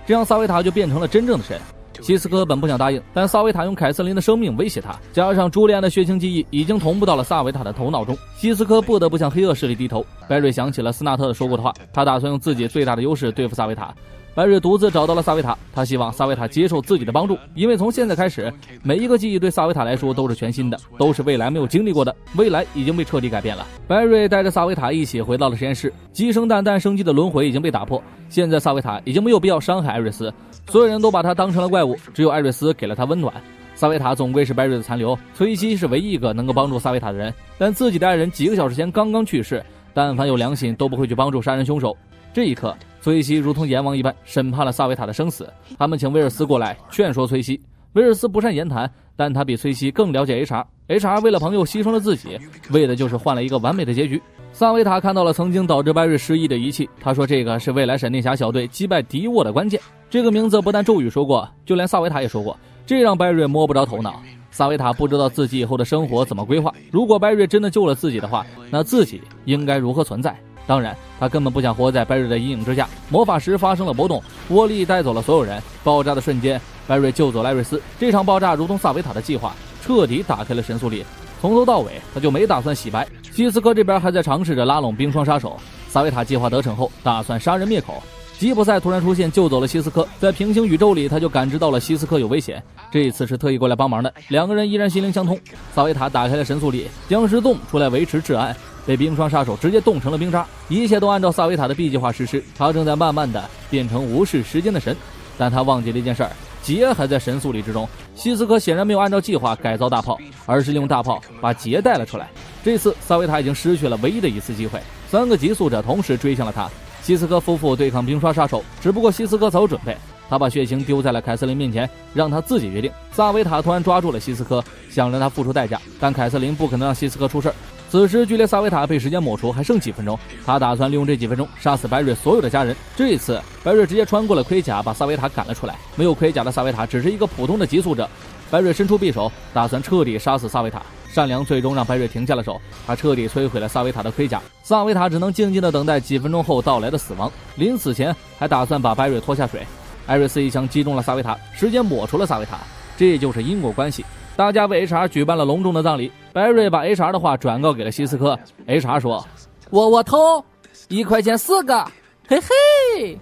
这样萨维塔就变成了真正的神。西斯科本不想答应，但萨维塔用凯瑟琳的生命威胁他，加上朱利安的血清记忆已经同步到了萨维塔的头脑中，西斯科不得不向黑恶势力低头。白瑞想起了斯纳特说过的话，他打算用自己最大的优势对付萨维塔。白瑞独自找到了萨维塔，他希望萨维塔接受自己的帮助，因为从现在开始，每一个记忆对萨维塔来说都是全新的，都是未来没有经历过的，未来已经被彻底改变了。白瑞带着萨维塔一起回到了实验室，鸡生蛋蛋生鸡的轮回已经被打破，现在萨维塔已经没有必要伤害艾瑞斯，所有人都把他当成了怪物，只有艾瑞斯给了他温暖。萨维塔总归是白瑞的残留，崔西是唯一一个能够帮助萨维塔的人，但自己的爱人几个小时前刚刚去世，但凡有良心都不会去帮助杀人凶手。这一刻，崔西如同阎王一般审判了萨维塔的生死。他们请威尔斯过来劝说崔西，威尔斯不善言谈，但他比崔西更了解 HR 为了朋友牺牲了自己，为的就是换了一个完美的结局。萨维塔看到了曾经导致白瑞失忆的仪器，他说这个是未来闪电侠小队击败敌沃的关键。这个名字不但咒语说过，就连萨维塔也说过，这让白瑞摸不着头脑。萨维塔不知道自己以后的生活怎么规划，如果白瑞真的救了自己的话，那自己应该如何存在？当然，他根本不想活在白瑞的阴影之下。魔法石发生了波动，沃利带走了所有人。爆炸的瞬间，白瑞救走了艾瑞斯。这场爆炸如同萨维塔的计划，彻底打开了神速力。从头到尾，他就没打算洗白。西斯科这边还在尝试着拉拢冰霜杀手。萨维塔计划得逞后，打算杀人灭口。吉普赛突然出现，救走了西斯科。在平行宇宙里，他就感知到了西斯科有危险，这一次是特意过来帮忙的。2个人依然心灵相通。萨维塔打开了神速力，僵尸洞出来维持治安，被冰霜杀手直接冻成了冰渣。一切都按照萨维塔的 B 计划实施，他正在慢慢的变成无视时间的神。但他忘记了一件事儿，劫还在神速力之中。希斯科显然没有按照计划改造大炮，而是利用大炮把劫带了出来。这次萨维塔已经失去了唯一的一次机会，3个急速者同时追向了他。希斯科夫妇对抗冰刷杀手，只不过希斯科早有准备，他把血型丢在了凯瑟琳面前，让他自己决定。萨维塔突然抓住了希斯科，想让他付出代价，但凯瑟琳不可能让希斯科出事。此时距离萨维塔被时间抹除还剩几分钟，他打算利用这几分钟杀死白瑞所有的家人。这一次白瑞直接穿过了盔甲，把萨维塔赶了出来。没有盔甲的萨维塔只是一个普通的急速者，白瑞伸出匕首，打算彻底杀死萨维塔。善良最终让白瑞停下了手，他彻底摧毁了萨维塔的盔甲。萨维塔只能静静地等待几分钟后到来的死亡。临死前还打算把白瑞拖下水。艾瑞斯一枪击中了萨维塔，时间抹除了萨维塔。这就是因果关系。大家为 HR 举办了隆重的葬礼，白瑞把 HR 的话转告给了希斯科。HR 说：“我投1块钱4个，嘿嘿。”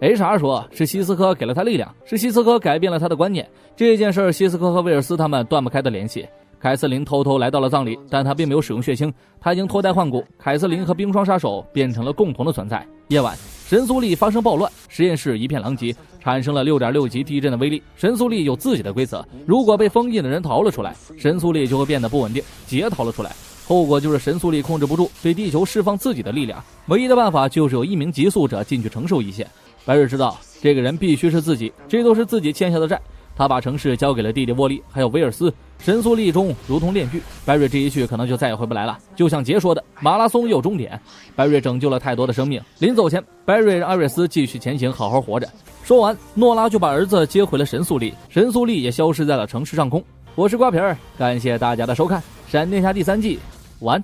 HR 说是希斯科给了他力量，是希斯科改变了他的观念。这件事希斯科和威尔斯他们断不开的联系。凯瑟琳偷偷来到了葬礼，但他并没有使用血清，他已经脱胎换骨。凯瑟琳和冰霜杀手变成了共同的存在。夜晚，神速力发生暴乱，实验室一片狼藉，产生了6.6级地震的威力。神速力有自己的规则，如果被封印的人逃了出来，神速力就会变得不稳定，劫逃了出来，后果就是神速力控制不住，对地球释放自己的力量。唯一的办法就是有1名急速者进去承受一线。白瑞知道这个人必须是自己，这都是自己欠下的债。他把城市交给了弟弟沃利还有威尔斯。神速力中如同炼狱，白瑞这一去可能就再也回不来了。就像杰说的，马拉松有终点。白瑞拯救了太多的生命，临走前白瑞让艾瑞斯继续前行，好好活着。说完，诺拉就把儿子接回了神速力，神速力也消失在了城市上空。我是瓜皮儿，感谢大家的收看，闪电侠第3季完。